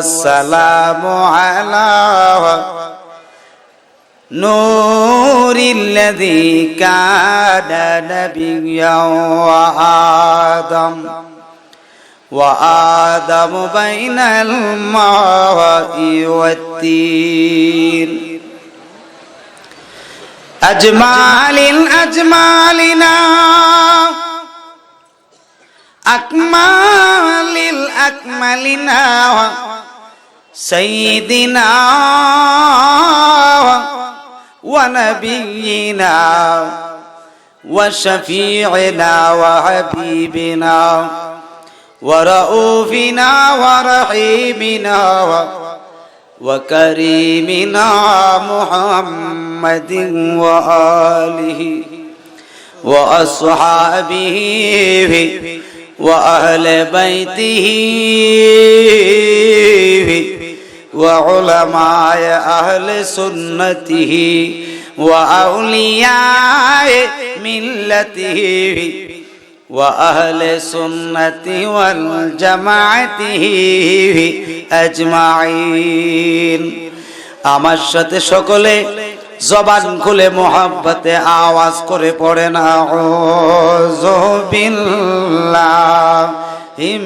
والسلام على نور الذي كان نبيا وآدم بين الماء والطين أجمالنا أكملنا سيدنا ونبينا وشفيعنا وحبيبنا ورؤوفنا ورحيمنا وكريمنا محمد وآله وأصحابه وأهل بيته وعلماء أهل سنته وأولياء ملته وأهل سنة والجماعة أجمعين আমার সাথে সকলে জবান খুলে মোহাব্বতে আওয়াজ করে পড়েন আউযু বিল্লাহি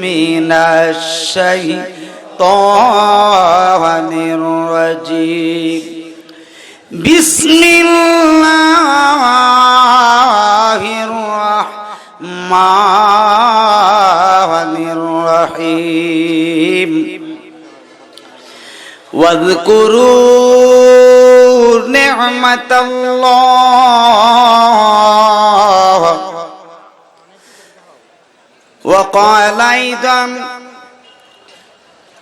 মিনাশ শাইতানির রাজীম বিসমিল্লাহির রাহমানির রহিম واذكروا نعمة الله وقال أيضا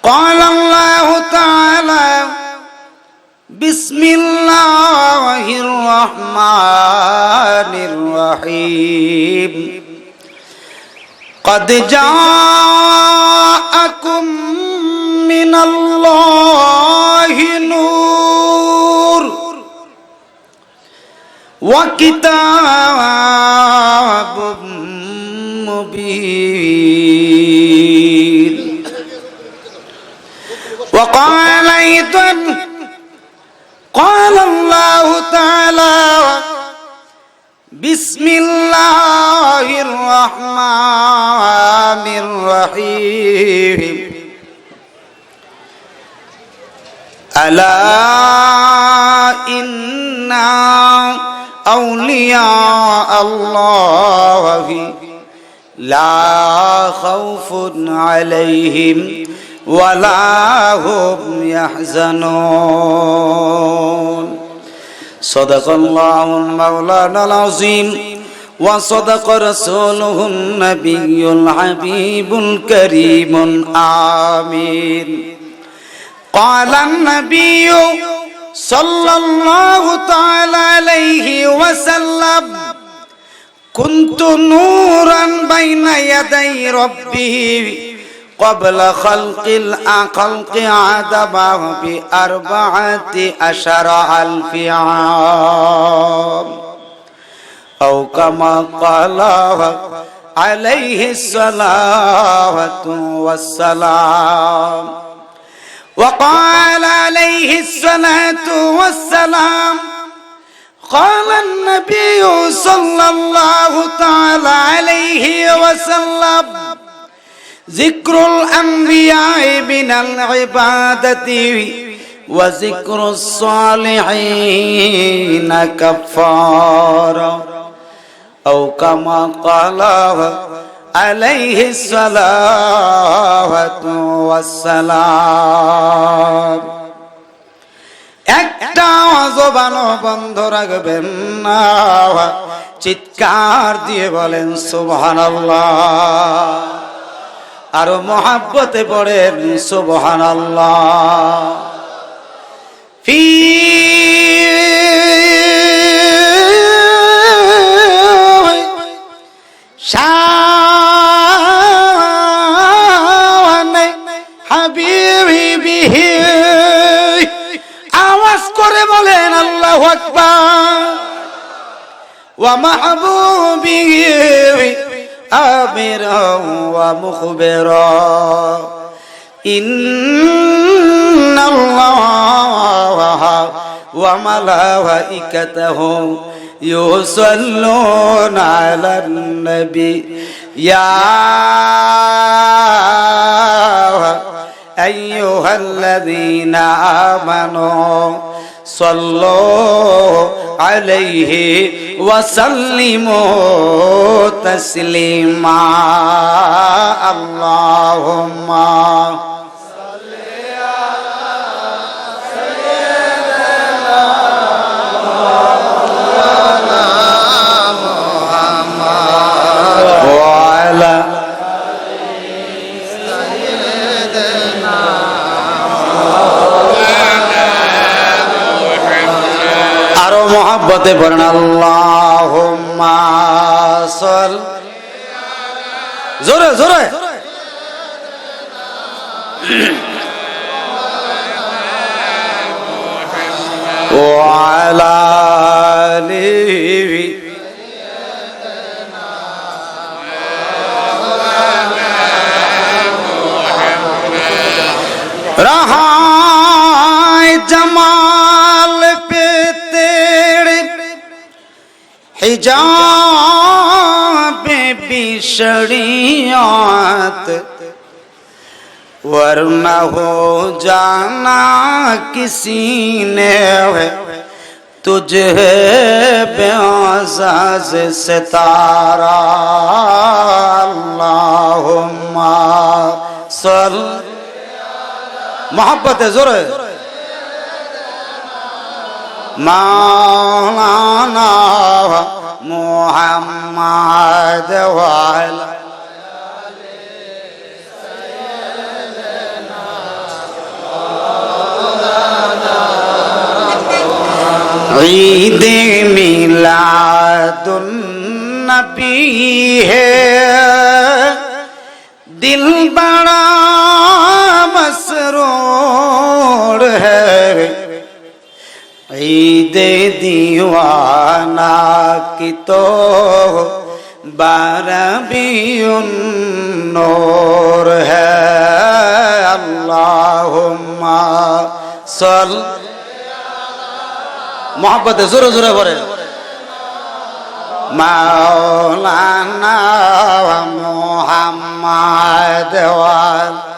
قال الله تعالى بسم الله الرحمن الرحيم قد جاءكم من الله نور وكتاب مبين وقال أيضا قال الله تعالى بسم الله الرحمن الرحيم ألا إن أولياء الله لا خوف عليهم ولا هم يحزنون صدق الله المولانا العظيم وصدق رسوله النبي الحبيب الكريم آمين قال النبي صلى الله تعالى عليه وسلم كنت نورا بين يدي ربي قبل خلق الخلق عدم ب14,000 عام أو كما قال عليه الصلاة والسلام وقال عليه الصلاة والسلام قال النبي صلى الله تعالى عليه وسلم ذكر الأنبياء من العبادة وذكر الصالحين كفارة أو كما قال عليه الصلاة والسلام একটা জবানও বন্ধ রাখবেন না চিৎকার দিয়ে বলেন সুবহানাল্লাহ আরো মহব্বতে পড়েন সুবহানাল্লাহ ফি শানে হাবিবিহি আওয়াজ করে বলেন আল্লাহু আকবার ওয়া মাহবুবিহি আমিরা ওয়া মুখবিরা ইন্নাল্লাহা ওয়া মালাইকাতাহু ইউসাল্লুনা আলান নবী ইয়া আইয়ুহাল্লাযীনা আমানু সাল্লু আলাইহি ওয়া সাল্লিমু তাসলিমা আল্লাহুম্মা আরো মোহাব্বতে পড়েন আল্লাহুম্মা সাল জোরে জোরে ওয়ালা আলিহি रहाए जमाल पे तेरे हिजाब भी शरीयत वरना हो जाना किसी ने तुझे बेअज़ाज़ सितारा अल्लाहुम्मा सल मोहब्बत है जोर मौलाना मुहम्मद वाला ईद मिलादुन नबी है दिल बड़ा मसरूर है ईद दीवाना की तो बारबीउन नूर है अल्लाहुम्मा सल मोहब्बत जोरे जोरे बोले मौलाना मुहम्मद वाला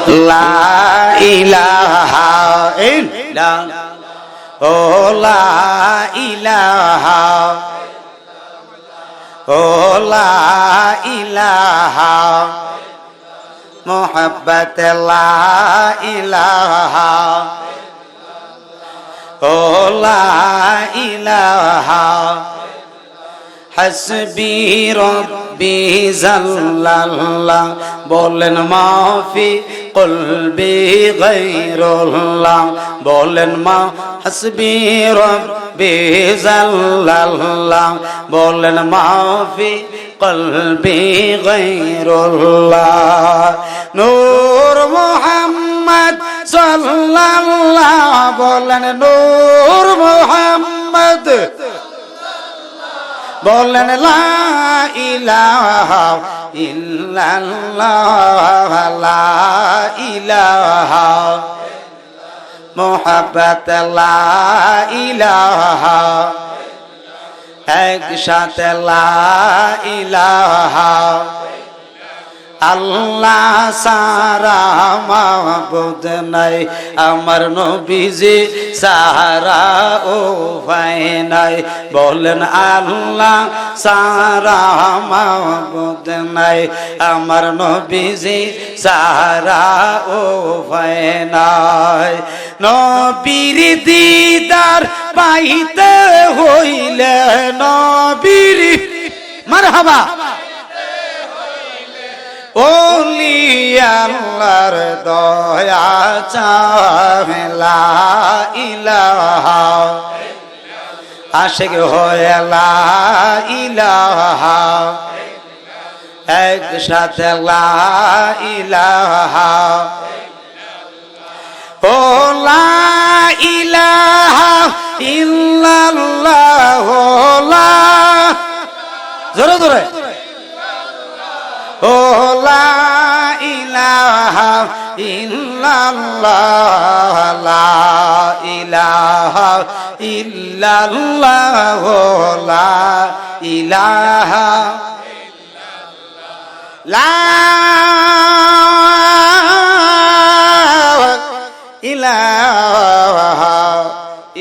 ला इलाहा इल्ला ओ ला इलाहा ओ ला इलाहा मोहब्बत ला इलाहा ओ ला इलाहा हस्बी रब्बी जल्लल्लाह बोलन माफी कुल्बी गैरुल्लाह बोलन मा हस्बी रब्बी जल्लल्लाह बोलन माफी कुल्बी गैरुल्लाह नूर मोहम्मद सल्लल्लाह बोलन नूर मोहम्मद बोलन ला इलाहा इल्लल्लाह ला इलाहा मोहब्बत ला इलाहा एक साथ ला इलाहा अल्लाह सारा माबूद নাই আমার নবীজি সারা ও ভাই নাই বলেন আল্লাহ সারা মাবুদ নাই আমার নবীজি সারা ও ভাই নাই নবীর দিদার পাইতে হইলে নবীর মারহাবা ওলি আল্লাহর দয়া চাহে লা ইলাহা আশিক হয়ে লা ইলাহা একসাথে লা ইলাহা ও লা ইলাহা ইল্লাল্লাহ লা জোরে জোরে ও লা ইলাহা ইল্লাল্লাহ লা ইলাহা ইল্লাল্লাহ লা ইলাহা লা ইলাহা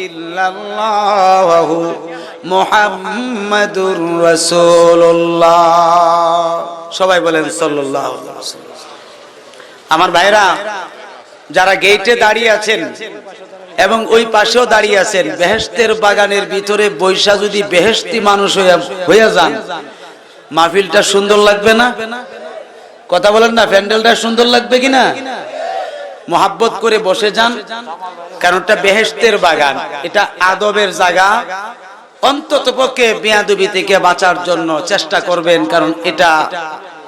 ইল্লাল্লাহু মুহাম্মাদুর রাসূলুল্লাহ। সবাই বলেন সাল্লাল্লাহু আলাইহি ওয়াসাল্লাম। আমার ভাইরা যারা গেটে দাঁড়িয়ে আছেন এবং ওই পাশেও দাঁড়িয়ে আছেন, বেহেশতের বাগানের ভিতরে বৈশা যদি বেহেশতি মানুষ হইয়া যান, মাহফিলটা সুন্দর লাগবে না? কথা বলেন না, প্যান্ডেলটা সুন্দর লাগবে কিনা? মোহাব্বত করে বসে যান, কারণ এটা বেহেশতের বাগান, এটা আদবের জায়গা। অন্তত পক্ষে বেয়াদবি থেকে বাঁচার জন্য চেষ্টা করবেন, কারণ এটা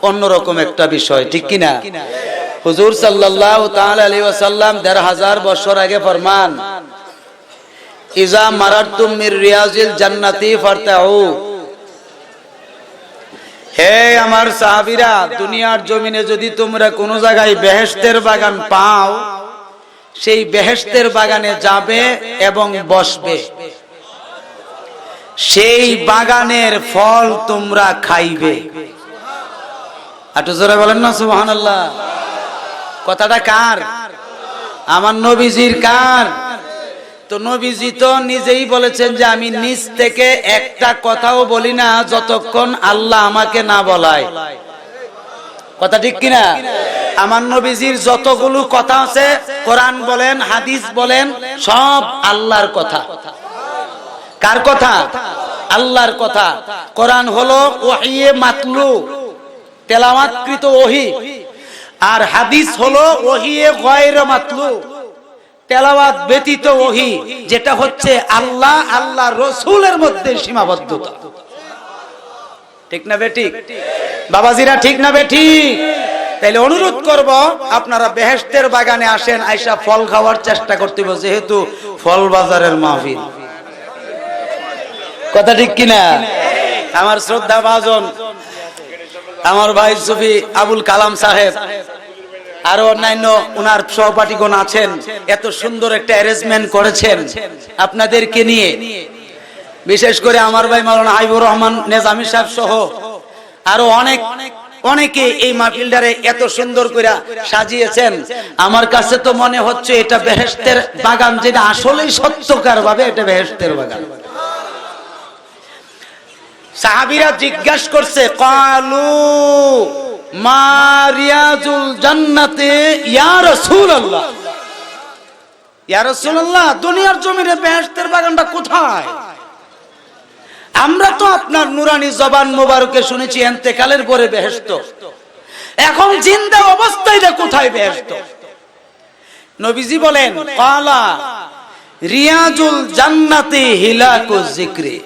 অন্যরকম একটা বিষয়, ঠিক কিনা? হুজুর সাল্লাল্লাহু তাআলা আলাইহি ওয়াসাল্লাম ১৫০০ বছর আগে ফরমান, ইজা মারারতুম মির রিয়াজিল জান্নাতি ফারতাউ। হে আমার সাহাবীরা, দুনিয়ার জমিনে যদি তোমরা কোন জায়গায় বেহেশতের বাগান পাও, সেই বেহেশতের বাগানে যাবে এবং বসবে, সেই বাগানের ফল তোমরা খাইবে। একটু জোরে বলেন না সুবহানাল্লাহ। কথাটা কার? আমার নবীজির। কার? তো নবীজি তো নিজেই বলেছেন যে আমি নিজ থেকে একটা কথাও বলি না যতক্ষণ আল্লাহ আমাকে না বলায়। কথা ঠিক কিনা? আমার নবীজির যতগুলো কথা আছে, কোরআন বলেন হাদিস বলেন, সব আল্লাহর কথা। কার কথা? আল্লাহর কথা। কোরআন হলো ওহিয়ে মাতলু, তেলাওয়াতকৃত ওহী, আর হাদিস হলো ওহিয়ে গায়র মাতলু, তেলাওয়াত ব্যতীত ওহী, যেটা হচ্ছে আল্লাহ আল্লাহ রাসূলের মধ্যে সীমাবদ্ধতা। ঠিক না বেঠিক? বাবাজিরা ঠিক না বেঠিক? তাইলে অনুরোধ করব, আপনারা বেহেশতের বাগানে আসেন, আইসা ফল খাওয়ার চেষ্টা করতে হবে, যেহেতু ফল বাজারের মাহফিল। কথা ঠিক কিনা? আমার শ্রদ্ধা ভাজন আমার ভাই সুফি আবুল কালাম সাহেব, আরো অন্যান্য উনার সহপাঠীগণ আছেন, এত সুন্দর একটা অ্যারেঞ্জমেন্ট করেছেন আপনাদেরকে নিয়ে। বিশেষ করে আমার ভাই মাওলানা হাবিবুর রহমান নেজামী সাহেব সহ আরো অনেকে এই মাহফিলটারে এত সুন্দর করে সাজিয়েছেন। আমার কাছে তো মনে হচ্ছে এটা বেহেশতের বাগান, যেটা আসলেই সত্যকার ভাবে এটা বেহেশতের বাগান। সাহাবীরা জিজ্ঞাসা করছে, ক্বালু মা রিয়াজুল জান্নাতে ইয়া রাসূলুল্লাহ। ইয়া রাসূলুল্লাহ, দুনিয়ার জমিনে বেহেশতের বাগানটা কোথায়? আমরা তো আপনার নুরানি জবান মোবারকে শুনেছি ইন্তেকালের পরে বেহেশত, এখন জিন্দা অবস্থায় কোথায় বেহেশত? নবীজি বলেন, ক্বালা রিয়াজুল জান্নাতি হিলাকু যিকরি।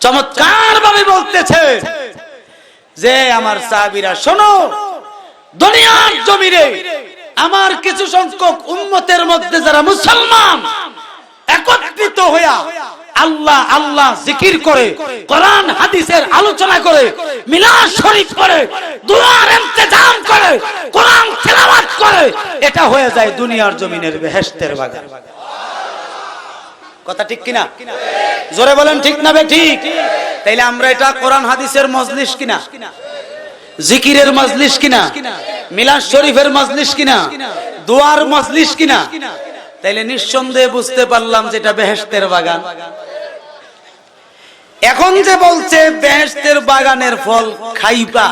চমৎকার ভাবে বলতেছে যে আমার সাহাবীরা শোনো, দুনিয়ার জমিনে আমার কিছু সংখ্যক উম্মতের মধ্যে যারা মুসলমান একত্রিত হইয়া আল্লাহ আল্লাহ জিকির করে, কোরআন হাদিসের আলোচনা করে, মিলাদ শরীফ করে, দুআর ইন্তজাম করে, কোরআন তেলাওয়াত করে, এটা হয়ে যায় দুনিয়ার জমিনের বেহেশতের বাগান। কথা ঠিক কিনা? জোরে বলেন ঠিক না বেঠিক? তাইলে আমরা এটা কোরআন হাদিসের মজলিস কিনা, জিকিরের মজলিস কিনা, মিলাদ শরীফের মজলিস কিনা, দুআর মজলিস কিনা? তাইলে নিঃসন্দেহে বুঝতে পারলাম যে এটা বেহেশতের বাগান। এখন যে বলছে বেহেশতের বাগানের ফল খাইবা,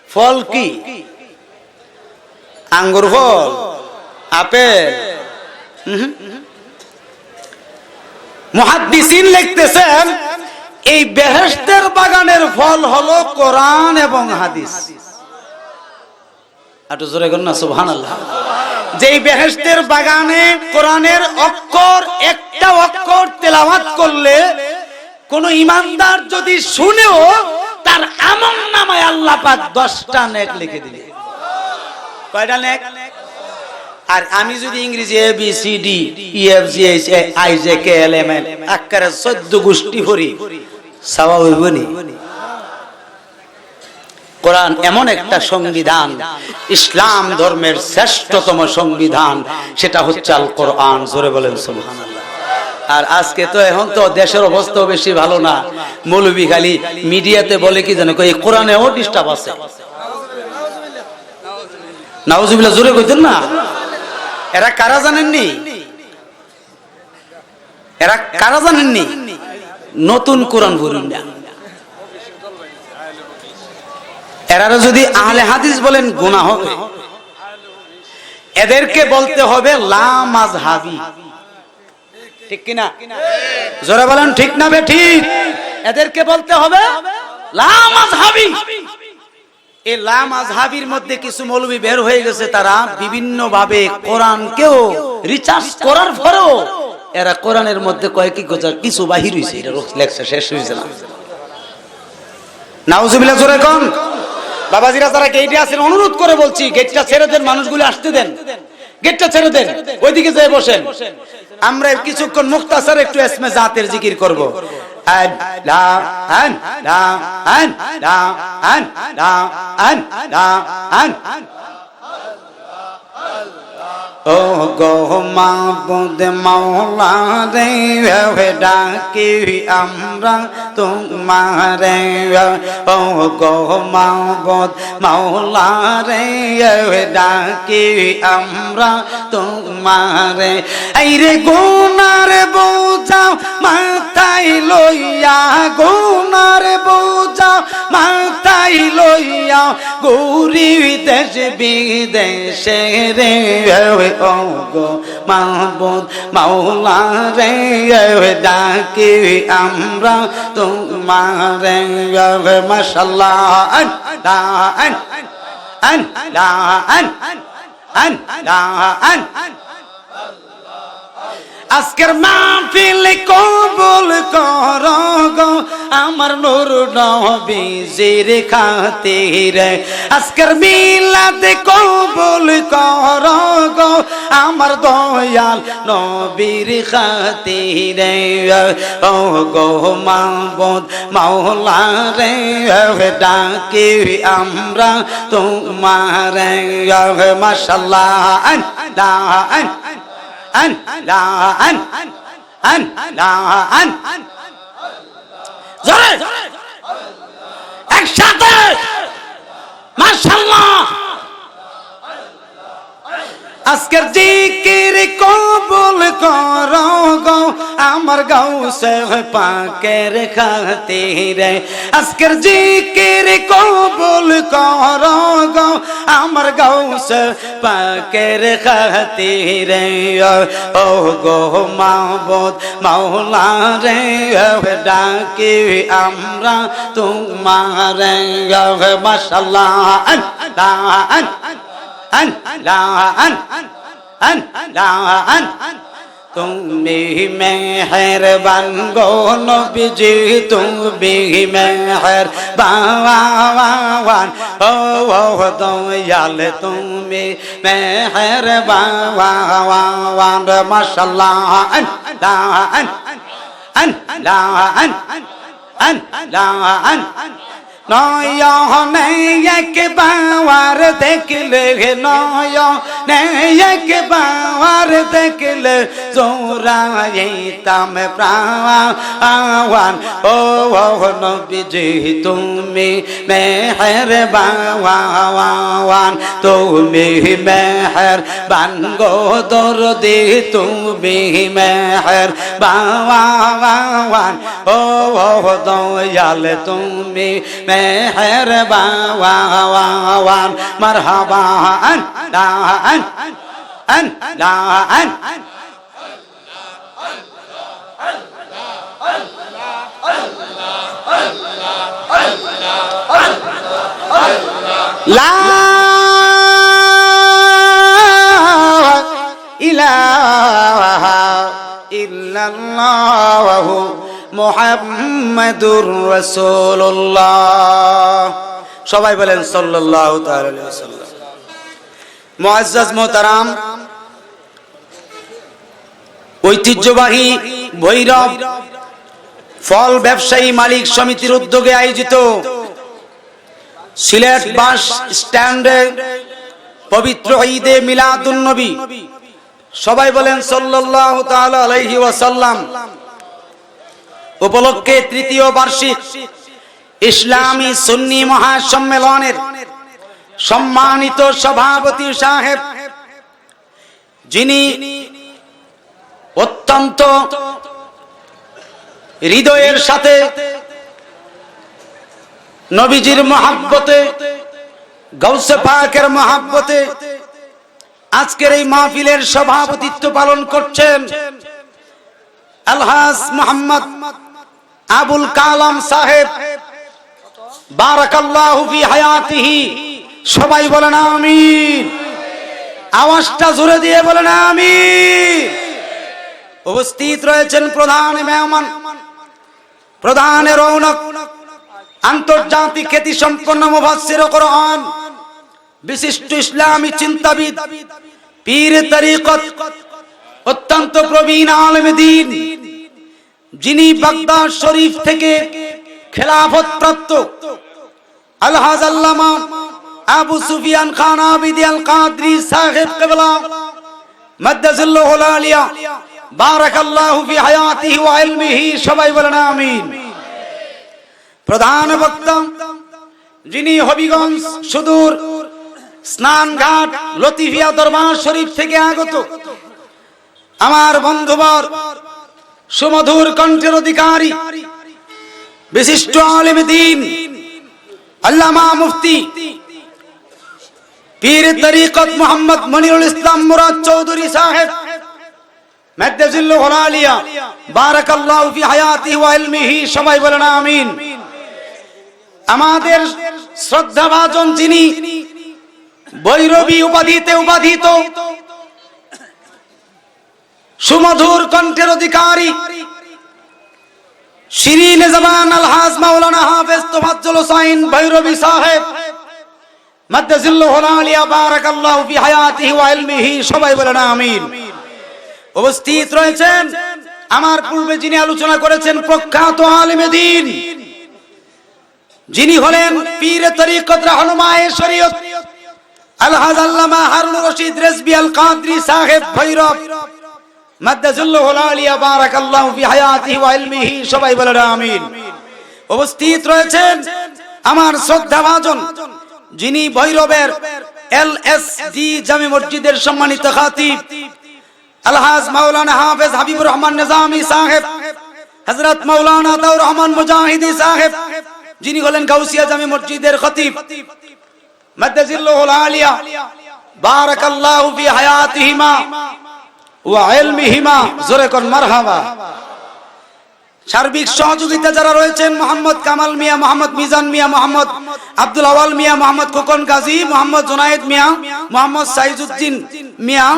ফল কি? আঙ্গুর ফল, আপেল? মুহাদ্দিসিন লিখতেছেন এই বেহেশতের বাগানের ফল হলো কোরআন এবং হাদিস। একটু জোরে বলুন না সুবহানাল্লাহ। যেই বেহেশতের বাগানে কোরআনের অক্ষর একটা অক্ষর তেলাওয়াত করলে কোন ইমানদার যদি শুনেও তার আমলনামায় আল্লাহ পাক 10টা নেক লিখে দিবে। কয়টা নেক? আর আমি যদি ইংরেজি A B C D E F G H I J K L M N আকারে 14 গোষ্ঠী পড়ি সওয়াব হইব নি? কোরআন এমন একটা সংবিধান, ইসলাম ধর্মের শ্রেষ্ঠতম সংবিধান, সেটা হচ্ছে আল কোরআন। জোরে বলেন সুবহানাল্লাহ। আর আজকে তো এখন তো দেশের অবস্থা বেশি ভালো না, মৌলবি খালি মিডিয়াতে বলে কি জানো, এই কোরআনেও ডিস্টার্ব আছে। নাউজুবিল্লাহ, জোরে কইতেন না। এরা কারা জানেননি? এরা কারা জানেননি? নতুন কোরআন পড়ুন না। এরা যদি আহলে হাদিস বলেন গুনাহ হবে। এদেরকে বলতে হবে লা মাযহাবী, ঠিক কিনা? জোরে বলেন ঠিক না বে ঠিক? এদেরকে বলতে হবে লা মাযহাবী। এই লা মাযহাবীর মধ্যে কিছু মৌলবি বের হয়ে গেছে, তারা বিভিন্ন ভাবে কোরআনকেও রিসার্চ করার পরেও এরা কোরআনের মধ্যে কয় কি কিছু বাহির হইছে, এটা লেকচার শেষ হইছে না। নাউজুবিল্লাহ, জোরে কোন বাবাজিরা যারা গেটে আছেন, অনুরোধ করে বলছি গেটটা ছেড়ে দেন, মানুষগুলো আসতে দেন, গেটটা ছেড়ে দেন, ওইদিকে যেয়ে বসেন। আমরা কিছুক্ষণ মুখতাসার একটু ইসমে জাতের জিকির করব। আন লা আন লা আন লা আন লা আন লা আন। ও গো মাবুদ মাওলা রে, ডাকি আমরা তোমারে। ও গো মাবুদ মাওলা রে, ডাকি আমরা তোমারে। এই রে গুনার বোঝা মাথায় লইয়া, গুনার বোঝা মাথায় লইয়া, ঘুরি দেশ বিদেশে রে। ও গো মাবুদ মাওলা রে, ডাকি আমরা তোমারে। মাশাআল্লাহ। আন লা আন আন লা আন আন লা আন। আজকের মাহফিল কবুল করো গো আমার নূর নবীজির খাতিরে। আজকের মিলাদ কবুল করো গো আমার দয়াল নবীর খাতিরে। ও গো মাবুদ মাওলা রে, ডাকি আমরা তোমারে। মাশাআল্লাহ। আন লা আন আন লা আন আন লা আন। জোরে একসাথে মাশাআল্লাহ। আজকের জিকির কবুল করো গো আমার গাউসে পাকের খাতিরে। আজকের জিকির কবুল করো গো আমার গাউসে পাকের খাতিরে। ও গো মাবুদ মাওলা রে, ডাকি আমরা তোমারে। মাশাআল্লাহ। আন লা আন আন লা আন আন লা আন। তুমি মেহেরবান গো নবীজি, তুমি মেহেরবান। ও দয়াল তুমি মেহেরবান। মাশাআল্লাহ। আন লা আন আন লা আন আন লা আন। নয়নে একবার দেখলে, নয়নে একবার দেখলে জোড়াইতাম প্রাণ। ও নবীজি তুমি মেহেরবান, তুমি মেহেরবান গো দরদি, তুমি মেহেরবান। ও দয়াল তুমি মেহেরবান। মারহাবা। আন লা আন আন লা আন। লা ইলাহা ইল্লাল্লাহ মুহাম্মাদুর রাসূলুল্লাহ। সবাই বলেন সাল্লাল্লাহু তাআলা আলাইহি ওয়াসাল্লাম। মুআজ্জাজ মুহতারাম, ঐতিহ্যবাহী ভৈরব ফল ব্যবসায়ী মালিক সমিতির উদ্যোগে আয়োজিত সিলেট বাস স্ট্যান্ডে পবিত্র ঈদে মিলাদুন নবী, সবাই বলেন সাল্লাল্লাহু তাআলা আলাইহি ওয়াসাল্লাম, উপলক্ষে তৃতীয় বার্ষিক ইসলামী সুন্নি মহাসম্মেলনের সম্মানিত সভাপতি সাহেব, যিনি অত্যন্ত হৃদয়ের সাথে নবীজির মহব্বতে, গাউসে পাকের মহব্বতে আজকের এই মাহফিলের সভাপতিত্ব পালন করছেন আলহাজ মোহাম্মদ আবুল কালাম সাহেব, বারাকাল্লাহু ফি হায়াতিহি। সবাই বলেন আমিন, আওয়াজটা জোরে দিয়ে বলেন আমিন। উপস্থিত রয়েছেন প্রধান মেহমান, প্রধান রৌনক, আন্তর্জাতিক খ্যাতি সম্পন্ন মুফাসসির কোরআন, বিশিষ্ট ইসলামী চিন্তাবিদ, পীর তরিকত, অত্যন্ত প্রবীণ আলেম দ্বীন, যিনি বাগদাদ শরীফ থেকে খেলাফত প্রাপ্ত আলহাজ আল্লামা আবু সুফিয়ান খান আবিদি আল কাদরি সাহেব কিবলা মাদ্দাজিল্লাহুল আলিয়া, বারাকাল্লাহু ফি হায়াতিহি ওয়া ইলমিহি। সবাই বলেন আমিন। প্রধান বক্তা, যিনি হবিগঞ্জ সুদূর স্নানঘাট লতিফিয়া দরবার শরীফ থেকে আগত আমার বন্ধুবর, সুমধুর কণ্ঠের অধিকারী, বিশিষ্ট আলেম দ্বীন, আল্লামা মুফতি পীর তরিকত মুহাম্মদ মনিরুল ইসলাম মুরাদ চৌধুরী সাহেব মাদ্দাজিল্লাহুল আলিয়া, বারাকাল্লাহু ফি হায়াতিহি ওয়া ইলমিহি। সবাই বলেন আমিন। আমাদের শ্রদ্ধাভাজন, যিনি ভৈরবী উপাধিতে উপাধিত, সুমধুর কণ্ঠের অধিকারী, শিরিন জবান আলহাজ মাওলানা হাফেজ তোফাজ্জল হোসাইন ভৈরবী সাহেব মাদ্দাজিল্লাহুল আলিয়া, বারাকাল্লাহু ফি হায়াতিহি ওয়া ইলমিহি। সবাই বলেন আমিন। উপস্থিত রয়েছেন আমার পূর্বে যিনি আলোচনা করেছেন, প্রখ্যাত আলেম দ্বীন, যিনি হলেন পীর তরিকত রাহনুমায়ে শরীয়ত আলহাজ আল্লামা হারুনুর রশিদ রেজভী আল কাদরি সাহেব ভৈরব মাদ্দাজিল্লাহুল আলিয়া, বারাকাল্লাহু ফি হায়াতিহি ওয়া ইলমিহি। সবাই বলেন আমিন। উপস্থিত রয়েছেন আমার শ্রদ্ধাভাজন, যিনি ভৈরবের এলএসডি জামি মসজিদের সম্মানিত খাতিব আলহাজ মাওলানা হাফেজ হাবিবুর রহমান নিজামী সাহেব, হযরত মাওলানা আতাউর রহমান মুজাহিদি সাহেব, যিনি হলেন গাউসিয়া জামি মসজিদের খতিব মাদ্দাজিল্লাহুল আলিয়া, বারাকাল্লাহু ফি হায়াতিহিমা ওয়া ইলমিহিমা। জোরে কোন মারহাবা। সার্বিক সহযোগিতা যারা রয়েছেন, মোহাম্মদ কামাল মিয়া, মোহাম্মদ মিজান মিয়া, মোহাম্মদ আব্দুল আওয়াল মিয়া, মোহাম্মদ খোকন গাজী, মোহাম্মদ জুনায়েদ মিয়া, মোহাম্মদ সাইজুদ্দিন মিয়া,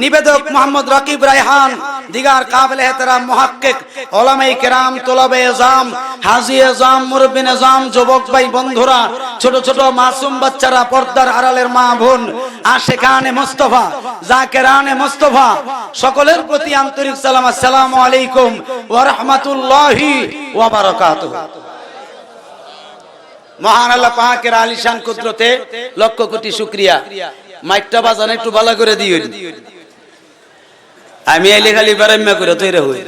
নিবেদক মোহাম্মদ রাকিব রায়হান, দিগার কাবিল এহতেরাম মুহাক্কিক উলামায়ে কেরাম, তোলাবে এজাম, হাজী এজাম, মুরব্বি নিজাম, যুবক ভাই বন্ধুরা, ছোট ছোট মাসুম বাচ্চারা, পর্দার আড়ালের মা বোন, আশিকানে মুস্তাফা, জাকিরানে মুস্তাফা, সকলের প্রতি আন্তরিক সালাম। আসসালামু আলাইকুম ওয়া রাহমাতুল্লাহি ওয়া বারাকাতুহু। মহান আল্লাহ পাকের আলিশান কুদরতে লক্ষ কোটি শুকরিয়া। মাইকটা বাজানো একটু ভালো করে দিও। আমি আইলে খালি বারাম্মা করে তৈরি হই।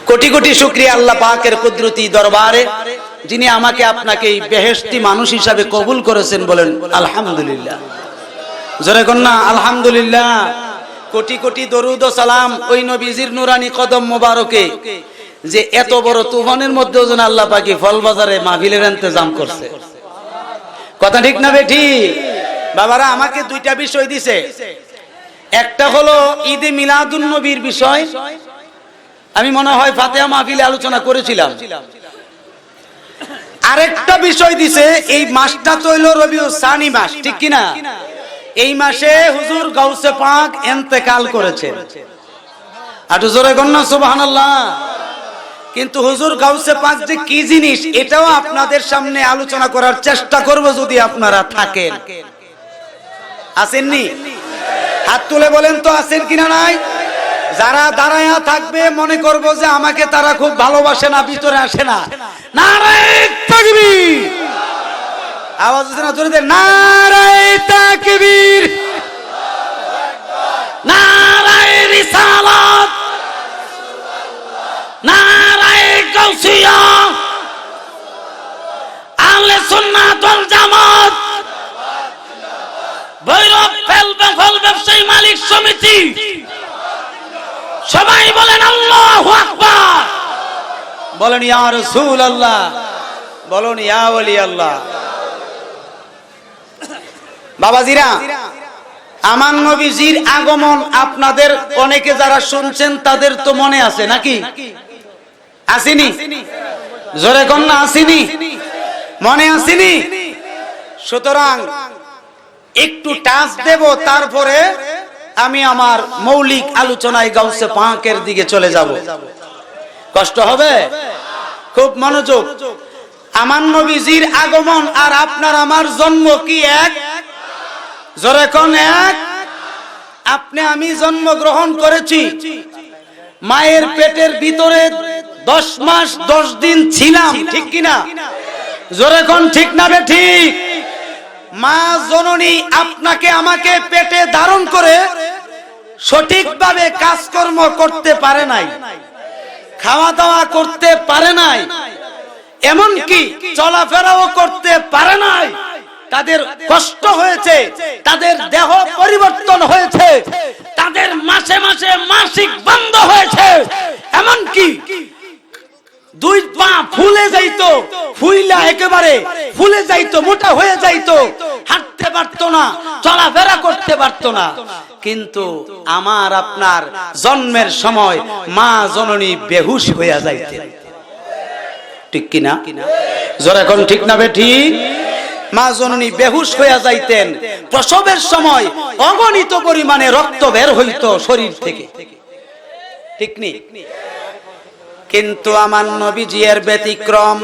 কোটি কোটি শুকরিয়া আল্লাহ পাকের কুদরতি দরবারে, যিনি আমাকে আপনাকে বেহেশতি মানুষ হিসাবে কবুল করেছেন। বলেন আলহামদুলিল্লাহ। জোরে কোন না আলহামদুলিল্লাহ। কোটি কোটি দরুদ ও সালাম ওই নবীজির নুরানি কদম মোবারকে, যে এত বড় তুফানের মধ্যেও যেন আল্লাহ পাকি ফল বাজারে মাহফিলের ইন্তজাম করছে। কথা ঠিক না বেঠি? বাবারা, আমাকে দুইটা বিষয় দিছে। একটা হলো ঈদে মিলাদুন নবীর বিষয়, আমি মনে হয় ফাতিহা মাহফিলে আলোচনা করেছিলাম। আরেকটা বিষয় দিছে, এই মাসটা তো হলো রবিউল সানি মাস, ঠিক কি না? এই মাসে হুজুর গাউসে পাক ইন্তেকাল করেছেন। আটু জোরে গন্না সুবহানাল্লাহ। কিন্তু হুজুর গাউসে পাক যে কি জিনিস, এটাও আপনাদের সামনে আলোচনা করার চেষ্টা করব, যদি আপনারা থাকেন। আসেননি? হাত তুলে বলেন তো আছেন কিনা নাই? যারা দাঁড়ায়া থাকবে মনে করবো যে আমাকে তারা খুব ভালোবাসে না, ভিতরে আসে না। নারায়ে তাকবীর, আওয়াজ হচ্ছে না, জোরে দেন নারায়ে তাকবীর, নারায়ে রিসালাত, নারায়ে গাউসিয়া, আহলে সুন্নাত ওয়াল জামাত, ভৈরব ফল ব্যবসায়ী মালিক সমিতি, সবাই বলেন আল্লাহু আকবার, বলেন ইয়া রাসূলুল্লাহ, বলেন ইয়া ওলি আল্লাহ। বাবাজিরা, আমার নবীজির আগমন আপনাদের অনেকে যারা শুনছেন তাদের তো মনে আছে নাকি? আসেনি? জোরে কোন না আসেনি? মনে আসেনি? সুতরাং একটু টাচ দেব, তারপরে আমি আমার মৌলিক আলোচনায় গাউসে পাকের দিকে চলে যাব। কষ্ট হবে? খুব মনোযোগ। আমার নবীজির আগমন আর আপনার আমার জন্ম কি এক? জোরে কোন এক? আপনি আমি জন্মগ্রহণ করেছি, মায়ের পেটের ভিতরে 10 মাস 10 দিন ছিলাম, ঠিক কিনা? জোরে কোন ঠিক না বেঠিক? মা জননী আপনাকে আমাকে পেটে ধারণ করে সঠিকভাবে কাজকর্ম করতে পারে নাই, খাওয়া দাওয়া করতে পারে নাই, এমনকি চলাফেরাও করতে পারে নাই। তাদের কষ্ট হয়েছে, তাদের দেহ পরিবর্তন হয়েছে, তাদের মাসে মাসে মাসিক বন্ধ হয়েছে, এমনকি 2 পা ফুলে যাইতো, ফুইলা একেবারে ফুলে যাইতো, মোটা হয়ে যাইতো, হাঁটতে পারতো না, চলাফেরা করতে পারতো না। কিন্তু আমার আপনার জন্মের সময় মা জননী বেহুশ হয়ে যাইতেন, ঠিক কিনা? জোরে কোন ঠিক না বেঠিক? মা জননী বেহুশ হয়ে যাইতেন। প্রসবের সময় অগণিত পরিমাণে রক্ত বের হইতো শরীর থেকে, ঠিক নি? কিন্তু আমার নবীজি এর ব্যতিক্রম।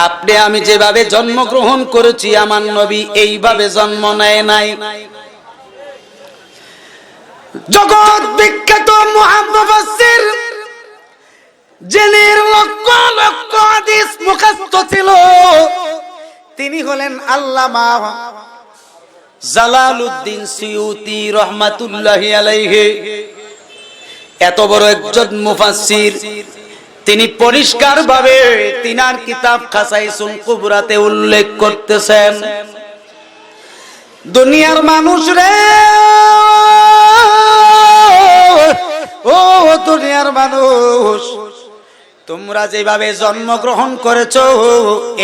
আপনি আমি যেভাবে জন্মগ্রহণ করেছি, আমার নবী এইভাবে জন্ম নেয় নাই। জগৎ বিখ্যাত মুহাদ্দিস যিনি লক্ষ লক্ষ হাদিস মুখস্থ ছিল, তিনি হলেন আল্লামা জালালউদ্দিন সুয়ুতি রাহমাতুল্লাহি আলাইহি। এত বড় একজন মুফাসসির, তিনি পরিষ্কার ভাবে তিনার কিতাব খাসাইসুল কুবরাতে উল্লেখ করতেছেন, দুনিয়ার মানুষ রে, ও দুনিয়ার মানুষ, তোমরা যেভাবে জন্মগ্রহণ করেছো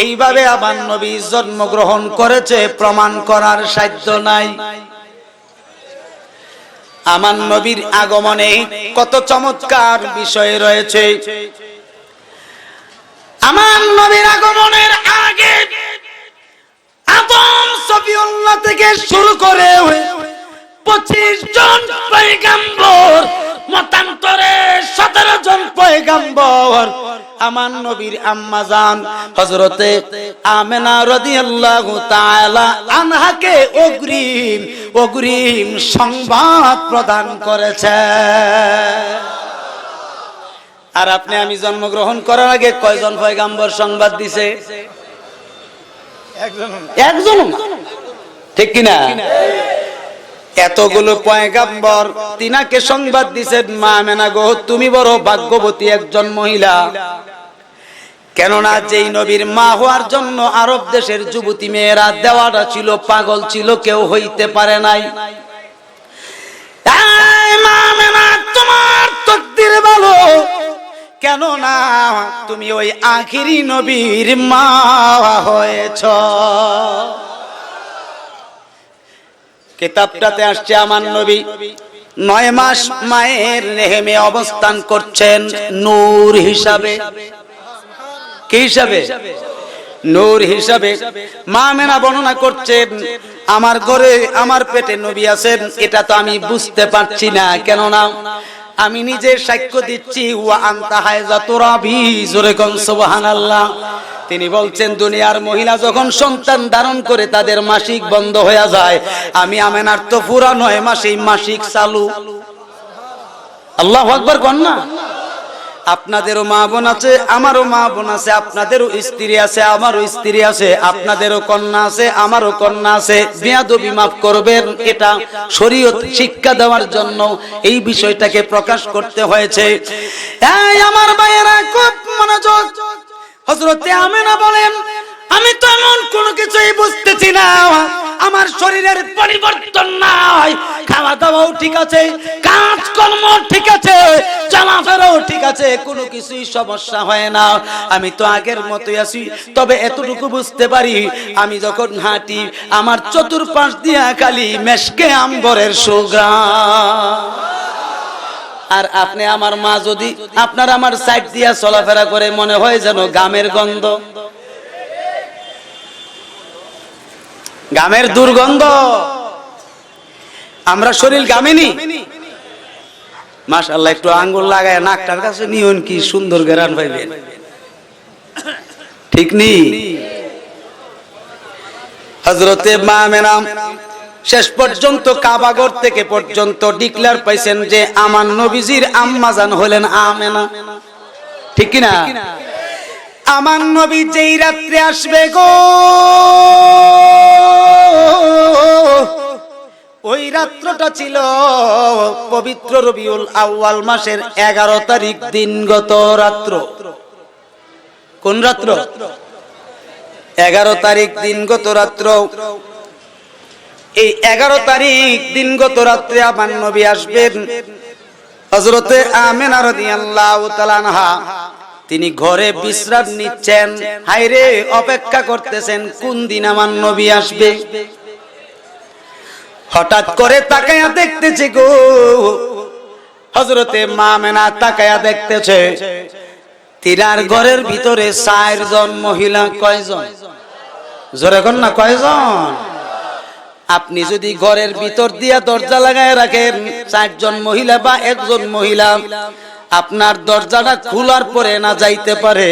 এইভাবে আমার নবী জন্মগ্রহণ করেছে প্রমাণ করার সাধ্য নাই। আমার নবীর আগমনে কত চমৎকার বিষয় রয়েছে। আমার নবীর আগমনের আগে আদম সফিউল্লাহ থেকে শুরু করে 25 জন পয়গম্বর, মতান্তরে 17 জন পয়গম্বর আমার নবীর আম্মা জান হযরতে আমেনা রাদিয়াল্লাহু তাআলা আনহাকে অগ্রিম সংবাদ প্রদান করেছে। আর আপনি আমি জন্মগ্রহণ করার আগে কয়জন পয়গম্বর সংবাদ দিছে? একজন, ঠিক কিনা? এতগুলো পয়গম্বর তিনাকে সংবাদ দিছেন, মা আমেনা গো, তুমি বড় ভাগ্যবতী একজন মহিলা। কেননা যেই নবীর মা হওয়ার জন্য আরব দেশের যুবতী মেয়েরা দেওয়াটা ছিল, পাগল ছিল, কেউ হইতে পারে নাই। মা আমেনা, তোমার তাকদীর ভালো, কেননা তুমি ওই আখিরি নবীর মা হয়েছ। কিতাবটাতে আসছে আমার নবী 9 মাস মায়ের রেহেমে অবস্থান করছেন নূর হিসাবে। কি হিসাবে? নূর হিসাবে। মা আমেনা বর্ণনা করছেন, আমার ঘরে আমার পেটে নবী আছেন এটা তো আমি বুঝতে পারছি না, কেননা আমি নিজে সাক্ষ্য দিচ্ছি, ওয়া আনতা হায়জাতু রাবি, জোরে কোন সুবহানাল্লাহ। তিনি বলছেন দুনিয়ার মহিলা যখন সন্তান ধারণ করে তাদের মাসিক বন্ধ হয়ে যায়, আমি আমেনার তো পুরা 9 মাসেই মাসিক চালু। আল্লাহু আকবার কোন না? আপনাদেরও মা বোন আছে, আমারও মা বোন আছে, আপনাদেরও স্ত্রী আছে, আমারও স্ত্রী আছে, আপনাদেরও কন্যা আছে, আমারও কন্যা আছে। বেয়াদবি মাফ করবেন, এটা শরীয়ত শিক্ষা দেওয়ার জন্য এই বিষয়টাকে প্রকাশ করতে হয়েছে। এই আমার ভাইয়েরা খুব মনোযোগ। হযরতে আমেনা বলেন, আমি তো এমন কোনো কিছুই বুঝতেছি না, আমার শরীরের পরিবর্তন নাই, খাওয়া দাওয়াও ঠিক আছে, কাজকর্ম ঠিক আছে, চলাফেরাও ঠিক আছে, কোনো কিছুই সমস্যা হয় না, আমি তো আগের মতোই আছি। তবে এতটুকু বুঝতে পারি, আমি যখন হাঁটি আমার চতুর্পাশ দিয়া খালি মেশকে আম্বরের সুঘ্রাণ। আর আপনি আমার মা যদি আপনার আমার সাইড দিয়া চলাফেরা করে, মনে হয় যেন গামের গন্ধ, গামের দুর্গন্ধ। আমরা শরীর গামেনি, মাশাআল্লাহ, একটু আঙ্গুল লাগায় নাকটার কাছে নিয়ন, কি সুন্দর ঘ্রাণ পাইবেন, ঠিক নি? হযরতে মা আমেনা শেষ পর্যন্ত কাবাগর থেকে পর্যন্ত ডিক্লেয়ার পাইছেন যে আমার নবীজির আম্মা জান হলেন আমেনা, ঠিক কি না? আমার নবী যেই রাত্রে আসবে গো, ওই রাত্রটা ছিল পবিত্র রবিউল আউয়াল মাসের 11 তারিখ দিনগত রাত্র। কোন রাত্র? 11 তারিখ দিনগত রাত্র। এই 11 তারিখ দিনগত রাত্রে আমার নবী আসবেন। হযরতে আমেনা রাদিয়াল্লাহু তাআলা আনহা তিনি ঘরে বিশ্রাম নিচ্ছেন, হায়রে অপেক্ষা করতেছেন কোন দিন আমার নবী আসবে। হঠাৎ করে তাকায়া দেখতেছে গো, হযরতে মা আমেনা তাকায়া দেখতেছে তিনার ঘরের ভিতরে 4 জন মহিলা। কয়জন? জোরে কোন না, কয়জন? আপনি যদি ঘরের ভিতর দিয়া দরজা লাগায় রাখেন, 4 জন মহিলা বা 1 জন মহিলা আপনার দরজাটা খোলার পরে না যাইতে পারে,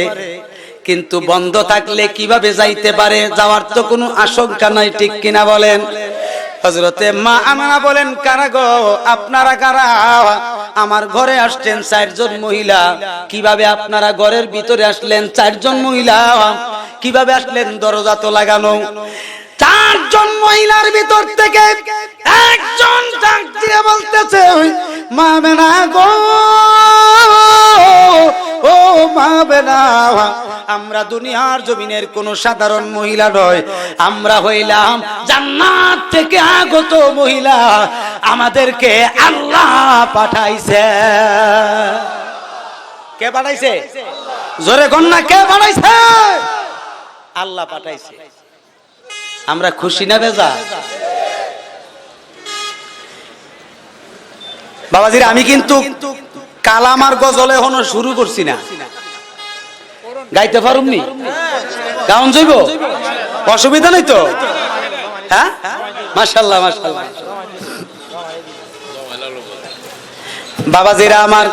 কিন্তু বন্ধ থাকলে কিভাবে যাইতে পারে? যাওয়ার তো কোনো আশঙ্কা নাই, ঠিক কিনা বলেন? হযরতে মা আমেনা বলেন, কারা গো, আপনারা কারা? আমার ঘরে আসছেন 4 জন মহিলা। কিভাবে আপনারা ঘরের ভিতরে আসলেন? 4 জন মহিলা কিভাবে আসলেন? দরজা তো লাগানো। 4 জন মহিলার ভিতর থেকে একজন ডাক দিয়ে বলতেছে, মা আমেনা গো, ও মা আমেনা, আমরা দুনিয়ার জমিনের কোন সাধারণ মহিলা নয়, আমরা হইলাম জান্নাত থেকে আগত মহিলা, আমাদেরকে আল্লাহ পাঠাইছে। কে পাঠাইছে? জোরে কোন না, কে পাঠাইছে? আল্লাহ পাঠাইছে। আমরা খুশি না বেজা? বাবাজিরা, আমি কিন্তু কালাম আর গজল এখনো শুরু করছি না, গাইতে পারুমনি, গাউন যাইব, অসুবিধা নাই তো? হ্যাঁ, মাশাআল্লাহ মাশাআল্লাহ। বাবাজিরা আমার,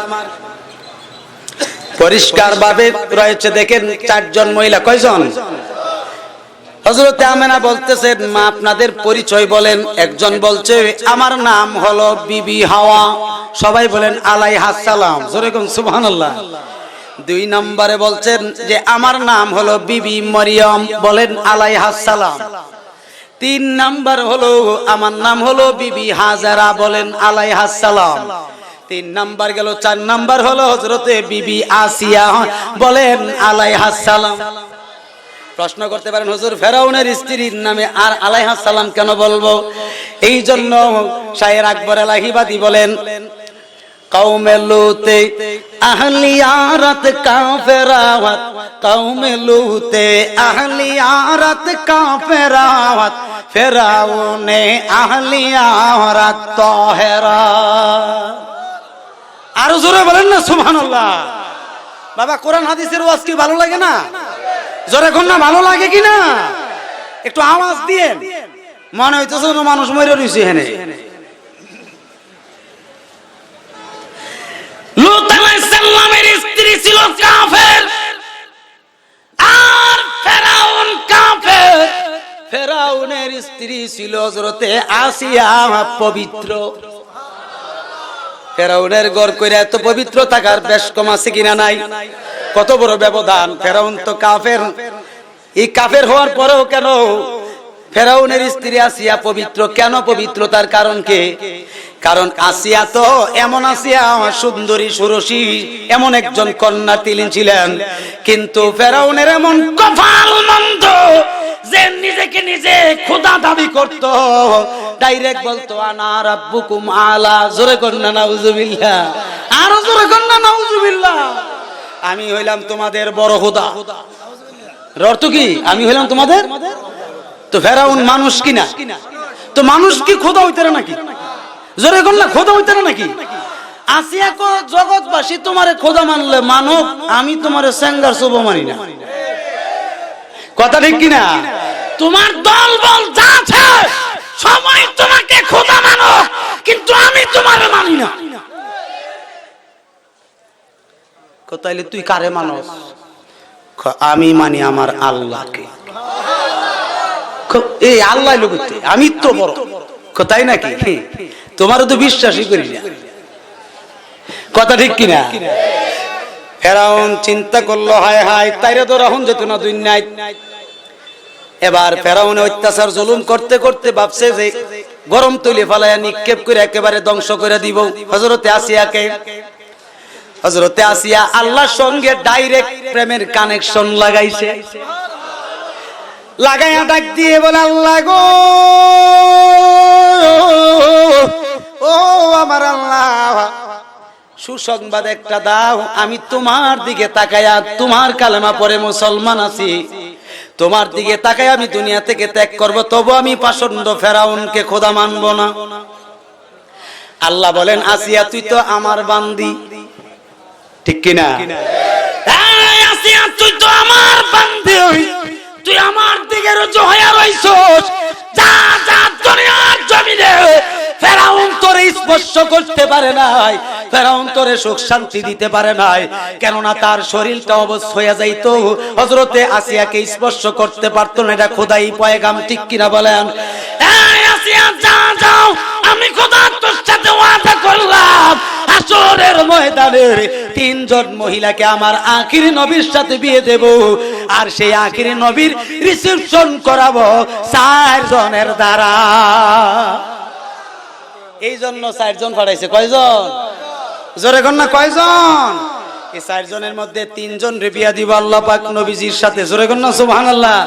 পরিষ্কার ভাবে রয়েছে দেখেন 4 জন মহিলা। কয়জন? হযরতে আমেনা বলতেছেন, মা আপনাদের পরিচয় বলেন। একজন বলছে আমার নাম হলো বিবি হাওয়া, সবাই বলেন আলাইহাস সালাম, জোরে কোন সুবহানাল্লাহ। 2 নম্বরে বলছেন যে আমার নাম হলো বিবি মরিয়ম, বলেন আলাইহাস সালাম। 3 নাম্বার হলো আমার নাম হলো বিবি হাজারা, বলেন আলাইহাস সালাম। 3 নাম্বার গেল। 4 নাম্বার হলো হযরতে বিবি আসিয়া, বলেন আলাইহাস সালাম। প্রশ্ন করতে পারেন, হুজুর ফেরাউনের স্ত্রীর নামে আর আলাইহাস সালাম কেন বলবো? এই জন্য শায়ের আকবর আলাহিবাদী বলেন, কওমে লুতে আহলিয়ারত কাফেরাওয়াত, কওমে লুতে আহলিয়ারত কাফেরাওয়াত, ফেরাউনে আহলিয়ারত তাহেরা। আরো জোরে বলেন না সুবহানাল্লাহ। বাবা, কোরআন হাদিসের ওয়াজ কি ভালো লাগে না? জোরে কোন না, ভালো লাগে কিনা? একটু আওয়াজ দিয়ে, মনে হইতেছে মানুষ মরে রইছে এখানে। ছিল কাফের, আর ফেরাউন কাফের। ফেরাউনের স্ত্রী ছিল হযরতে আসিয়া পবিত্র। ফেরাউনের ঘর কইরা এত পবিত্র থাকার বেশ কম আছে কিনা নাই? কত বড় ব্যবধান! ফেরাউন তো কাফের, এই কাফের হওয়ার পরেও কেন ফেরাউনের স্ত্রী আসিয়া পবিত্র? কেন পবিত্র? তার কারণ কি? কারণ আসিয়া তো এমন আসিয়া সুন্দরী সুরসী এমন একজন কন্যা তিনি ছিলেন, কিন্তু ফেরাউনের এমন কপাল মন্দ যে নিজেকে নিজে খোদা দাবি করত। ডাইরেক্ট বলতো আনা রাব্বুকুম আলা। জোরে কন্যা নাউজুবিল্লাহ, আরো জোরে কন্যা নাউজুবিল্লাহ। আমি হইলাম তোমাদের বড় খোদা। অর্থ কি? আমি হইলাম তোমাদের। তো ফেরাউন মানুষ কিনা? তো মানুষ কি খোদা হইতে না নাকি? জোরে কন্যা খোদা হইতে না নাকি? আসিয়া কো জগৎবাসী তোমারে খোদা মানলে মানব, আমি তোমারে সেঙ্গার শুভ মানি না। কথা ঠিক কিনা? তোমার দল বল যা আছে সবাই তোমাকে খোদা মানো, কিন্তু আমি তোমারে মানি না। তাইলে তুই কারে মানস? আমি মানি আমার আল্লাহকে। এই আল্লাহ লোকতে আমি তো বড়, তাই নাকি? তোমারও তো বিশ্বাসই করি না। কথা ঠিক কিনা? ফেরাউন চিন্তা করলো, হায় হায়, তাইরে তো রাহুন যেত না দুনিয়ায়। এবার ফেরাউন অত্যাচার জুলুম করতে করতে ভাবছে যে গরম তুলে ফালায়া নিক্ষেপ করে একেবারে ধ্বংস করে দিব হযরতে আসিয়াকে। হযরতে আসিয়া আল্লাহর সঙ্গে ডাইরেক্ট প্রেমের কানেকশন লাগাইছে। লাগাইয়া ডাক দিয়ে বলে, আল্লাহ গো, ও আমার আল্লাহ, সুসংবাদ একটা দাও। আমি তোমার দিকে তাকায়া তোমার কালেমা পড়ে মুসলমান আছি, তোমার দিকে তাকায় আমি দুনিয়া থেকে ত্যাগ করব, তবু আমি পাষণ্ড ফেরাউনকে খোদা মানব না। আল্লাহ বলেন, আসিয়া তুই তো আমার বান্দি, ঠিক কিনা? আসিয়া তুই তো আমার বান্দি, তুই আমার দিকে রুজু হইয়া রইছস। যা যা দুনিয়ার জমিনে ফেরাউন তোরে স্পর্শ করতে পারে নাই, ফেরাউন তোরে সুখ শান্তি দিতে পারে নাই, কেননা তার শরীরটা অবশ হয়ে যাইতো, হযরতে আসিয়াকে স্পর্শ করতে পারতো না। এটা খোদাই পয়গাম, ঠিক কিনা বলেন? এই আসিয়া যা যাও, আমি খোদা তোর সাথে ওয়াদা করলাম, হাসরের ময়দানে তিনজন মহিলাকে আমার আখিরি নবীর সাথে বিয়ে দেব, আর সেই আখিরি নবীর রিসেপশন করাবো 4 জনের দ্বারা। এই জন্য 4 জন পাঠাইছে। কয়জন? জোরে কর না, কয়জন? এই 4 জনের মধ্যে 3 জন রে বিয়া দিব আল্লাহ পাক নবীজির সাথে। জোরে কর না সুবহানাল্লাহ।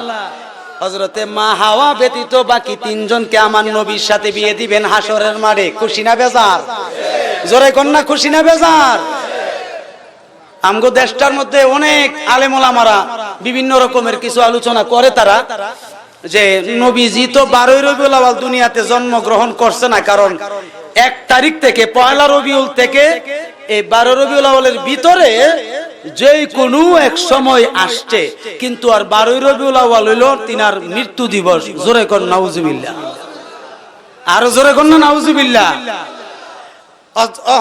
হযরতে মা হাওয়া ব্যতীত বাকি 3 জনকে আমার নবীর সাথে বিয়ে দিবেন হাসরের মাঠে। খুশি না বেজার? জোরে কর না, খুশি না বেজার? আমগো দেশটার মধ্যে অনেক আলেম ওলামারা বিভিন্ন রকমের কিছু আলোচনা করে, তারা যে নবীজি তো 12 রবিউল আউয়াল দুনিয়াতে জন্মগ্রহণ করছে না, কারণ 1 তারিখ থেকে 1 রবিউল থেকে এই 12 রবিউল আউয়ালের ভিতরে যে কোনো এক সময় আসছে, কিন্তু আর 12 রবিউল আউয়াল হইল তিনার মৃত্যু দিবস। জোরে কর নাউজুবিল্লাহ, আর জোরে কর না নাউজুবিল্লাহ।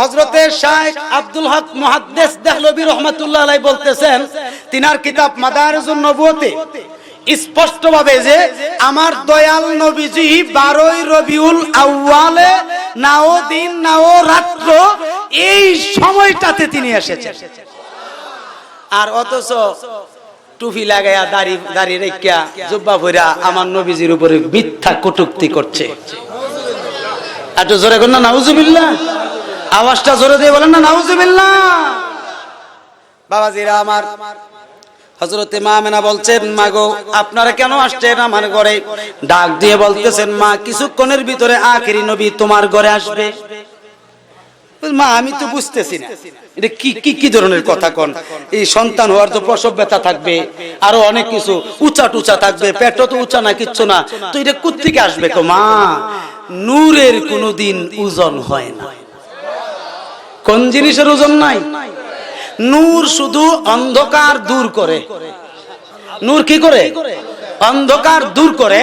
হযরতে শাইখ আব্দুল হক মুহাদ্দিস দেহলভী রাহমাতুল্লাহ আলাইহি বলতেছেন তিনার কিতাব মাদারিজুন নবুওয়াতে স্পষ্টভাবে যে আমার দয়াল নবীজি 12 রবিউল আউয়ালে নাও দিন নাও রাত্র এই সময়টাতে তিনি এসেছেন। আর অথচ টুপি লাগায়া দাড়ি রেখা জুব্বা পরা আমার নবীজির উপরে মিথ্যা কটূক্তি করছে। একটু জোরে কর না নাউজুবিল্লাহ, আওয়াজটা জোরে দিয়ে বলেন না নাউজুবিল্লাহ। বাবাজিরা আমার, হযরতে মা আমেনা বলছেন, মা গো আপনারা কেন আসছেন আমার ঘরে? ডাক দিয়ে বলতেছেন, মা কিছুক্ষণের ভিতরে আখেরি নবী তোমার ঘরে আসবে। মা আমি তো বুঝতেছি না এটা কি কি ধরনের কথা কোন? এই সন্তান হওয়ার তো প্রসব ব্যথা থাকবে, আরো অনেক কিছু উঁচা টুচা থাকবে, পেটও তো উঁচা না, কিচ্ছু না, তো এটা কোত্থেকে আসবে? তো মা নূরের কোনদিন ওজন হয় না। কোন জিনিসের ওজন নাই? নূর শুধু অন্ধকার দূর করে। নূর কি করে? অন্ধকার দূর করে।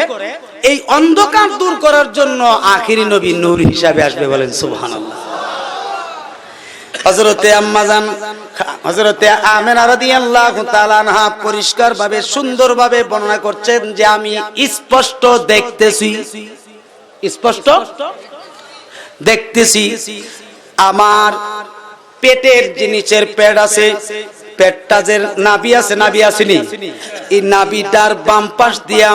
এই অন্ধকার দূর করার জন্য আখেরি নবী নূর হিসাবে আসবে। বলেন সুবহানাল্লাহ। হযরতে আম্মাজান হযরতে আমেনা রাদিয়াল্লাহু তাআলা আনহা পরিষ্কার ভাবে সুন্দর ভাবে বর্ণনা করছেন যে আমি স্পষ্ট দেখতেছি, স্পষ্ট দেখতেছি আমার পেটের যে নিচের পেট আছে, পেটটা যে নাভি আছে, নাভি আসেনি, এই নাভিটার বাম পাশ দিয়া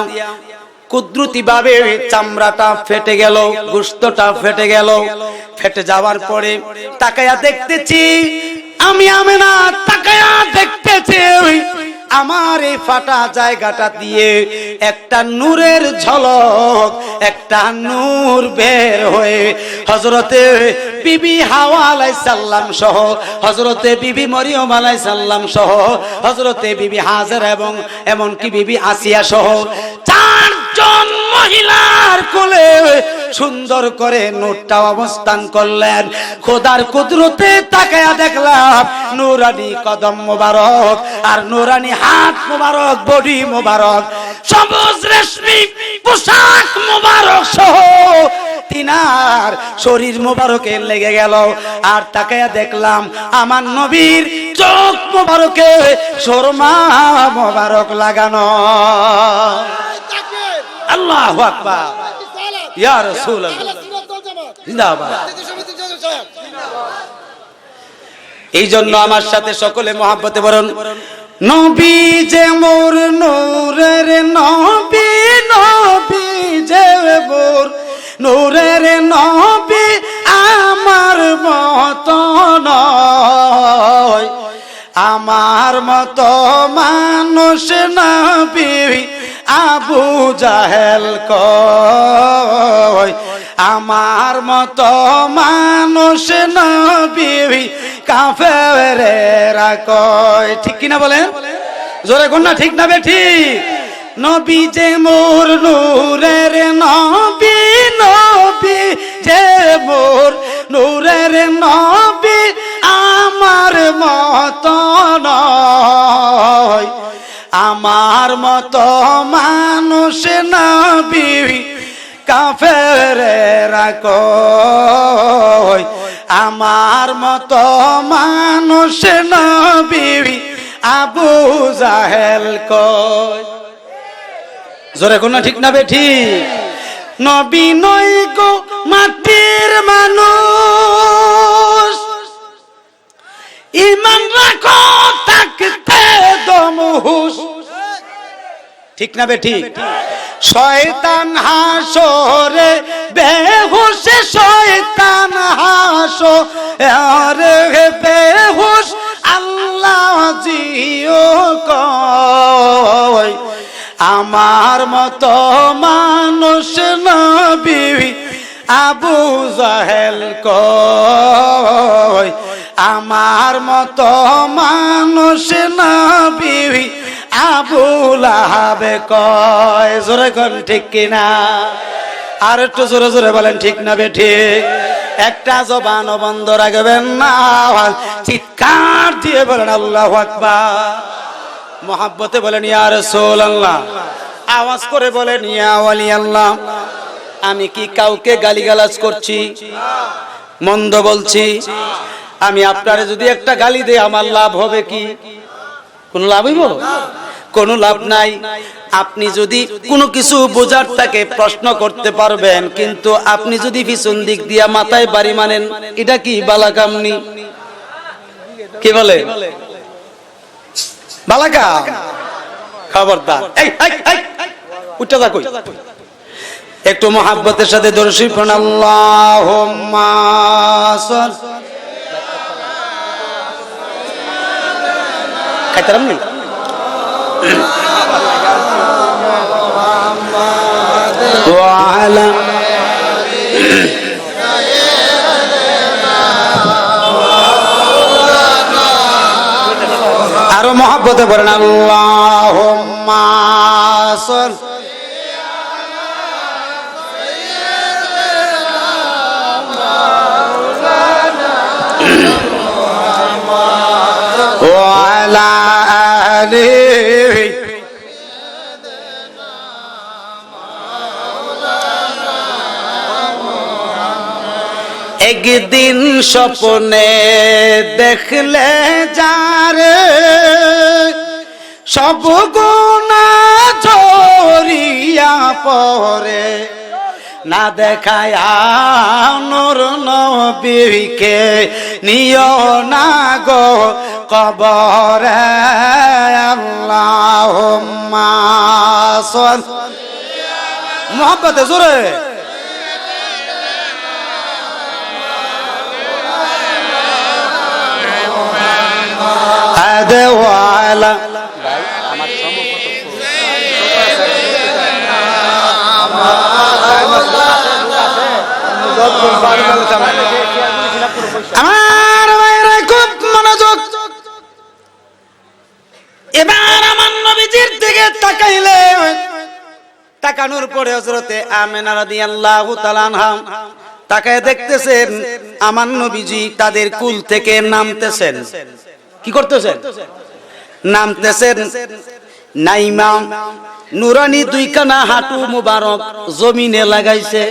কুদরতি ভাবে চামড়াটা ফেটে গেল, গোশতটা ফেটে গেল। ফেটে যাওয়ার পরে তাকায়া দেখতেছি আমি আমেনা, তাকায়া দেখতেছি আমার এই ফাটা জায়গাটা দিয়ে একটা নূরের ঝলক, একটা নূর বের হয়ে হযরতে বিবি হাওয়া আলাইহিস সালাম সহ, হযরতে বিবি মরিয়ম আলাইহিস সালাম সহ, হযরতে বিবি হাজেরা এবং এমনকি বিবি আসিয়া সহ চারজন মহিলার কোলে সুন্দর করে নূরটা অবস্থান করলেন। খোদার কুদরতে তাকায়া দেখলাম নূরানি কদম মোবারক আর নূরানি হাত মোবারক, বডি মোবারক, সবুজ রেশমি পোশাক মোবারক সহ তিনার শরীর মোবারকে লেগে গেল। আর তাকায়া দেখলাম আমার নবীর চোখ মোবারকে সুরমা মোবারক লাগানো। আল্লাহু আকবার, ইয়া রাসূলুল্লাহ, জিন্দাবাদ। এই জন্য আমার সাথে সকলে মহব্বতে বলুন, নবী যে মোর নূরের নবী, নবী যে মোর নূরের নবী, আমার মতো নয়, আমার মতো মানুষ নবী আবু জাহেল কয়, আমার মতো মানুষ নবী কাফেরেরা কয়। ঠিক কিনা বলেন? জোরে কোন না, ঠিক না বেঠিক? নবী যে মোর নূরের নবী, নবী যে মোর নূরের নবী, আমার মতো নয়, আমার মতো মানুষ নবী কাফেরেরা কয়, আমার মতো মানুষ নবী আবু জাহেল কয়। জোরে কোন ঠিক না বেঠিক? নবী নয় গো মাটির মানুষ, ঈমান রাখো থাকতে দম হুশ। ঠিক না বেঠিক? শয়তান হাসরে বেহুশ, শয়তান হাসরে বেহুশ, আল্লাহ জিও কয়, আমার মতো মানুষ নবী আবু জাহেল কয়, আমার মতো মানুষ নবী আবু লাহাব কয়। জোরে কোন ঠিক কিনা? আর একটু জোরে জোরে বলেন ঠিক না বেঠিক? একটা জবান বন্ধ রাখবেন না, চিৎকার দিয়ে বলেন আল্লাহু আকবার। মহব্বতে বলেন ইয়া রাসূলুল্লাহ, আওয়াজ করে বলেন ইয়া ওয়ালি আল্লাহ। আমি কি কাউকে গালিগালাজ করছি, মন্দ বলছি? আমি আপনারে যদি একটা গালি দেই আমার লাভ হবে কি? কোন লাভ হইব? কোনো লাভ নাই। আপনি যদি কোনো কিছু বোঝার থাকে প্রশ্ন করতে পারবেন, কিন্তু আপনি যদি পিছন দিক দিয়া মাথায় বাড়ি মানেন, এটা কি বালাকামনি? কি বলে বালাকাম? খবরদার, এই উঠে যা কই। একটু মহব্বতের সাথে দরুদ শরীফ পড়ুন, আল্লাহুম্মা সাল্লি। খাইতাম নি ওয়ালা আরো মহব্বতে বলেন আল্লাহুম্মা সাল্লি ওয়ালা আলিহি। এক একদিন স্বপ্নে দেখলে যারে সব গুনাহ ঝরিয়া পড়ে না দেখায় নূর নবীকে নিও না গো কবরে আল্লাহুম্মা মোহাব্বতে জোরে আদেওয়ালা আমার ভাইরা খুব মনোযোগ। এবার আমার নবীজির দিকে তাকাইলে তাকানোর পরে হযরতে আমেনা রাদিয়াল্লাহু তাআলা আনহা তাকায় দেখতেছেন আমার নবীজি তাদের কুল থেকে নামতেছেন। কি করতেছেন? নামতেছেন। নাইমা নুরানি দুইখানা হাঁটু মুবারক জমিনে লাগাইছে।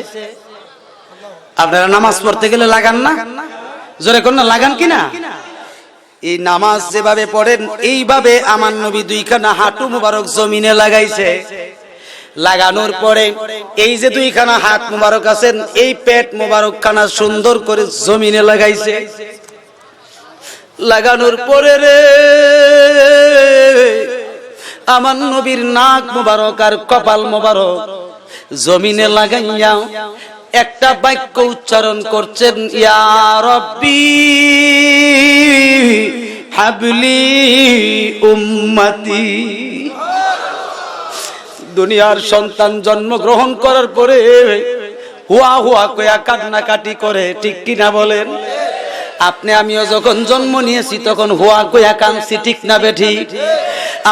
আপনারা নামাজ পড়তে গেলে লাগান না? জোরে কোন না লাগান কিনা? এই নামাজ যেভাবে পড়েন এইভাবে আমার নবী দুইখানা হাঁটু মুবারক জমিনে লাগাইছে। লাগানোর পরে এই যে দুইখানা হাত মুবারক আছেন এই পেট মুবারক খানা সুন্দর করে জমিনে লাগাইছে। লাগানোর পরে রে আমার নবীর নাক মুবারক আর কপাল মুবারক জমিনে লাগাইয়া একটা বাক্য উচ্চারণ করছেন, ইয়া রব্বি হাবলি উম্মতি। দুনিয়ার সন্তান জন্মগ্রহণ করার পরে হুয়া হুয়া কয়া কান্নাকাটি করে, ঠিক কিনা বলেন? আপনি আমিও যখন জন্ম নিয়েছি তখন হুয়া কয়া কাঁদছি, ঠিক না বেঠি?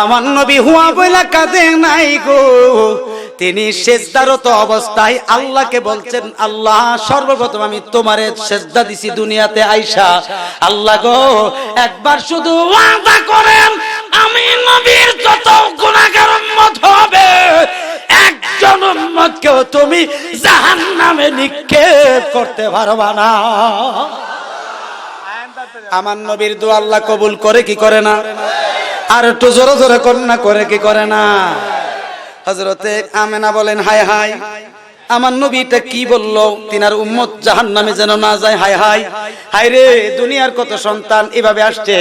আমার নবী হুয়া কইলা কাঁদে নাই গো, তিনি সেজদারত অবস্থায় আল্লাহকে বলছেন, আল্লাহ সর্বপ্রথম আমি তোমারে সেজদা দিছি দুনিয়াতে আইসা, আল্লাহ গো একবার শুধু ওয়াদা করেন আমি নবীর যত গুনাহগার উম্মত হবে একজন উম্মতকেও তুমি জাহান্নামে নিক্ষেপ করতে পারবা না। আমার নবীর দোয়া আল্লাহ কবুল করে কি করে না? আর একটু জোরে জোরে কন্যা করে কি করে না? হযরতে আমেনা বলেন, হায় হায় আমার নবীটা কি বললো, তিনার উম্মত জাহান্নামে যেন না যায়। হায় হায় হায় রে, দুনিয়ার কত সন্তান এভাবে আসছে,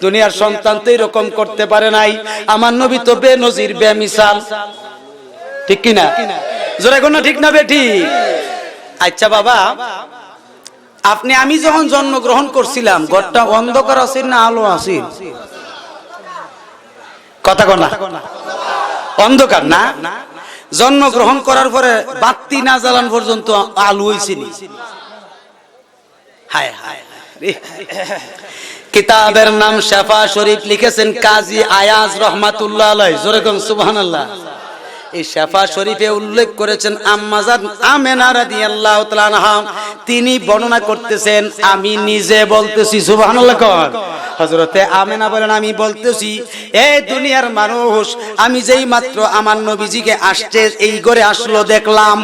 দুনিয়ার সন্তান তো এরকম করতে পারে নাই। আমার নবী তো বেনজির বেমিসাল, ঠিক কিনা? জোরে কোন ঠিক না বেঠি? আচ্ছা বাবা, আপনি আমি যখন জন্মগ্রহণ করছিলাম ঘরটা অন্ধকার আছে না আলো আছে? কথা কনা অন্ধকার না? জন্মগ্রহণ করার পরে বাতি না জ্বালান পর্যন্ত আলো হইছিল। হায় হায়, কিতাবের নাম শাফা শরীফ, লিখেছেন কাজী আয়াজ রহমাতুল্লাহ আলাইহি। জোরে কোন সুবহানাল্লাহ। এই শাফা শরীফে উল্লেখ করেছেন আম্মাজান আমেনা রাদিয়াল্লাহু তাআলা আনহা, তিনি বর্ণনা করতেছেন, আমি নিজে বলতেছি। সুবহানাল্লাহ কোন? হযরতে আমেনা বলেন, আমি বলতেছি এই দুনিয়ার মানুষ, আমি যেই মাত্র আমার নবীজিকে আসছে এই ঘরে আসলো দেখলাম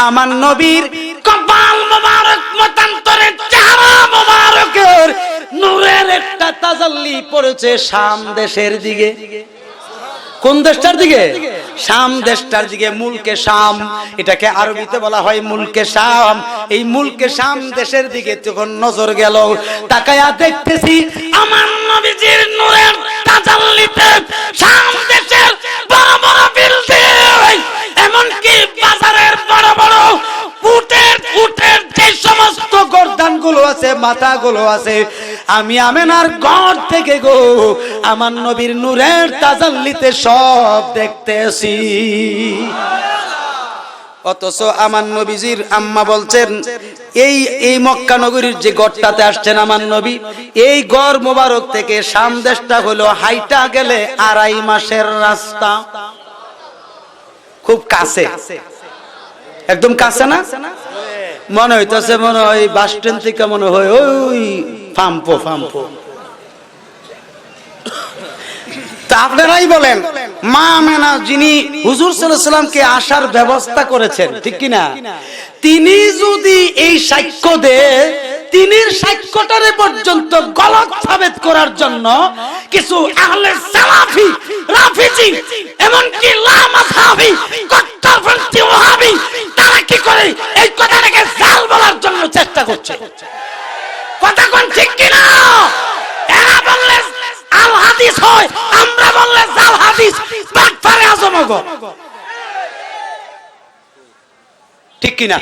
আমার নবীর কপাল মোবারক মতান্তরে চেহারা মোবারকের নূরের একটা তাজাল্লি পড়েছে শাম দেশের দিকে। কোন দেশটার দিকে? শাম দেশটার দিকে। মুলকে শাম, এটাকে আরবিতে বলা হয় মুলকে শাম। এই মুলকে শাম দেশের দিকে যখন নজর গেল, তাকায়া দেখতেছি আমার নবীজির নূরের তাজাল্লিতে শাম দেশের বড় বড় বিল্ডিং, এমনকি বাজারের বড় বড় উটের যে সমস্ত গর্দানগুলো আছে, মাথাগুলো আছে, আমি আমেনার ঘর থেকে গো আমার নবীর নূরের তাজাল্লিতে সব দেখতেছি। অথচ আমার নবীজির আম্মা বলছেন, এই মক্কা নগরীর যে গড়টাতে আসছেন আমার নবী, এই গড় মোবারক থেকে শাম দেশটা হলো হাইটা গেলে 2.5 মাসের রাস্তা। খুব কাছে, একদম কাছে না? মনে হইতেছে মনে হয় বাস স্ট্যান্ড থেকে মনে হয় ওই ফাম্পো। তা আপনারাই বলেন, মা আমেনা যিনি হুজুর সাল্লাল্লাহু আলাইহি ওয়াসাল্লামকে আসার ব্যবস্থা করেছেন, ঠিক কিনা? তিনি যদি এই সাক্ষ্য দেয় তিনির সাক্ষ্যটারে পর্যন্ত গলত সাবিত করার জন্য কিছু আহলে সালাফি রাফিজি এমনকি লামাযহাবি কট্টরপন্থী ওয়াহাবি তারা কি করে এই কথাটাকে জাল বলার জন্য চেষ্টা করছে। কথা কোন ঠিক কিনা? এরা বললে আল হাদিস হয়, আমরা বললে জাল হাদিস। বাটপারে আজমগ ঠিক কিনা?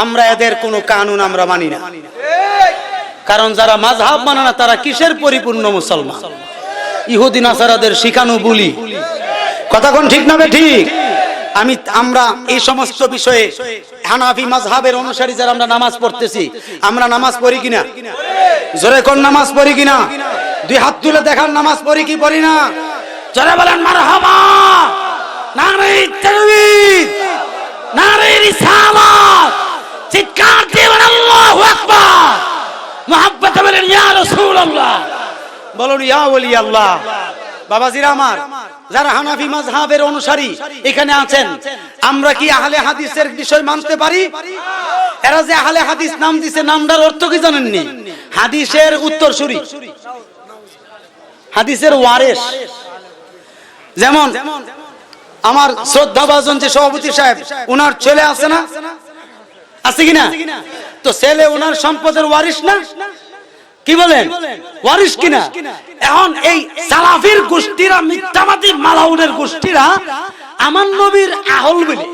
আমরা এদের কোনো কানুন আমরা মানি না, কারণ যারা মাযহাব মানে না তারা কিসের পরিপূর্ণ মুসলমান? ইহুদি নাসারাদের শিখানো বলি। কথা কোন ঠিক না ঠিক? আমরা এই সমস্ত বিষয়ে হানাফি মাযহাবের অনুসারী যারা আমরা নামাজ পড়তেছি, আমরা নামাজ পড়ি কিনা? জোরে কোন নামাজ পড়ি কিনা? দুই হাত তুলে দেখান নামাজ পড়ি কি পড়ি না? জোরে বলেন মারহাবা। নারে তাকবীর, নারে রিসালাত, চিৎকার দিয়ে বলেন আল্লাহু আকবার। মুহাব্বতে বলেন ইয়া রাসূলুল্লাহ, বলুন ইয়া ওলি আল্লাহ। বাবাজিরা আমার, যারা হানাফি মাযহাবের অনুসারী এখানে আছেন, আমরা কি আহলে হাদিসের বিষয় মানতে পারি? এরা যে আহলে হাদিস নাম দিছে, নামটার অর্থ কি জানেননি? হাদিসের উত্তরসূরি, হাদিসের ওয়ারিস। যেমন আমার শ্রদ্ধাভাজন যে সভাপতি সাহেব, ওনার ছেলে আছে না, আছে কিনা? তো ছেলে ওনার সম্পদের ওয়ারিস না? কি বলেন, ওয়ারিস কিনা? এখন এই সালাফির গোষ্ঠীরা, মিথ্যাবাদী মালাউনের গোষ্ঠীরা আমার নবীর আহল বলে,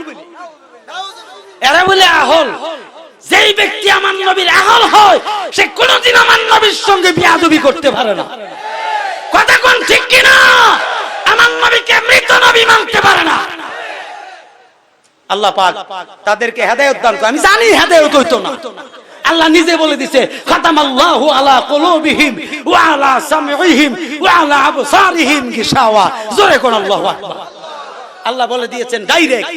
এরা বলে আহল। যেই ব্যক্তি আমার নবীর আহল হয় সে কোনোদিন আমার নবীর সঙ্গে বিয়াদবি করতে পারে না। কথা কোন ঠিক কিনা? আমার নবীকে মৃত নবী মানতে পারে না। আল্লাহ পাক তাদেরকে হেদায়েত দান করে। আমি জানি হেদায়েত হইতো না, আল্লাহ নিজে বলে দিয়েছে খাতামাল্লাহু আলা কুলুবিহিম ওয়া আলা সামঈহিম ওয়া আলা আবসারিহিম গিশাওয়া। জোরে কোন আল্লাহু আকবার। আল্লাহ বলে দিয়েছেন ডাইরেক্ট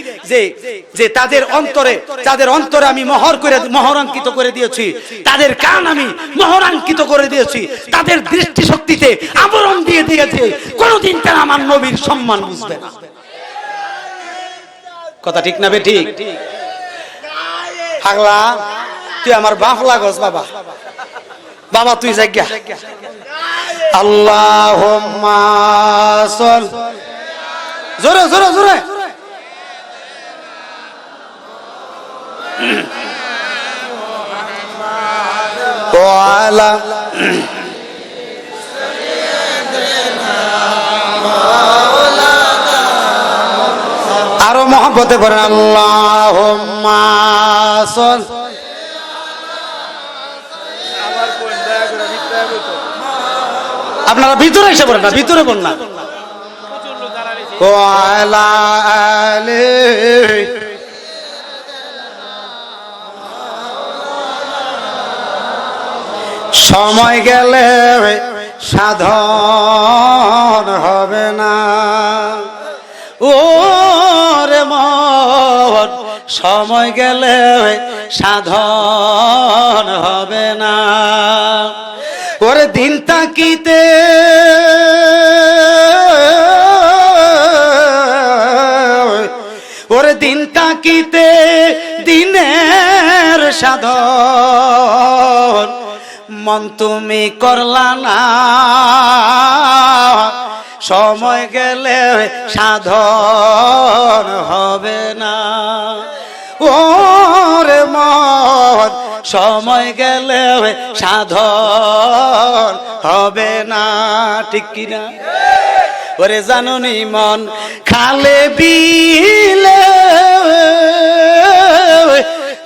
যে তাদের অন্তরে আমি মোহরাঙ্কিত করে দিয়েছি, তাদের কান আমি মোহরাঙ্কিত করে দিয়েছি, তাদের দৃষ্টি শক্তিতে আবরণ দিয়ে দিয়েছি, কোনদিন তারা আমার নবীর সম্মান বুঝবে না। কথা ঠিক না বেঠিক? পাগলা, তুই আমার বাপ লাগস বাবা, বাবা তুই জায়গা। আল্লাহুম্মা সাল, জোরে জোরে জোরে। ওয়ালা আরো মহব্বতে পড়েন আল্লাহুম্মা সাল। আপনারা ভিতরে এসে পড়েন না, ভিতরে পড়েন না। ওয়ালা আলি সময় গেলে সাধন হবে না। ও রে মন, সময় গেলে সাধন হবে না। ওরে দিন তাকিতে ওরে দিন তাকিতে দিনের সাধন মন তুমি করলা না, সময় গেলে সাধন হবে না। ওরে মন, সময় গেলে সাধন হবে না। ঠিক কিনা? ওরে জানুনি মন, খালে বিলে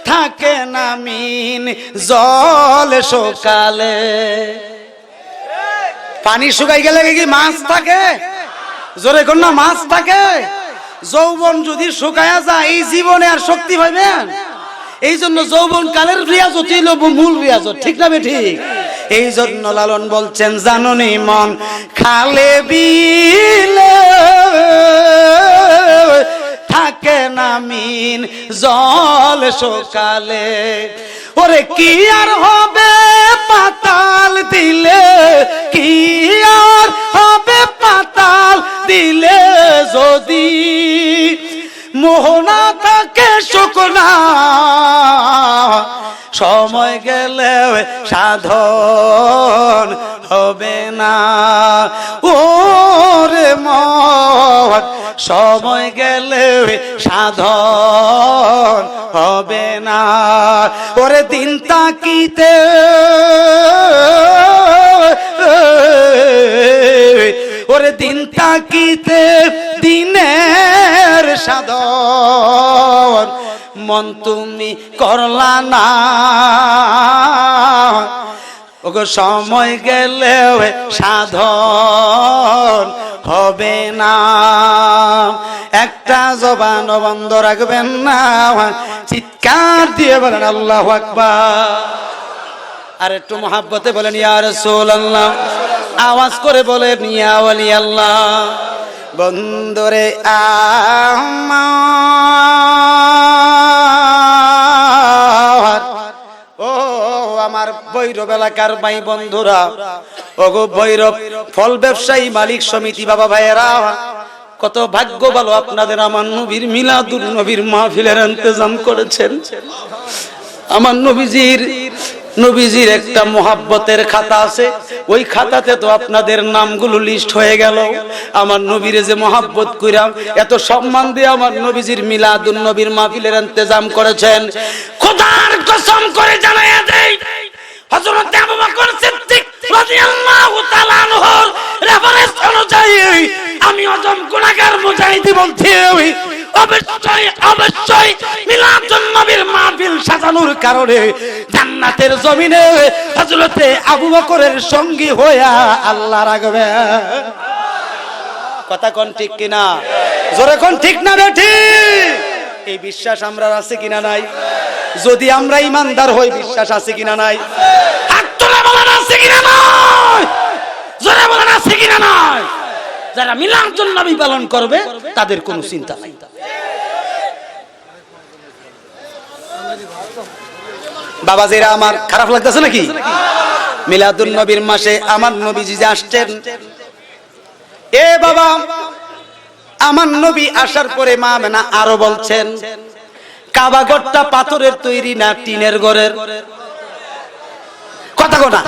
থাকে না মিন জল সকালে। পানি শুকাই গেলে কি মাছ থাকে? জোরে কোন না, মাছ থাকে। যৌবন যদি শুকায়া যায় এই জীবনে আর শক্তি পাইবেন? এই জন্য যৌবন কালের রিয়াজত হইল মূল রিয়াজত। ঠিক না ঠিক? এই জন্য লালন বলছেন জানুনি মন, খালে বিলে থাকে না মিন জল সকালে। ওরে কি আর হবে পাতাল দিলে, কি আর হবে পাতাল দিলে, যদি মোহনা থাকে শুকনা সময় গেলে সাধন হবে না। ওরে মন সময় গেলে সাধন হবে না। ওরে দিন তাকিতে ওরে দিন তাকিতে দিনের সাধন মন তুমি করলা না। ওগো সময় গেলে সাধন হবে না। একটা জবান বন্ধ রাখবেন না, চিৎকার দিয়ে বলেন আল্লাহু আকবার। আর একটু মহাব্বতে বলেন ইয়া রাসূলুল্লাহ, আওয়াজ করে বলেন ইয়া ওয়ালি আল্লাহ। বন্ধুরে আমার, ও আমার ভৈরব এলাকার ভাই বন্ধুরা, ওগো ভৈরব ফল ব্যবসায়ী মালিক সমিতি বাবা ভাইয়েরা, কত ভাগ্য ভালো আপনাদের আমার নবীর মিলাদুন নবীর মাহফিলের ইন্তজাম করেছেন। আমার নবীজির একটা মোহাব্বতের খাতা আছে, ওই খাতাতে তো আপনাদের নামগুলো লিস্ট হয়ে গেল। আমার নবীরে যে মোহাব্বত কইরা এত সম্মান দিয়ে আমার নবীজির মিলাদুন নবীর মাহফিলের ইন্তজাম করেছেন, খোদার কসম করে জানায়া দেই হযরত আবু বকর সিদ্দিক রাদিয়াল্লাহু তাআলা আনহুর রেফারেন্স অনুযায়ী আমি আজম গুনাহগার মুজাহিদি বলছি, অবশ্যই মিলাদুন নবীর মাহফিল সাজানোর কারণে জান্নাতের জমিনে হযরত আবু বকরের সঙ্গী হইয়া আল্লাহ রাখবে। কথা কোন ঠিক কিনা? জোরে কোন ঠিক না বেঠি? এই বিশ্বাস আমরা আছে কিনা নাই? যদি আমরা ইমানদার হই বিশ্বাস আছে কিনা নাই? হাত তুলে বলেন আছে কিনা নাই? জোরে বলেন আছে কিনা নাই? যারা মিলাদুন নবী পালন করবে তাদের কোনো চিন্তা নাই। বাবাজিরা আমার খারাপ লাগতেছে নাকি? মিলাদুন নবীর মাসে আমার নবীজি যে আসছেন, এ বাবা আমার নবী আসার পরে মা আমেনা আরো বলছেন, কাবা ঘরটা পাথরের তৈরি না টিনের ঘরের? কথা কথা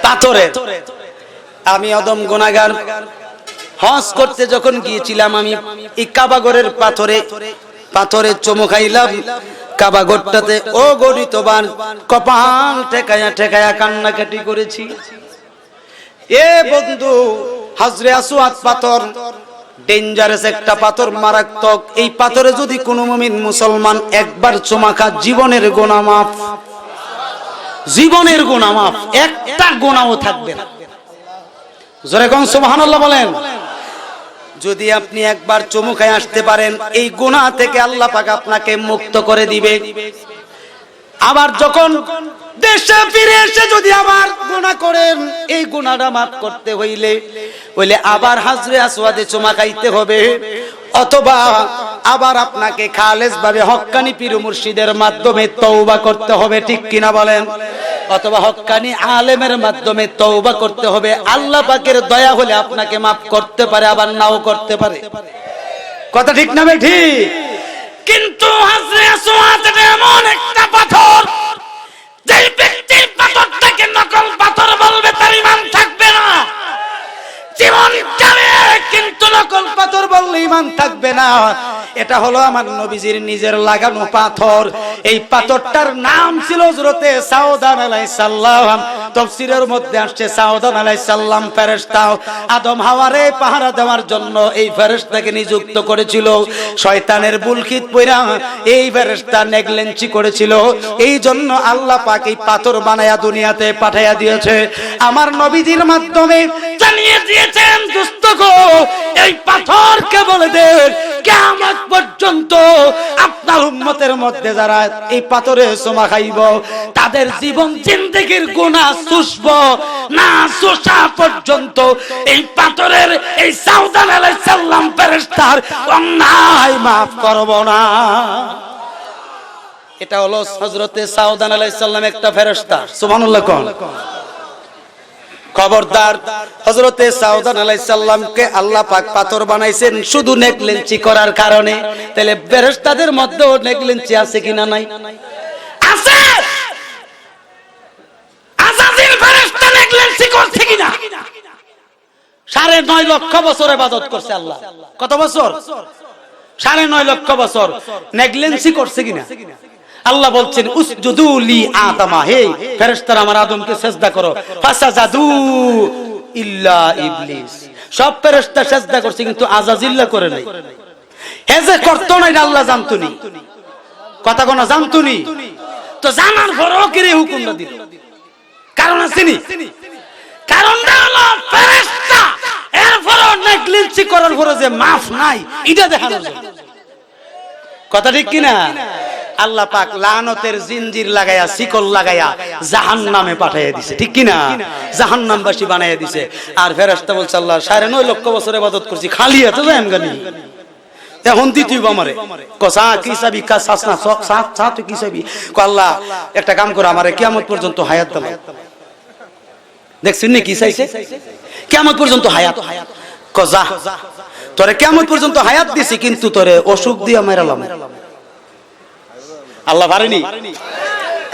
পাথরের। আমি অদম গুনাহগার হজ করতে যখন গিয়েছিলাম, আমি এই কাবা ঘরের পাথরে চুমু খাইলাম। কাবা ঘরটাতে ও গরিতবান কপাল ঠেকায়া ঠেকায়া কান্নাকাটি করেছি। এ বন্ধু, হাজরে আসওয়াদ পাথর ডেঞ্জারাস একটা পাথর, মারাত্মক। এই পাথরে যদি কোনো মুমিন মুসলমান একবার চুমা খায় জীবনের গুনাহ মাফ, জীবনের গুনাহ মাফ, একটা গুনাহও থাকবে না। জোরে কোন সুবহানাল্লাহ বলেন। যদি আপনি একবার চুমু খায় আসতে পারেন, এই গুনাহ থেকে আল্লাহ পাক আপনাকে মুক্ত করে দিবে। আবার যখন দেশে ফিরে এসে যদি আবার গুনাহ করেন, এই গুনাহটা মাফ করতে হইলে আবার হাজরে আসওয়াদে চুমা খাইতে হবে, অথবা আবার আপনাকে খালেস ভাবে হক্কানি পীর মুর্শিদের মাধ্যমে তওবা করতে হবে, ঠিক কিনা বলেন? অথবা হক্কানি আলেমের মাধ্যমে তওবা করতে হবে। আল্লাহ পাকের দয়া হলে আপনাকে মাফ করতে পারে, আবার নাও করতে পারে। কথা ঠিক না ভাই? ঠিক। কিন্তু হাজরে আসওয়াদ এমন একটা পাথর, যে ব্যক্তি পাথরটাকে নকল পাথর বলবে তার ঈমান থাকবে না। জীবন যাবে কিন্তু নকল পাথর বললে ঈমান থাকবে না। এটা হলো আমার নবীজির নিজের লাগানো পাথর। এই পাথরটার নাম ছিল হযরতে সাউদান আলাইহিস সালাম। তাফসীরের মধ্যে আসছে সাউদান আলাইহিস সালাম ফেরেশতা আদম হাওয়ারে পাহারা দেওয়ার জন্য এই ফেরেশতাকে নিযুক্ত করেছিল। শয়তানের বুলখিত পয়রা এই ফেরেশতা নেগলেন্সি করেছিল, এই জন্য আল্লাহ পাক এই পাথর বানায়া দুনিয়াতে পাঠাইয়া দিয়েছে। আমার নবীজির মাধ্যমে জানিয়ে দিয়েছেন, দোস্ত গো, এই পাথরকে বলে দেন কিয়ামত পর্যন্ত আপনার উম্মতের মধ্যে যারা এই পাথরে চুমা খাইব, তাদের জীবন জিন্দেগির গুনাহ শুষব না শুষা পর্যন্ত এই পাথরের এই সাউদান আলাইহিস সালাম ফেরেশতার অন্যায় মাফ করব না। এটা হলো হযরতে সাউদান আলাইহিস সালাম একটা ফেরেশতা। সুবহানাল্লাহ কোন। খবরদার, হযরতে সাউদান আলাইহিস সালামকে আল্লাহ পাক পাথর বানাইছেন শুধু নেগলেন্সি করার কারণে। তাহলে ফেরেশতাদের মধ্যেও নেগলেন্সি আছে কিনা নাই? আছে। 9.5 লক্ষ বছর ইবাদত করছে আল্লাহ। কত বছর? 9.5 লক্ষ বছর। নেগলেন্সি করছে কিনা? আল্লাহ বলছেন উসজুদু লি আদমা, হে ফেরেশতারা আমার আদমকে সিজদা করো। ফাসাজাদু ইল্লা ইবলিস, সব ফেরেশতা সিজদা করছে কিন্তু আযাজিল্লা করে নাই। হে যে করতো না এটা আল্লাহ জানতুনি, কথা কোন জানতুনি, তো জানার পরেও কি হুকুমটা দিল? কারণ আসেনি, কারণটা হলো ফেরেশতা এরপরও নেগলেন্সি করার পরে যে মাফ নাই এটা দেখানোর জন্য। কথা ঠিক কিনা? আল্লাহ পাক লানতের জিনজির লাগায়া, শিকল লাগায়া জাহান্নামে পাঠিয়ে দিয়েছে, ঠিক কিনা? জাহান্নামবাসী বানাইয়া দিয়েছে। আর ফেরেশতা বলছে আল্লাহ 9.5 লক্ষ বছর ইবাদত করছি, খালি এত যাইম গানি, এখন দিতুই আমারে কসা কি চাবি কা সাসনা সাত সাত কি চাবি কো আল্লাহ একটা কাম করে আমারে কিয়ামত পর্যন্ত হায়াত দাও। দেখছেন নি কি চাইছে? কিয়ামত পর্যন্ত হায়াত। কজা তোরে কিয়ামত পর্যন্ত হায়াত দিছি কিন্তু তোরে অসুখ দিয়া মারালাম। আল্লাহ পারেনি?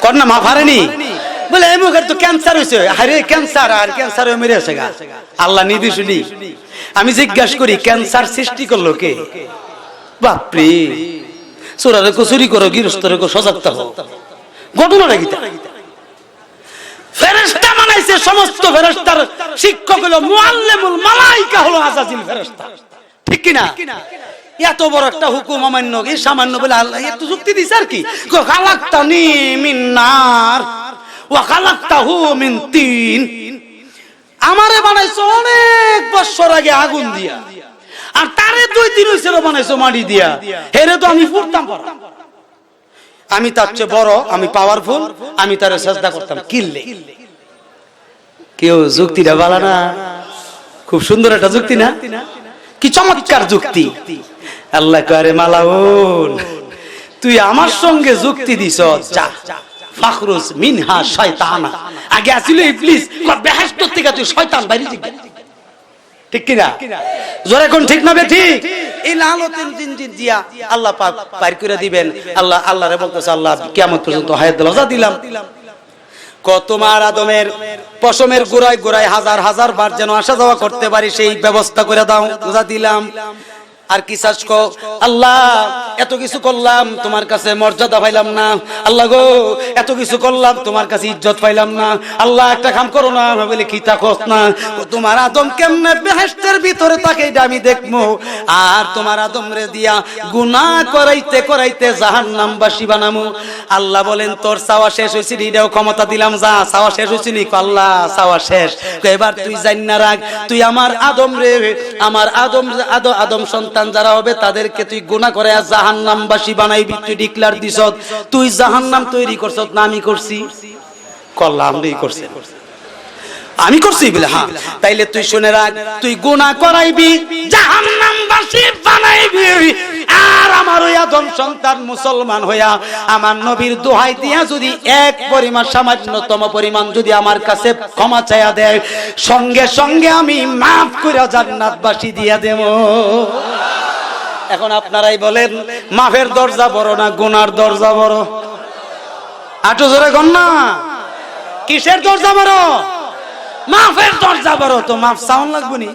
কর না মা পারেনি? বলে এই মুখের তো ক্যান্সার হইছে, আরে ক্যান্সার আর ক্যান্সার হয়ে মরে আছে গা। আল্লাহ নিদি শুনি আমি জিজ্ঞাসা করি ক্যান্সার সৃষ্টি করলো কে? বাপরে, চোরারে কো চুরি করো, গৃহস্থরে কো সজাগ থাকো। ঘটনাটা কি? ফেরেশতা বানাইছে, সমস্ত ফেরেশতার শিক্ষক হলো মুআল্লিমুল মালায়েকা, হলো আযাজিল ফেরেশতা, ঠিক কি না? এত বড় একটা হুকুম অমান্য কি সামান্য বলে আল্লাহ একটু যুক্তি দিছে আর কি, খালাকতানি মিন নার ওয়া খালাকতাহু মিন তিন, আমারে বানাইছো অনেক বছর আগে আগুন দিয়া, আর তারে 2 দিন হইছে বানাইছো মাটি দিয়া, হেরে তো আমি ফুরতাম পড়া, আমি তার চেয়ে বড়, আমি পাওয়ারফুল, আমি তারে সাজদা করতাম। কিল্লে কেউ যুক্তিটা বলা না? খুব সুন্দর একটা যুক্তি না? কি চমৎকার যুক্তি। আল্লাহ করে মালাউন তুই আমার সঙ্গে যুক্তি দিছ, যা ফাখরুজ মিনহা শয়তানা, আগে আছিল ইবলিস, বেহেশত থেকে তুই শয়তান বাইরে যা, ঠিক কি না? জোরে কোন ঠিক না বে ঠিক? এই লালতের জিনজিন দিয়া আল্লাহ পাক বাইর করে দিবেন। আল্লাহরে বলতেছে আল্লাহ কিয়ামত পর্যন্ত হায়াত দিলাম, যা দিলাম। তোমার আদমের পশমের গোড়ায় গোড়ায় হাজার হাজার বার যেন আসা যাওয়া করতে পারি সেই ব্যবস্থা করে দাও, যা দিলাম। আর কি চাস কো? আল্লাহ এত কিছু করলাম তোমার কাছে মর্যাদা পাইলাম না, আল্লাহ গো এত কিছু করলাম তোমার কাছে ইজ্জত পাইলাম না, আল্লাহ একটা কাম করো না। আমি বলি কি তাকস না? তোমার আদম কেমনে বেহেশতের ভিতরে থাকে এটা আমি দেখবো, আর তোমার আদম রে দিয়া গুনাহ করাইতে করাইতে জাহান্নামবাসী বানামু। আল্লাহ বলেন তোর চাওয়া শেষ হইছে, এটাও ক্ষমতা দিলাম, যা চাওয়া শেষ হইছে নি? আল্লাহ চাওয়া শেষ। এবার তুই জান্না রাখ, তুই আমার আদম রে, আমার আদম সন্তান যারা হবে তাদেরকে তুই গুনাহ করে জাহান্নামবাসী বানাইবি। তুই ডিক্লার দিছ, তুই জাহান্নাম তৈরি করছ না আমি করছি? করলাম রে, করছি আমি করছি বলে, হ্যাঁ তাইলে তুই শুনে রাখ, তুই গুনাহ করাইবি, জাহান্নামবাসী বানাইবি, আর আমার ওই আদম সন্তান মুসলমান হইয়া আমার নবীর দোহাই দিয়া যদি এক পরিমাণ সামান্যতম পরিমাণ যদি আমার কাছে ক্ষমা চাইয়া দেয়, সঙ্গে সঙ্গে আমি মাফ করে জান্নাতবাসী দিয়া দেব। এখন আপনারাই বলেন মাফের দরজা বড় না গুনার দরজা বড়? আটো জোরে গণ না, কিসের দরজা বড়? মাফের দরজা বড়। তো মাফ চাউন লাগবো নি?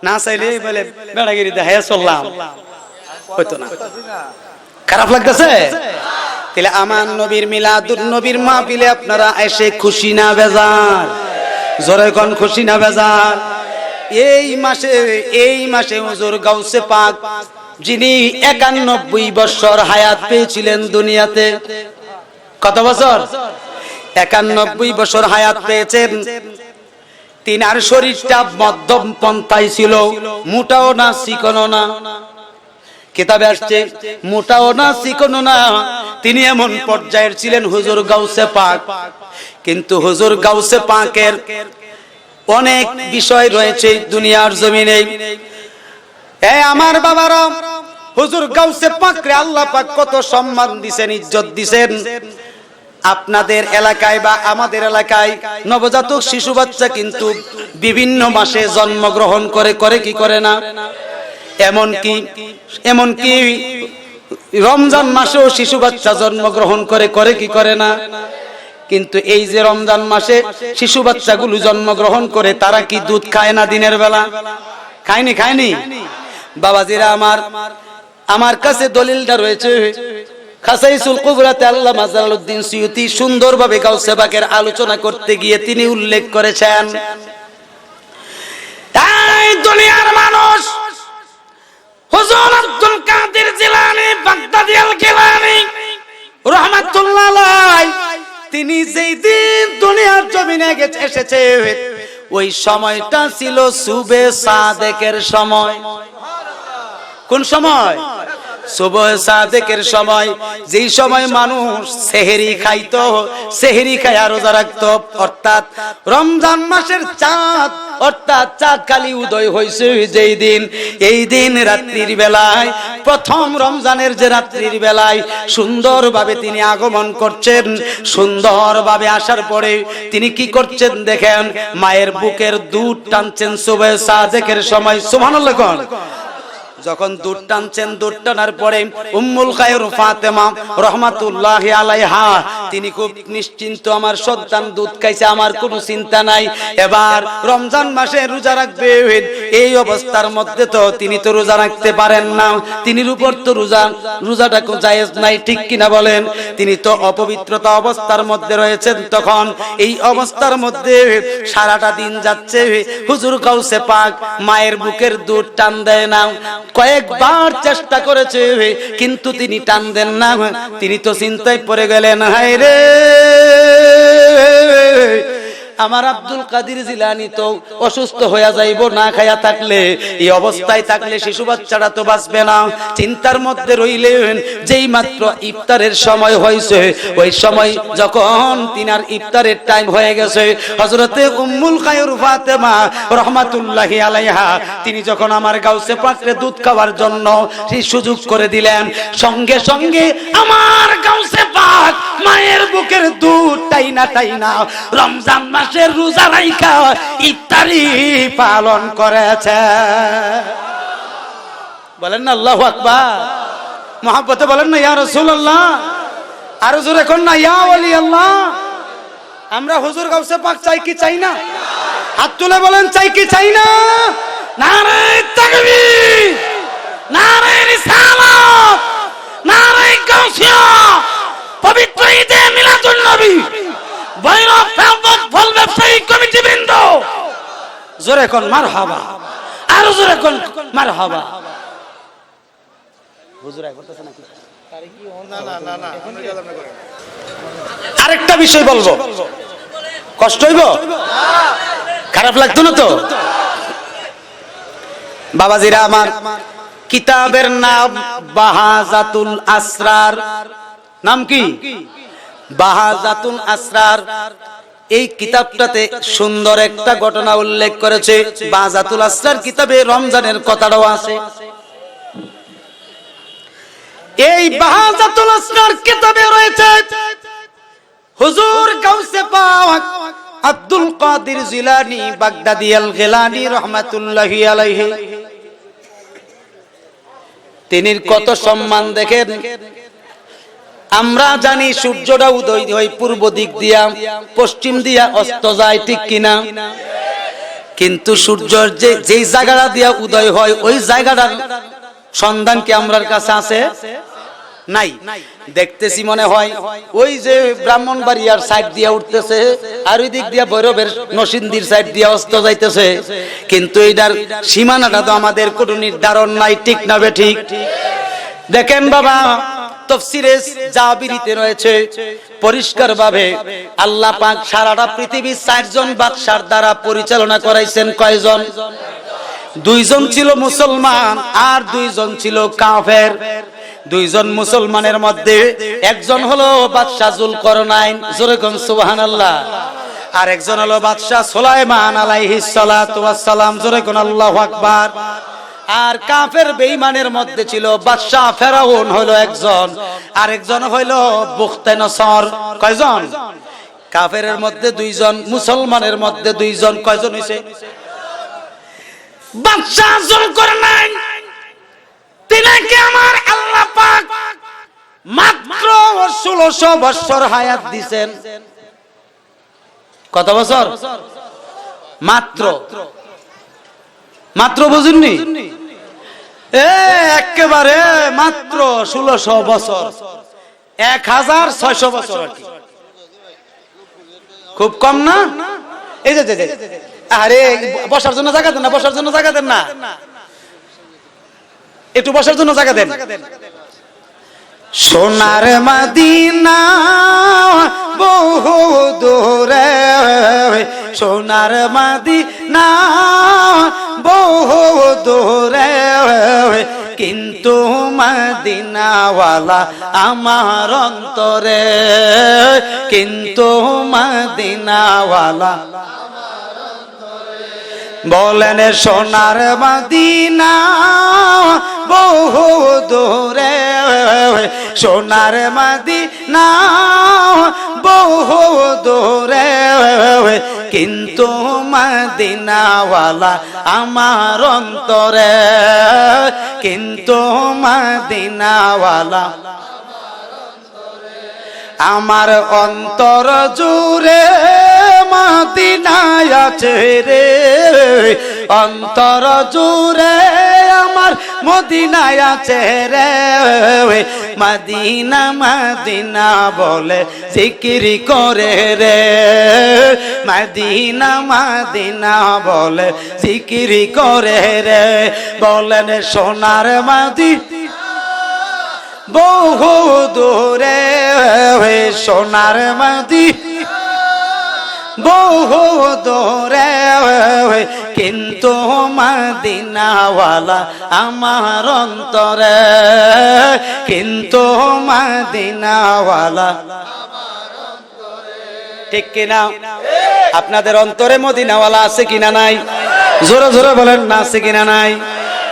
না চাইলে বলে বেড়াগিরি দেখাইয়া চললাম, হয়তো না। খারাপ লাগতেছে? তাহলে আমার নবীর মিলাদুন নবীর মাহফিলে আপনারা এসে খুশি না বেজার? জোরে কোন খুশি না বেজার? এই মাসে হুজুর গাউসে পাক যিনি 91 বছর হায়াত পেয়েছিলেন দুনিয়াতে। কত বছর? 91 বছর হায়াত পেয়েছেন। তিনার শরীরটা মধ্যম পন্থায় ছিল, মোটাও না চিকনও না। কিতাবে আসছে মোটাও না চিকনও না, তিনি এমন পর্যায়ের ছিলেন হুজুর গাউসে পাক। কিন্তু হুজুর গাউসে পাকের অনেক বিষয় রয়েছে দুনিয়ার জমিনে। আমার বাবারা, হুজুর গাউসে পাকরে আল্লাহ পাক কত সম্মান দিবেন, ইজ্জত দিবেন। আপনাদের এলাকায় বা আমাদের এলাকায় নবজাতক শিশু বাচ্চা কিন্তু বিভিন্ন মাসে জন্মগ্রহণ করে কি করে না? এমনকি রমজান মাসেও শিশু বাচ্চা জন্মগ্রহণ করে কি করে না? কিন্তু এই যে রমজান মাসে শিশু বাচ্চাগুলো জন্মগ্রহণ করে তারা কি দুধ খায় না দিনের বেলা? খায়নি? বাবাজিরা আমার কাছে দলিলটা রয়েছে খাসাইসুল কুবরাতে আল্লামা জালালউদ্দিন সুয়ুতী সুন্দরভাবে গাউসে পাকের আলোচনা করতে গিয়ে তিনি উল্লেখ করেছেন, এই দুনিয়ার মানুষ হুজুর আব্দুল কাদের জিলানী বাগদাদি আল গিলানী রাহমাতুল্লাহ আলাইহি তিনি যেই দিন দুনিয়ার জমিনে এসেছে ওই সময়টা ছিল সুবে সাদেকের সময়। কোন সময়? সুবে সাদেকের সময়, যেই সময় মানুষ সেহরি খাইতো, সেহরি খায়া রোজা রাখতো। অর্থাৎ রমজান মাসের চাঁদ, অর্থাৎ চাঁদ কালি উদয় হয়েছে যেই দিন, এই দিন রাত্রির বেলায়, প্রথম রমজানের যে রাত্রির বেলায় সুন্দরভাবে তিনি আগমন করছেন। সুন্দরভাবে আসার পরে তিনি কি করছেন দেখেন, মায়ের বুকের দুধ টানছেন সুবে সাদেকের সময়। সুবহানাল্লাহ। যখন দুধ টানছেন, দুধ টানার পরে উম্মুল খায়র ফাতেমা রহমাতুল্লাহি আলাইহা তিনি খুব নিশ্চিন্ত, আমার সন্তান দুধ খাইছে, আমার কোনো চিন্তা নাই, এবার রমজান মাসে রোজা রাখবে। এই অবস্থার মধ্যে তো তিনি তো রোজা রাখতে পারেন না, তিনির উপর তো রোজাটা জায়েজ নাই, ঠিক কিনা বলেন? তিনি তো অপবিত্রতা অবস্থার মধ্যে রয়েছেন। তখন এই অবস্থার মধ্যে সারাটা দিন যাচ্ছে, হুজুর গাউসে পাক মায়ের বুকের দুধ টান দেয় না। কয়েকবার চেষ্টা করেছে কিন্তু তিনি টান দেন না। তিনি তো চিন্তায় পড়ে গেলেন, হায় রে আমার আব্দুল কাদের জিলানী তো অসুস্থ হয়ে যাইব না খায়া থাকলে, এই অবস্থায় থাকলে শিশু বাচ্চারা তো বাঁচবে না। চিন্তার মধ্যে রইলেন। যেই মাত্র ইফতারের সময় হয়েছে, ওই সময় যখন তিনার ইফতারের টাইম হয়ে গেছে, হযরতে উম্মুল খায়র ফাতেমা রহমাতুল্লাহি আলাইহা তিনি যখন আমার গাউসে পাকরে দুধ খাওয়ার জন্য সেই সুযোগ করে দিলেন, সঙ্গে সঙ্গে আমার গাউসে পাক মায়ের বুকের দুধ টাইনা রমজান মাসের রোজা রাইখা ইফতারি পালন করেছে। বলেন না আল্লাহু আকবার, মহব্বতে বলেন না ইয়া রাসূলুল্লাহ, আর জোরে কোন না ইয়া ওলি আল্লাহ। আমরা হুজুর গাউসে পাক চাই কি চাই না? হাত তুলে বলেন চাই কি চাই না? নারে তাকবীর, নারে রিসালাত, নারে গাউসিয়া। পবিত্র ঈদে মিলাদুন নবী ভৈরব ফল ব্যবসায়ী কমিটি বৃন্দ জোরে কোন মারহাবা, আর জোরে কোন মারহাবা। হুজুর করতেছে নাকি? না আরেকটা বিষয় বলবো, কষ্ট হইব, খারাপ লাগতো না তো? বাবাজিরা আমার, কিতাবের নাম বাহাজাতুল আসরার। নাম কি? বাহাজাতুল আসরার। এই কিতাবটাতে সুন্দর একটা ঘটনা উল্লেখ করেছে। বাহাজাতুল আসরার কিতাবে রমজানের কথাটাও আছে। এই বাহাজাতুল আসরার কিতাবে রয়েছে হুজুর গাউসে পাক আব্দুল কাদের জিলানী বাগদাদি আল গিলানী রাহমাতুল্লাহি আলাইহি তিনির কত সম্মান দেখেন। আমরা জানি সূর্যটা উদয় হয় পূর্ব দিক দিয়া, পশ্চিম দিয়া অস্ত যায়, ঠিক কিনা? কিন্তু সূর্যের যেই জায়গাটা দিয়া উদয় হয় ওই জায়গাটার সন্ধান কি আমরার কাছে আছে? নাই। দেখতেছি মনে হয় ওই যে ব্রাহ্মণবাড়িয়ার সাইড দিয়া উঠতেছে, আর ওই দিক দিয়া ভৈরবের নরসিংদীর সাইড দিয়া অস্ত যাইতেছে, কিন্তু এইটার সীমানাটা তো আমাদের কোনো নির্ধারণ নাই, ঠিক না বে ঠিক? দেখেন বাবা, তাফসীরে জাবিরিতে রয়েছে পরিষ্কার ভাবে আল্লাহ পাক সারাটা পৃথিবী 4 জন বাদশার দ্বারা পরিচালনা করাইছেন। কয়জন? 2 জন ছিল মুসলমান আর 2 জন ছিল কাফের। 2 জন মুসলমানের মধ্যে একজন হলো বাদশা যুলকরনাইন, জোরে কোন সুবহানাল্লাহ, আর একজন হলো বাদশা সুলাইমান আলাইহিস সালাতু ওয়াস সালাম, জোরে কোন আল্লাহু আকবার। আর কাফের বেঈমানের মধ্যে ছিল বাদশা ফেরাউন হলো একজন, আর একজন হলো বুখতানসর। কয়জন? কাফেরের মধ্যে 2 জন, মুসলমানের মধ্যে 2 জন। কয়জন হইছে? বাদশা যুলকরনাইন তিনাকে আমার আল্লাহ পাক মাত্র 1600 বছর হায়াত দিবেন। কত বছর? মাত্র মাত্র বুঝুননি? একেবারে মাত্র 1600 বছর, 1600 বছর আর কি। খুব কম না? এই যে আরে বসার জন্য জায়গা দেন না, বসার জন্য জায়গা দেন না, একটু বসার জন্য জায়গা দেন। সোনার মদিনা বহু দূরে, সোনার মদিনা বহু দূরে, কিন্তু মদিনাওয়ালা আমার অন্তরে, কিন্তু মদিনাওয়ালা। বলেন সোনার মদিনা বহু দূরে, সোনার মদিনা বহু দূরে, কিন্তু মদিনাওয়ালা আমার অন্তরে, কিন্তু মদিনাওয়ালা আমার অন্তর জুড়ে মদিনায় আছে রে, অন্তর জুড়ে আমার মদিনায় আছে রে, মদিনা মদিনা বলে জিকির করে রে, মদিনা মদিনা বলে জিকির করে রে। বলেন সোনার মদিনা বহু দূরে, সোনার মদিনা বহু দূরে, কিন্তু মদিনাওয়ালা আমার অন্তরে, কিন্তু মদিনাওয়ালা। ঠিক কিনা? আপনাদের অন্তরে মদিনাওয়ালা আছে কিনা নাই? জোরে জোরে বলেন না, আছে কিনা নাই?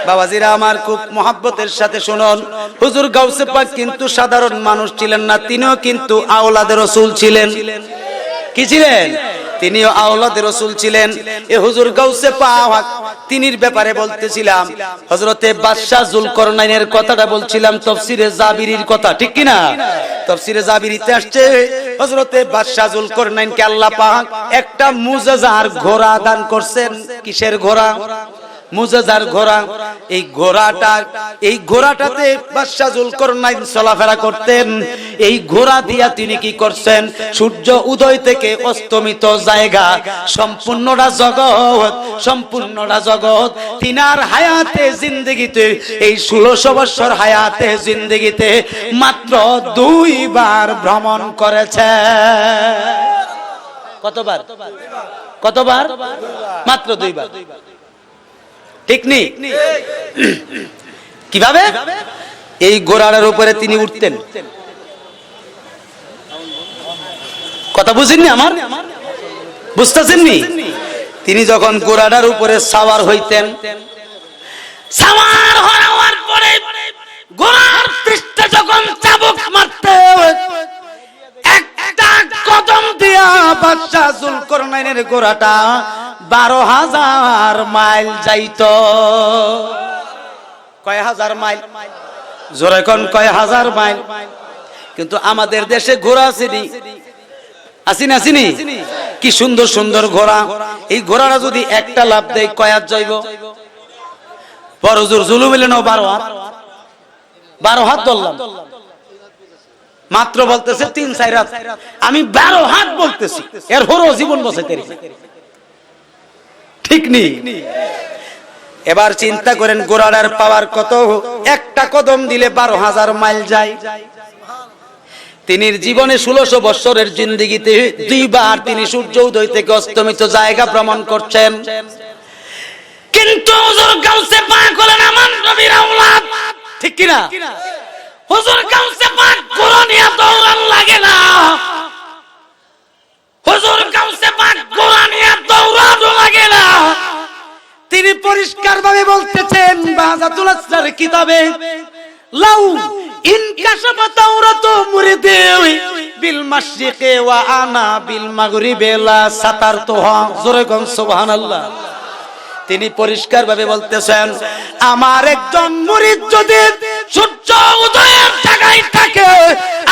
বাবাজিরা আমার, খুব মহব্বতের সাথে শুনুন, হুজুর গাউসে পাক কিন্তু সাধারণ মানুষ ছিলেন না, তিনিও কিন্তু আওলাদে রাসূল ছিলেন। কি ছিলেন? তিনিও আওলাদে রাসূল ছিলেন। এ হুজুর গাউসে পাক তিনির ব্যাপারে বলতেছিলাম, হযরতে বাদশাহ যুলকরনাইনের কথাটা বলছিলাম, তাফসীরে জাবিরির কথা, ঠিক কি না? তাফসীরে জাবিরিতে আসছে হযরতে বাদশাহ যুলকরনাইনকে আল্লাহ পাক একটা মুজিজার ঘোড়া দান করছেন। কিসের ঘোড়া? মুজিজার ঘোড়া। এই ঘোড়াটাতে বাদশাহ যুলকরনাইন চলাফেরা করতেন। এই ঘোড়া দিয়া তিনি কি করছেন? সূর্য উদয় থেকে অস্তমিত জায়গা সম্পূর্ণটা জগৎ তিনার হায়াতে জিন্দেগিতে, এই 1600 বছর হায়াতে জিন্দেগিতে মাত্র 2 বার ভ্রমণ করেছে। কতবার? কতবার? মাত্র 2 বার। ঠিক নেই? কিভাবে? এই ঘোড়ার উপরে তিনি উঠতেন। কথা বুঝেননি আমার? বুঝতেছেননি? তিনি যখন ঘোড়াটার উপরে সাওয়ার হইতেন, সাওয়ার হওয়ার পরে ঘোড়ার পৃষ্ঠে যখন চাবুক মারতেন, একটা কদম দিয়া বাদশাহ যুলকরনাইনের ঘোড়াটা 12,000 মাইল যাইতো। কয় হাজার মাইল? জোরে কোন, কয় হাজার মাইল? কিন্তু আমাদের দেশে ঘোড়া আসেনি, আসিনি? কি সুন্দর সুন্দর ঘোড়া। এই ঘোড়াটা যদি একটা লাভ দেয় কয় হাত যাইব? বড় জোর জুলুম এলেন 12 হাত। 12 হাত ধরলাম, মাত্র বলতেছে 3-4 হাত, আমি 12 হাত বলতেছি, এর হরো জীবন বসাইতে। ঠিক নেই? এবার চিন্তা করেন ঘোড়াটার পাওয়ার কত। একটা কদম দিলে 12,000 মাইল যায়। তিনি জীবনে 1600 বছরের জিন্দেগিতে 2 বার তিনি সূর্য উদয় থেকে অস্তমিত জায়গা ভ্রমণ করছেন। কিন্তু হুজুর গাউসে পাক হলেন আমার নবীর আওলাদ, ঠিক কি না? হুজুর গাউসে পাক ঘোড়া নিয়ে দৌড়ান লাগে না, হুজুর গাউসে পাক ঘোড়া নিয়ে দৌড়ানো লাগে না। তিনি পরিষ্কার ভাবে বলতেছেন বাযাতুল আসরার কিতাবে, লাউ ইন কাশাফা তাওরাতু মুরিদি বিল মাশরিকি ওয়া আনা বিল মাগরিবি লা সাতারতুহা। জোরে কোন সুবহানাল্লাহ। তিনি পরিষ্কার ভাবে বলতেছেন, আমার একজন মুরিদ যদি সূর্য উদয়ের জায়গায় থাকে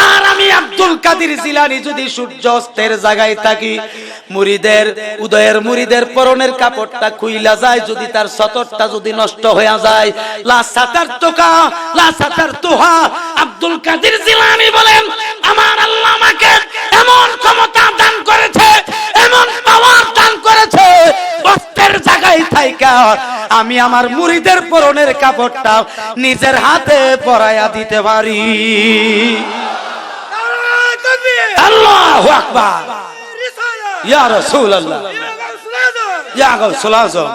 আর আমি আব্দুল কাদের জিলানী যদি সূর্য অস্তের জায়গায় থাকি, মুরিদের উদয়ের মুরিদের পরনের কাপড়টা খুইলা যায়, যদি তার সতরটা যদি নষ্ট হয়ে যায়, লা সাতারতুকা লা সাতারতুহা। আব্দুল কাদের জিলানী বলেন আমার আল্লাহ আমাকে এমন ক্ষমতা দান করেছে, এমন পাওয়ার দান করেছে, অস্তের জায়গায় থাইকা আমি আমার মুরিদের পরনের কাপড়টা নিজের হাতে পরাইয়া দিতে পারি। আল্লাহু আকবার। ইয়া রাসূলুল্লাহ, ইয়া গাউসুল আযম।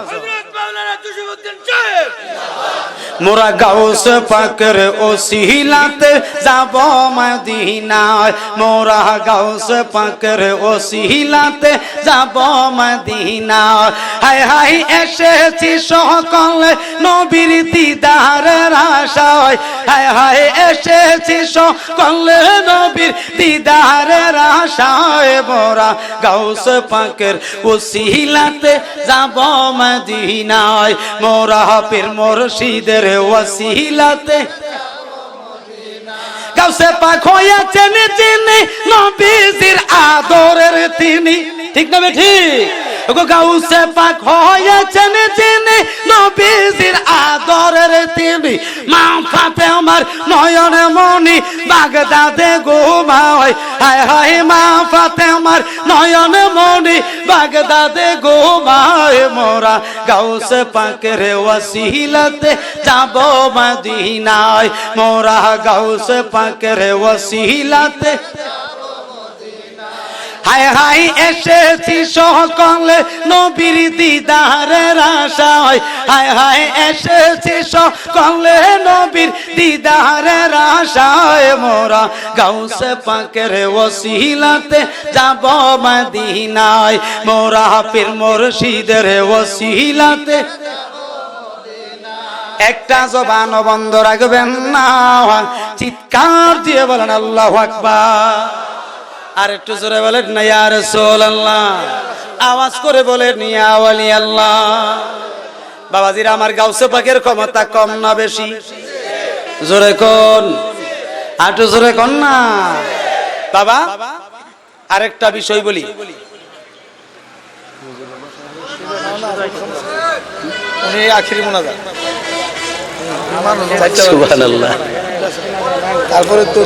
মোরা গাউস পাকের ওসিলাতে যাব মদিনায়, মোরা গাউস পাকের ওসিলাতে যাব মদিনায়। হায় হায় এসেছি সকল নবীর দিদারের আশায়, হায় হায় এসেছি সকল নবীর দিদারের আশায়। মোরা গাউস পাকের ওসিলাতে যাব মদিনায়, মোরা পীর মুর্শিদের ওসিলাতে গাউসে পাক হয়েছেন যিনি নবীজির আদরের তিনি। ঠিক না ঠিক? গাউসে পাক হয়েছেন যিনি নবীজির আদরের তিনি। মা ফাতেমার নয়নে মনি বাগদাদে ঘুমায়, হায় হায় মা ফাতেমার নয়নে মনি বাগদাদে ঘুমায়। মোরা গাউসে পাকের ওসিলাতে যাব মদিনায়, মোরা গাউসে পাকের ওসিলাতে। হায় হায় এসেছি সকলে নবীর দিদারের আশায়, হায় হায় এসেছি সকলে নবীর দিদারের আশায়। মোরা গাউসে পাকের ওসিলাতে যাব মদিনায়, মোরা পীর মুর্শিদের ওসিলাতে। একটা জবান বন্ধ রাখবেন না, চিৎকার দিয়ে বলেন আল্লাহু আকবার। আর একটু জোরে বলেন না ইয়া রাসূলুল্লাহ, আওয়াজ করে বলেন ইয়া ওয়ালি আল্লাহ। বাবাজিরা আমার গাউসে পাকের ক্ষমতা কম না বেশি? জোরে কোন, আটু জোরে কোন না বাবা। আরেকটা বিষয় বলি, উনি আখিরি মুনাজাত সুবহানাল্লাহ। তারপরে তো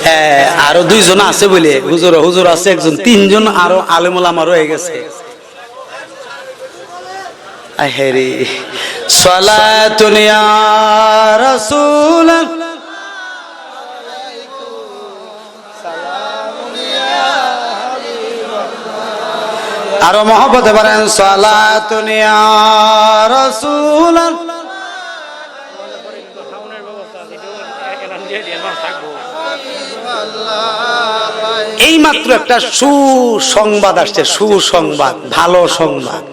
হ্যাঁ আরো দুইজন আছে বলে হুজুর হুজুর আছে একজন, তিনজন আরো আলেম ওলামা রয়ে গেছে। আহেরি সালাতুন ইয়া রাসূল, আরো মহব্বতে বলেন সালাতুন ইয়া রাসূল। এই মাত্র একটা সুসংবাদ আসছে, সুসংবাদ, ভালো সংবাদ।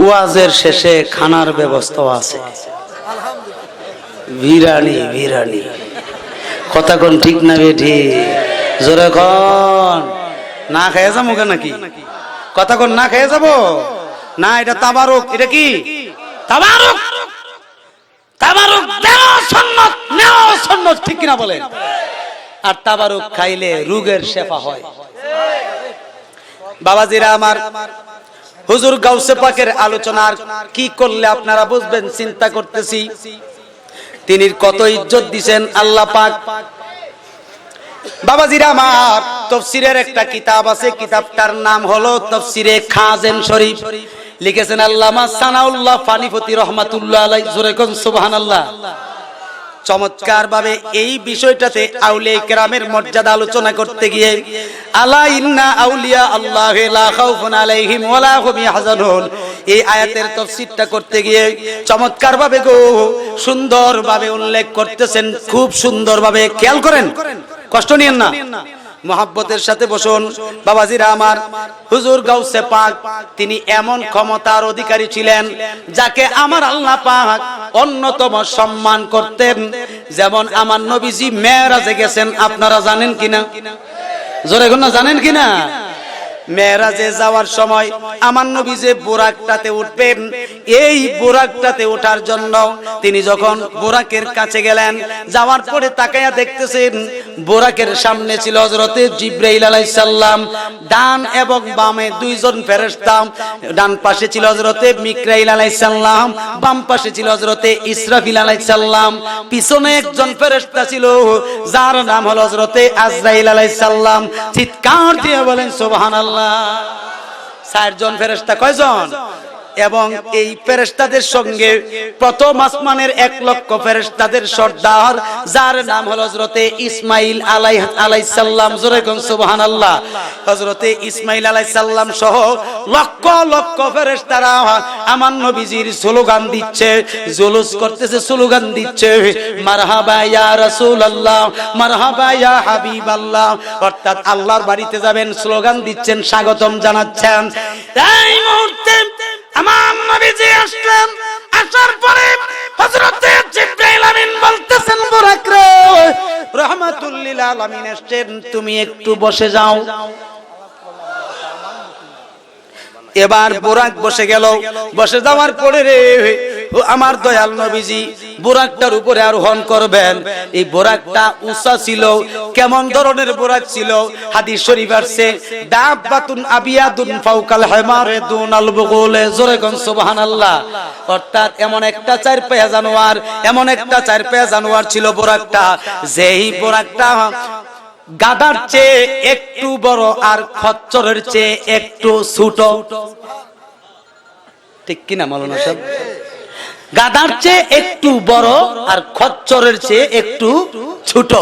ওয়াজের শেষে খানার ব্যবস্থাও আছে, বিরানি বিরানি। কথা কোন ঠিক না বেঠি? জোরে কোন, না খেয়ে যাবো কেন নাকি? কথা কোন না খেয়ে যাবো না? এটা তাবারুক। এটা কি তাবারুক? তাবারুক দেওয়া সুন্নাত, নেওয়া সুন্নাত, ঠিক কিনা বলেন? আর তাবারুক খাইলে রোগের শেফা হয়। বাবাজিরা আমার, হুজুর গাউসে পাকের আলোচনার কি করলে আপনারা বুঝবেন চিন্তা করতেছি। তিনি কত ইজ্জত দিবেন আল্লাহ পাক। বাবাজিরা আমার, তাফসীরের একটা কিতাব আছে, কিতাবটার নাম হলো তাফসীরে খাজেন শরীফ। লিখেছেন আল্লামা সানাউল্লাহ ফানিপতি রাহমাতুল্লাহ আলাইহি। জোরে কোন সুবহানাল্লাহ। চমৎকার ভাবে এই বিষয়টাতে আউলিয়া কেরামের মর্যাদা আলোচনা করতে গিয়ে আলা ইন্না আউলিয়া আল্লাহি লা খাউফুন আলাইহিম ওয়া লা হুম ইয়াহজানুন, এই আয়াতের তাফসীরটা করতে গিয়ে চমৎকার ভাবে গো সুন্দর ভাবে উল্লেখ করতেছেন, খুব সুন্দর ভাবে। খেয়াল করেন, কষ্ট নিয়েন না, মহব্বতের সাথে বসুন। বাবাজিরা আমার, হুজুর গাউসে পাক তিনি এমন ক্ষমতার অধিকারী ছিলেন যাকে আমার আল্লাহ পাক অন্যতম সম্মান করতেন। যেমন আমার নবীজি মেরাজে গেছেন, আপনারা জানেন কিনা? জোরে কোন জানেন কিনা? মেরাজে যাওয়ার সময় আমার নবী যে বুরাকটাতে উঠবেন, এই বুরাকটাতে ওঠার জন্য তিনি যখন বুরাকের কাছে গেলেন, যাওয়ার পরে তাকায়া দেখতেছেন বুরাকের সামনে ছিল হযরতে জিবরাইল আলাইহিস সালাম, ডান এবং বামে দুইজন ফেরেশতা। ডান পাশে ছিল হযরতে মিকাইল আলাইহিস সালাম, বাম পাশে ছিল হযরতে ইসরাফিল আলাইহিস সালাম। পিছনে একজন ফেরেশতা ছিল যার নাম হলো হযরতে আজরাইল আলাইহিস সালাম। চিৎকার দিয়ে বলেন সুবহানাল্লাহ। চারজন ফেরেশতা। কয়জন? এবং এই ফেরেশতাদের সঙ্গে প্রথম আসমানের 1 লক্ষ ফেরেশতাদের সর্দার যার নাম হলো হযরতে ইসমাইল আলাইহিস সালাম। জোরে কোন সুবহানাল্লাহ। হযরতে ইসমাইল আলাইহিস সালাম সহ লক্ষ লক্ষ ফেরেশতারা আমার নবীজির স্লোগান দিচ্ছে, জুলুস করতেছে, স্লোগান দিচ্ছে, মারহাবা ইয়া রাসূলুল্লাহ, মারহাবা ইয়া হাবিবাল্লাহ। অর্থাৎ আল্লাহর বাড়িতে যাবেন, স্লোগান দিচ্ছেন, স্বাগতম জানাচ্ছেন। এই মুহূর্তে আমার নবীজি আসলেন। আসার পরে হযরতে জিবরাইল আমিন বলতেছেন, বুরাক রে, রাহমাতুল লিল আলামিন আসছেন, তুমি একটু বসে যাও। এবার বুরাক বসে গেল। বসে যাওয়ার পরে রে আমার দয়াল নবীজি বুরাকটার উপরে আরোহণ করবেন। এই বুরাকটা উঁচা ছিল। কেমন ধরনের বুরাক ছিল? হাদিস শরীফ আছে, দাব্বাতুন আবিয়াদুন ফাওকাল হিমারে দুনাল বুগুলে। জোরে কোন সুবহানাল্লাহ। অর্থাৎ এমন একটা চার পায়া জানোয়ার, এমন একটা চার পায়া জানোয়ার ছিল বুরাকটা, যেই বুরাকটা গাধার চেয়ে একটু বড় আর খচ্চরের চেয়ে একটু ছোট। ঠিক কিনা মাওলানা সাহেব? গাধার চেয়ে একটু বড় আর খচ্চরের চেয়ে একটু ছোট,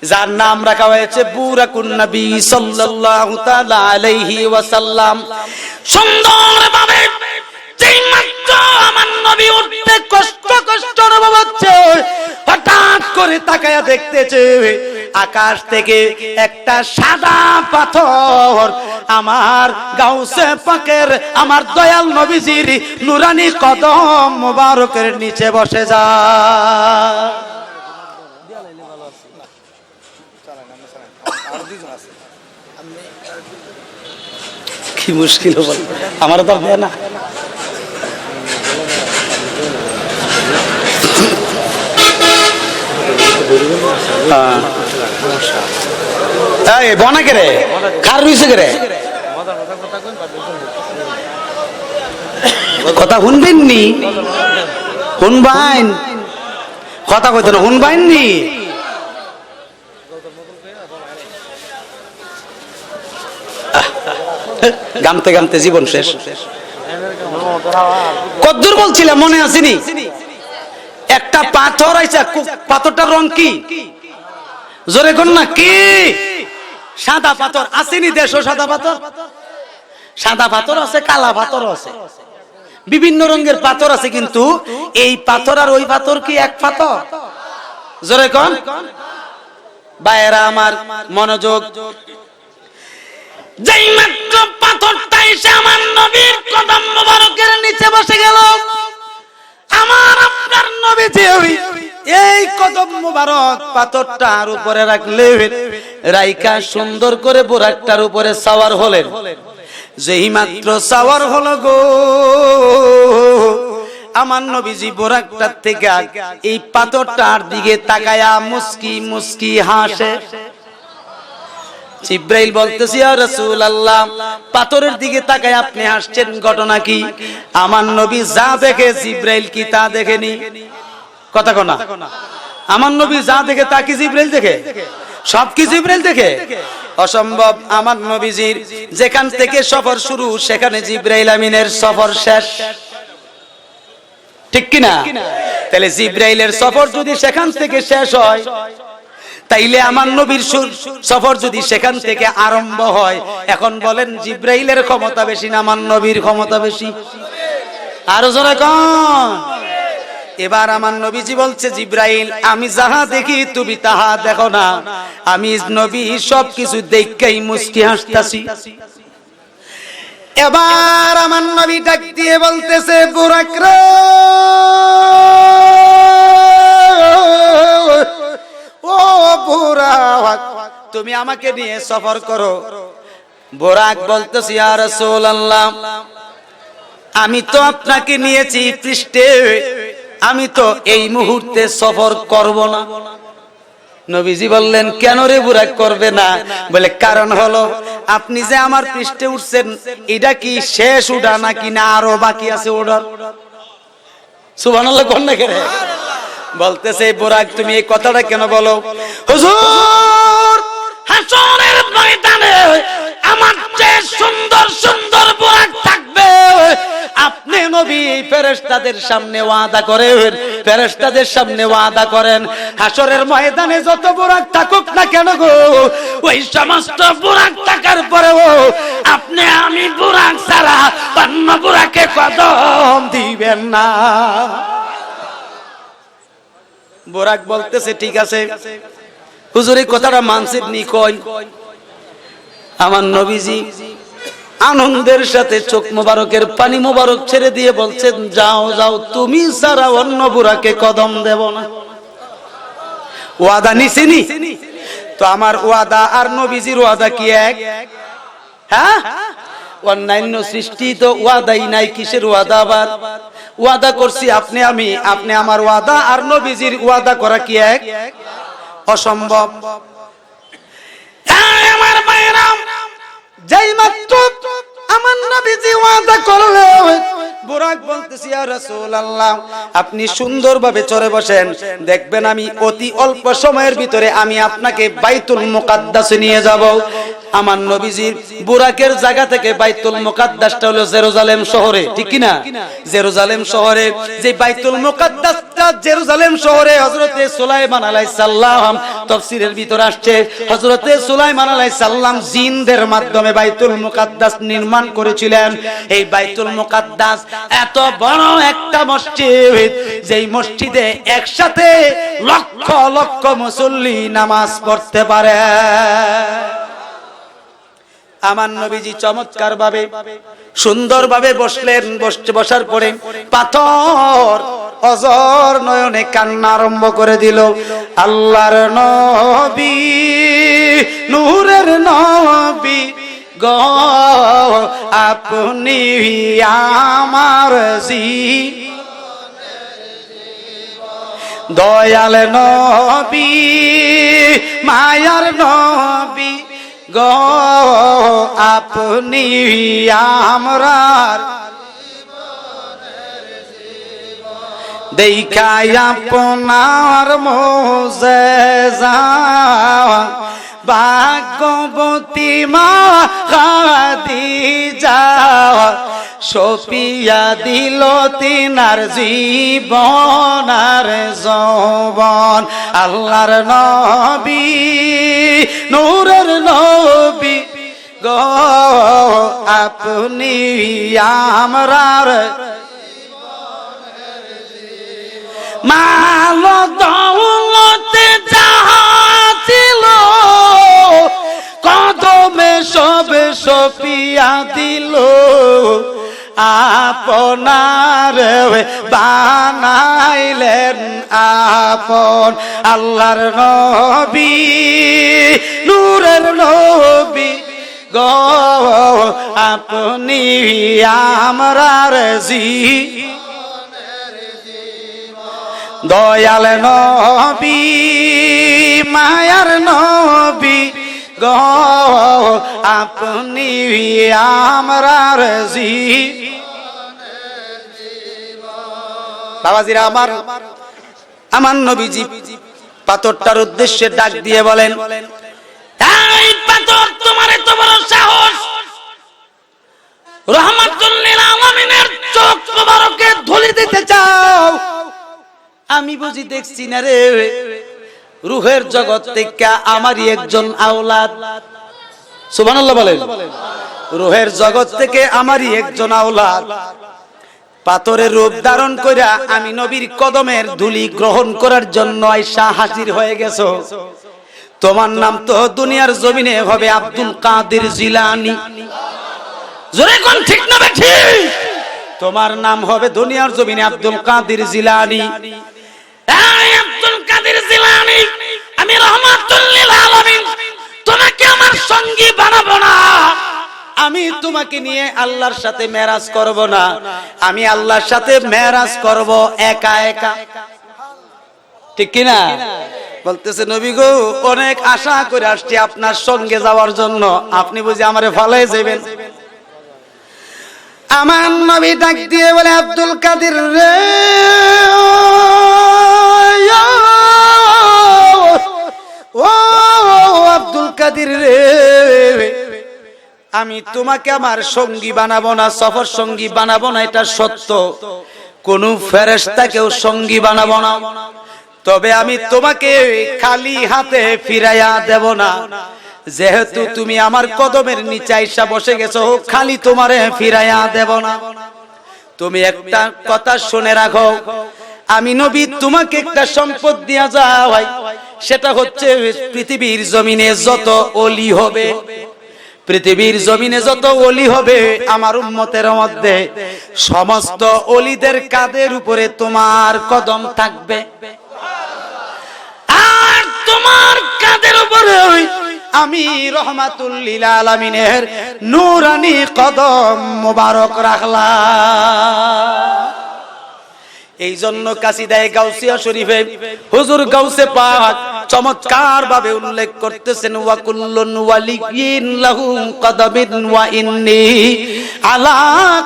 যার নাম রাখা হয়েছে বুরাকুন নবী সাল্লাল্লাহু তাআলা আলাইহি ওয়াসাল্লাম। সুন্দরভাবে যেই মাত্র আমার নবী উঠতে কষ্ট কষ্ট অনুভব হচ্ছে, হঠাৎ করে তাকায়া দেখতেছে আকাশ থেকে একটা সাদা পাথর আমার গাউসে পাকের, আমার দয়াল নবীজির নুরানি কদম মোবারকের নিচে বসে যায়। কি মুশকিল বল, আমার তো হবে না। বনা কেরে খার রইছে কেরে কথা শুনবেন নি? শুনবাইন কথা কইতো না, শুনবাইন নি? গামতে গামতে জীবন শেষ। কদ্দুর বলছিলাম মনে আসেনি? একটা পাথর আইছে, পাথরটার রং কি? জোরে কোন না কি? সাদা পাথর আসেনি দেশও? সাদা পাথর, সাদা পাথর আছে, কালা পাথর আছে, বিভিন্ন রঙের পাথর আছে, কিন্তু এই পাথর আর ওই পাথর কি এক পাথর? জোরে কোন ভাইয়েরা আমার, মনোযোগ। যেই মাত্র পাথরটা এসে আমার নবীর কদম মোবারকের নিচে বসে গেল, আমার আপনার নবীজি এই কদম মোবারক পাথরটার উপরে রাখলে রাইকা সুন্দর করে বুরাকটার উপরে সাওয়ার হলেন। যেই মাত্র সাওয়ার হলো গো, আমার নবীজি বুরাকটার থেকে এই পাথরটার দিকে তাকায়া মুস্কি মুস্কি হাসে। জিবরাইল বলতেছে, ইয়া রাসূলুল্লাহ, পাথরের দিকে তাকায় আপনি হাসছেন, ঘটনা কি? আমার নবী যা দেখে জিবরাইল কি তা দেখেনি? কথা কোনা, আমার নবী যা দেখে তা কি জিবরাইল দেখে? সব কি জিবরাইল দেখে? অসম্ভব। আমার নবীজির যেখান থেকে সফর শুরু, সেখানে জিবরাইল আমিনের সফর শেষ। ঠিক কিনা? তাহলে জিবরাইলের সফর যদি সেখান থেকে শেষ হয়, তাইলে আমার নবীর সফর যদি সেখান থেকে আরম্ভ হয়, এখন বলেন জিবরাইলের ক্ষমতা বেশি না আমার নবীর ক্ষমতা বেশি? আরো জোরে কোন। এবার আমার নবীজি বলছে, জিবরাইল, আমি যাহা দেখি তুমি তাহা দেখো না, আমি নবী সবকিছু দেখেই মুস্কি হাসতাছি। এবার আমার নবী ডাক দিয়ে বলতেছে, বুরাক রে, ও বুরাক, তুমি আমাকে নিয়ে সফর করো। বুরাক বলতেছে ইয়া রাসূলুল্লাহ, আমি তো আপনাকে নিয়েছি পৃষ্ঠে, আমি তো এই মুহূর্তে সফর করব না। নবীজি বললেন, কেন রে বুরাক করবে না? বলে, কারণ হলো আপনি যে আমার পৃষ্ঠে উঠছেন, এটা কি শেষ উড়া নাকি না আরো বাকি আছে ওড়ার? সুবহানাল্লাহ কোন না কেন? বলতেছে বুরাক, তুমি এই কথাটা কেন বলো? হুজুর, হাসরের ময়দানে আমার যে সুন্দর সুন্দর বুরাক থাকবে, আপনি নবী ফেরেশতাদের সামনে ওয়াদা করেন, ফেরেশতাদের সামনে ওয়াদা করেন, হাসরের ময়দানে যত বুরাক থাকুক না কেন গো, ওই সমস্ত বুরাক থাকার পরেও আপনি আমি বুরাক ছাড়া অন্য বুরাকে কদম দিবেন না। বুরাক বলতেছে, ঠিক আছে হুজুর, এই কথাটা মানছেন নি? কই আমার নবীজি আনন্দের সাথে চোখ মোবারকের পানি মোবারক ছেড়ে দিয়ে বলছেন, যাও যাও, তুমি ছাড়া অন্য বুরাকে কদম দেব না। ওয়াদা নিছিনি তো? আমার ওয়াদা আর নবীজির ওয়াদা কি এক? হ্যাঁ, অন্যান্য সৃষ্টি তো ওয়াদাই নাই, কিসের ওয়াদা? আবার ওয়াদা করছি আপনি আমি, আপনি আমার ওয়াদা আর নবীজির ওয়াদা করা কি এক? অসম্ভব। আমার মায়েরা, যেই মাত্র আমার নবীজি ওয়াদা করলো, বুরাক বলতেছি ইয়া রাসূলুল্লাহ, আপনি সুন্দরভাবে চড়ে বসেন, দেখবেন আমি অতি অল্প সময়ের ভিতরে আমি আপনাকে বাইতুল মুকাদ্দাসে নিয়ে যাব। আমার নবীজির বুরাকের জায়গা থেকে বাইতুল মুকাদ্দাসটা হলো জেরুজালেম শহরে, ঠিক কি না? জেরুজালেম শহরে যে বাইতুল মুকাদ্দাসটা, জেরুজালেম শহরে হযরতে সুলাইমান আলাইহিস সালাম, তাফসীরের ভিতর আসছে হযরতে সুলাইমান আলাইহিস সালাম জিনদের মাধ্যমে বাইতুল মুকাদ্দাস নির্মাণ করেছিলেন। এই বাইতুল মুকাদ্দাস এত বড় একটা মসজিদ, যেই মসজিদে একসাথে লক্ষ লক্ষ মুসল্লি নামাজ পড়তে পারে। আমার নবীজি চমৎকার ভাবে সুন্দর ভাবে বসলেন। বসার পরে পাথর অজর নয়নে কান্না আরম্ভ করে দিল। আল্লাহর নবী, নূরের নবী গো, আপনি আমার দয়াল নবী, মায়ার নবী গো, আপনি আমরার দেখাই আপনার মোজেজা, ভাগ্যবতী মা খাদিজা সপিয়া দিল তিনার জীবন আর যৌবন। আল্লাহর নবী, নূরের নবী গো, আপনি আমরার মাল দৌলতে যাহা ছিল, কদমে সবে সপিয়া দিল, আপনার বানাইলেন আপন। আল্লাহর নবী, নূরের নবী গো, আপনি আমরার দয়াল নবী, মায়ার নবী গো, আপনি আমরার বাবাজিরা আমার, আমার নবীজি পাথরটার উদ্দেশ্যে ডাক দিয়ে বলেন, এই পাথর, তোমার এত বড় সাহস, রহমাতুল লিল আলামিনের চোখ মোবারকে ধুলি দিতে চাও? আমি বুঝি দেখছি না রে, রূহের জগৎ থেকে আমারই একজন আওলাদ। সুবহানাল্লাহ বলেন। রূহের জগৎ থেকে আমারই একজন আওলাদ পাথরের রূপ ধারণ কইরা আমি নবীর কদমের ধুলি গ্রহণ করার জন্য আয়েশা হাজির হয়ে গেছো। তোমার নাম তো দুনিয়ার জমিনে হবে আব্দুল কাদের জিলানী। জোরে কোন ঠিক না বেঠি? তোমার নাম হবে দুনিয়ার জমিনে আব্দুল কাদের জিলানী। এই আব্দুল কাদের জিলানী, আমি রহমাতুল লিল আলামিন তোমাকে আমার সঙ্গী বানাবো না, আমি তোমাকে নিয়ে আল্লাহর সাথে মেরাজ করব না, আমি আল্লাহর সাথে মেরাজ করব একা একা। ঠিক কি না? বলতেছে নবী গো, অনেক আশা করে আসছি আপনার সঙ্গে যাওয়ার জন্য, আপনি বুঝি আমারে ফালাই যাবেন? আমার নবী ডাক দিয়ে বলে, আব্দুল কাদের রে, ও আব্দুল কাদের রে, আমি তোমাকে আমার সঙ্গী বানাবো না, সফর সঙ্গী বানাবো না, এটা সত্য। কোন ফেরেশতাকেও সঙ্গী বানাবো না, তবে আমি তোমাকে খালি হাতে ফিরাইয়া দেব না। যেহেতু তুমি আমার কদমের নিচে আইসা বসে গেছো, খালি তোমারে ফিরাইয়া দেব না। তুমি একটা কথা শুনে রাখো, আমি নবী তোমাকে একটা সম্পদ দিয়া যাই, সেটা হচ্ছে পৃথিবীর জমিনে যত ওলি হবে, পৃথিবীর জমিনে যত ওলি হবে আমার উম্মতের মধ্যে, সমস্ত ওলিদের কাঁধের উপরে তোমার কদম থাকবে, আর তোমার কাঁধের উপরে আমি রহমাতুল লিল আলামিনের নূরানি কদম মোবারক রাখলাম। এই জন্য কাসিদায়ে গাউসিয়া শরীফে হুজুর গাউসে পাক চমৎকার ভাবে উল্লেখ করতেছেন, ওয়া কুল্লুন ওয়ালিয়িন লাহু কদমিন ওয়া ইন্নী আলা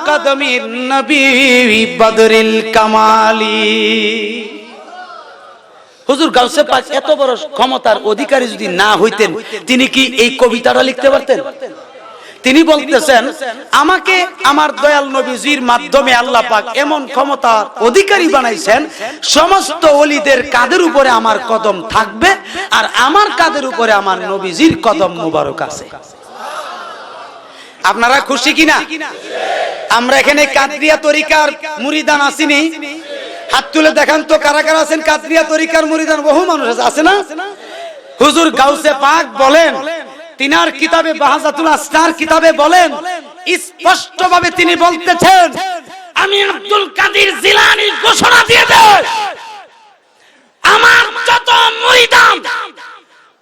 কদমিন নবী বদরিল কামালি। হুজুর গাউসে পাক এত বড় ক্ষমতার অধিকারী যদি না হইতেন, তিনি কি এই কবিতাটা লিখতে পারতেন? তিনি বলতেছেন, আমাকে আমার দয়াল নবীজির মাধ্যমে আল্লাহ পাক এমন ক্ষমতার অধিকারী বানাইছেন, সমস্ত ওলিদের কাঁধের উপরে আমার কদম থাকবে, আর আমার কাঁধের উপরে আমার নবীজির কদম মোবারক আছে। আপনারা খুশি কিনা? আমরা এখানে কাদরিয়া তরিকার মুরিদান আসিনি, হাত তুলে দেখান তো কারা কারা আছেন কাদরিয়া তরিকার মুরিদান? বহু মানুষ আছে না? হুজুর গাউসে পাক বলেন, তিনার কিতাবে বাহাজাতুল আসরার কিতাবে বলেন, স্পষ্ট ভাবে তিনি বলতেছেন, আমি আব্দুল কাদের জিলানী ঘোষণা দিয়ে দেই, আমার যত মুরিদান,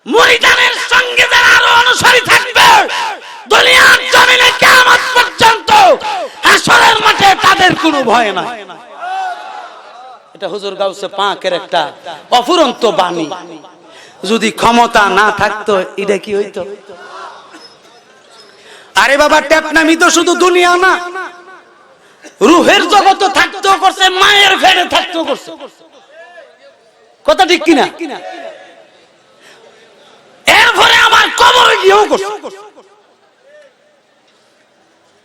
মুরিদানের সঙ্গে যারা আরো অনুসারী থাকবে, দুনিয়ার জমিনে কিয়ামত পর্যন্ত হাসরের মাঠে তাদের কোনো ভয় নাই। এটা হুজুর গাউসে পাকের একটা অফুরন্ত বাণী। যদি ক্ষমতা না থাকতো এটা কি হইতো? আরে বাবা, টেপনামি তো শুধু দুনিয়া না, রূহের জগৎ থাকতেও করছে, মায়ের ফেরে থাকতেও করছে। কথা ঠিক কিনা? এরপরে আমার কবরে গিয়েও করছে।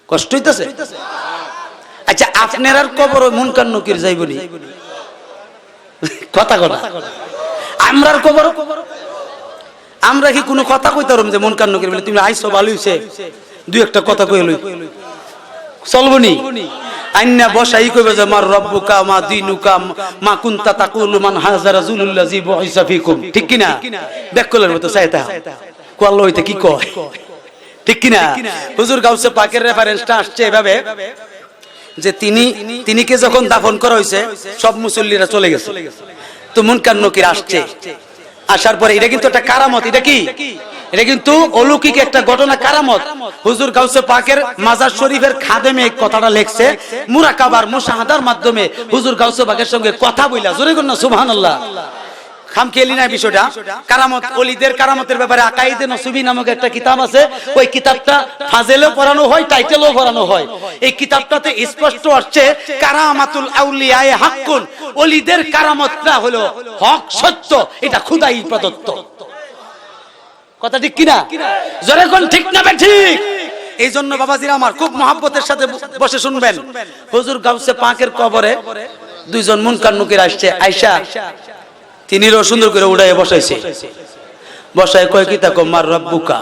কষ্ট হইতেছে? আচ্ছা, আপনার আর কবর মুনকার নকির যাইবনি? কথা কথা আমরার কবর, আমরা কি কোনো কথা কইতারম যে মন কান্ন করি তুমি আইছো ভালো হইছে, দুই একটা কথা কই লই চলবনি? আইনা বসাই কইবে যে মার রব্বুকা মা দিনুকা মা কুনতা তাকুলু মান হাজারা যুলুল্লাযী বুইসা ফিকুম। ঠিক কি না? দেখকলের মতো চাইতা কোয়াল হইতে কি কয়, ঠিক কি না? হুজুর গাউসে পাকের রেফারেন্সটা আসছে এভাবে যে তিনিকে যখন দাফন করা হইছে সব মুসল্লিরা চলে গেছে, তো মুনকার নকির আসছে, আসার পরে এটা কিন্তু একটা কারামত। এটা কি? এটা কিন্তু অলৌকিক একটা ঘটনা, কারামত। হুজুর গাউসে পাকের মাজার শরীফের খাদেমে এই কথাটা লেখছে, মুরাকাবার মুশাহাদার মাধ্যমে হুজুর গাউসে পাকের সঙ্গে কথা বইলা, জোরে কর না সুবহানাল্লাহ। খাম খেলি না বিষয়টা। কারামত, ওলিদের কারামতের ব্যাপারে আকাইদে নসুবি নামক একটা কিতাব আছে, ওই কিতাবটা ফাজেলেও পড়ানো হয়, টাইটেলও পড়ানো হয়। এই কিতাবটাতে স্পষ্ট আসছে কারামাতুল আউলিয়ায়ে হাক্কুন, ওলিদের কারামতটা হলো হক, সত্য, এটা খোদাই প্রদত্ত। কথা ঠিক কিনা? জোরে কোন ঠিক না ঠিক? এই জন্য বাবাজিরা আমার খুব মহব্বতের সাথে বসে শুনবেন। হুজুর গাউসে পাকের কবরে দুইজন মুনকার নকির আসছে, আয়েশা তিনিরও সুন্দর করে উড়াইয়ে বসাইছে, বসায় কয় কি তাকো মার রব্বুকা,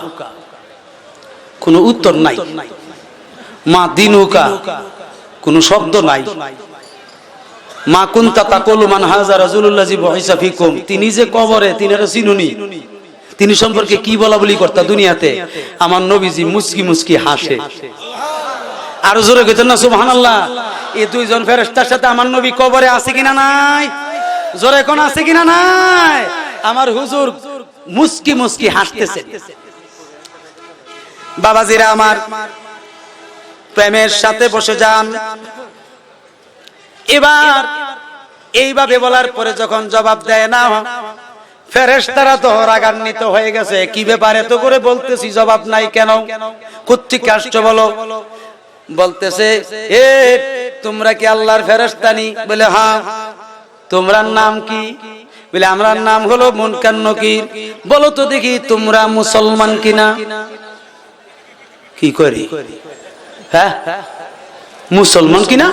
কোনো উত্তর নাই, মা দিনুকা কোনো শব্দ নাই, মা কুনতা তাকুলু মান হাযা রাসূলুল্লাহি বুইসা ফিকুম, তিনি যে কবরে তিনারে চিনুনি, তিনি সম্পর্কে কি বলা বলি করতা দুনিয়াতে, আমার নবীজি মুস্কি মুস্কি হাসে। আর জোরে কইতেন না সুবহানাল্লাহ। এই দুইজন ফেরেশতার সাথে আমার নবী কবরে আছে কিনা নাই? জোরে কোন আছে কিনা নাই? আমার হুজুর মুস্কি মুস্কি হাসতেছে। বাবাজিরা আমার, প্রেমের সাথে বসে যান। এবার এইভাবে বলার পরে যখন জবাব দেয় না, ফেরেশতারা তো রাগান্বিত হয়ে গেছে, কি ব্যাপার এত করে বলতেছি জবাব নাই কেন, কোত্থেকে আসছো বলো। বলতেছে, এ তোমরা কি আল্লাহর ফেরেশতা নি? বলে হ্যাঁ। তোমার নাম কি? বলে আমরার নাম হলো মুনকার নকির। বলো তো দেখি তোমরা মুসলমান কিনা? কি করি, হ্যাঁ মুসলমান কিনা?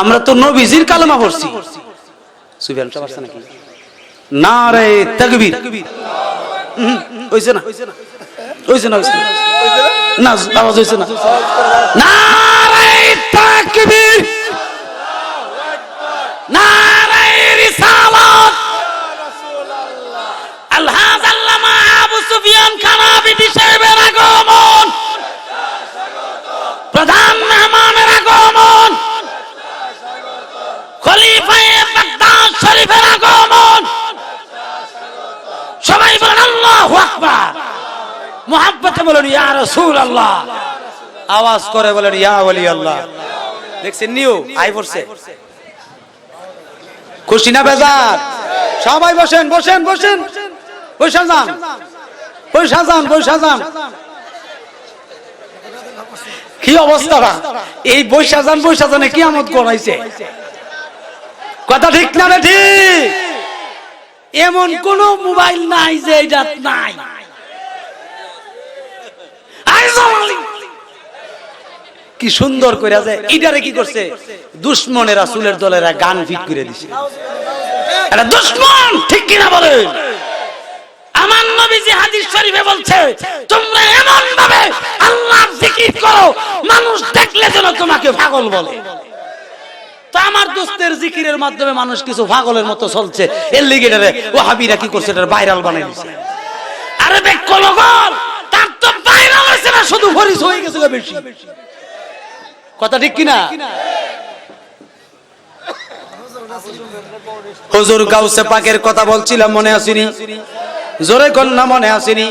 আমরা তো নবীজির কালেমা পড়ছি। সুবহান আল্লাহ পারছে নাকি? নারে তাকবীর। হইছে না, হইছে না, হইছে না, আওয়াজ হইছে না। নারে তাকবীর, নারে রিসালাত। আলহাজ আল্লামা আবু সুফিয়ান খান আবিদি সাহেবের আগমন, প্রধান মেহমানের আগমন, খলিফায়ে বাগদাদ শরীফের আগমন। সবাই বলেন আল্লাহু আকবার, মুহাব্বতে বলেন ইয়া রাসূলুল্লাহ, আওয়াজ করে বলেন ইয়া ওলি আল্লাহ। দেখছেন নিউ আই পড়ছে, খুশি না বেজার? সবাই বসেন বসেন বসেন, বসে যান বসে যান বসে যান। কি অবস্থাটা, এই বসে যান বসে যানে কিয়ামত করাইছে। কথা ঠিক না রে ঠিক? এমন কোন মোবাইল নাই যে এটা নাই। কি সুন্দর করে আছে এটারে, কি করছে দুশমনের রাসূলের দলেরা গান ফিট করে দিছে। এটা দুশমন, ঠিক কিনা বলেন? আমার নবীজি হাদিস শরীফে বলছে, তোমরা এমন ভাবে আল্লাহর জিকির করো মানুষ দেখলে যেন তোমাকে পাগল বলে। তো আমার দোস্তের জিকিরের মাধ্যমে মানুষ কিছু পাগলের মতো চলছে, এর লিগে ওয়াহাবিরা কি করছে, এটা ভাইরাল বানাই দিয়েছে। আরে বে কলগল, তার তো ভাইরাল হইছে না, শুধু ফরিস হয়ে গেছে বেশি। কথা ঠিক কিনা? হুজুর গাউসে পাকের কথা বলছিলাম, মনে আসেনি? জোরে কোন না মনে আসেনি?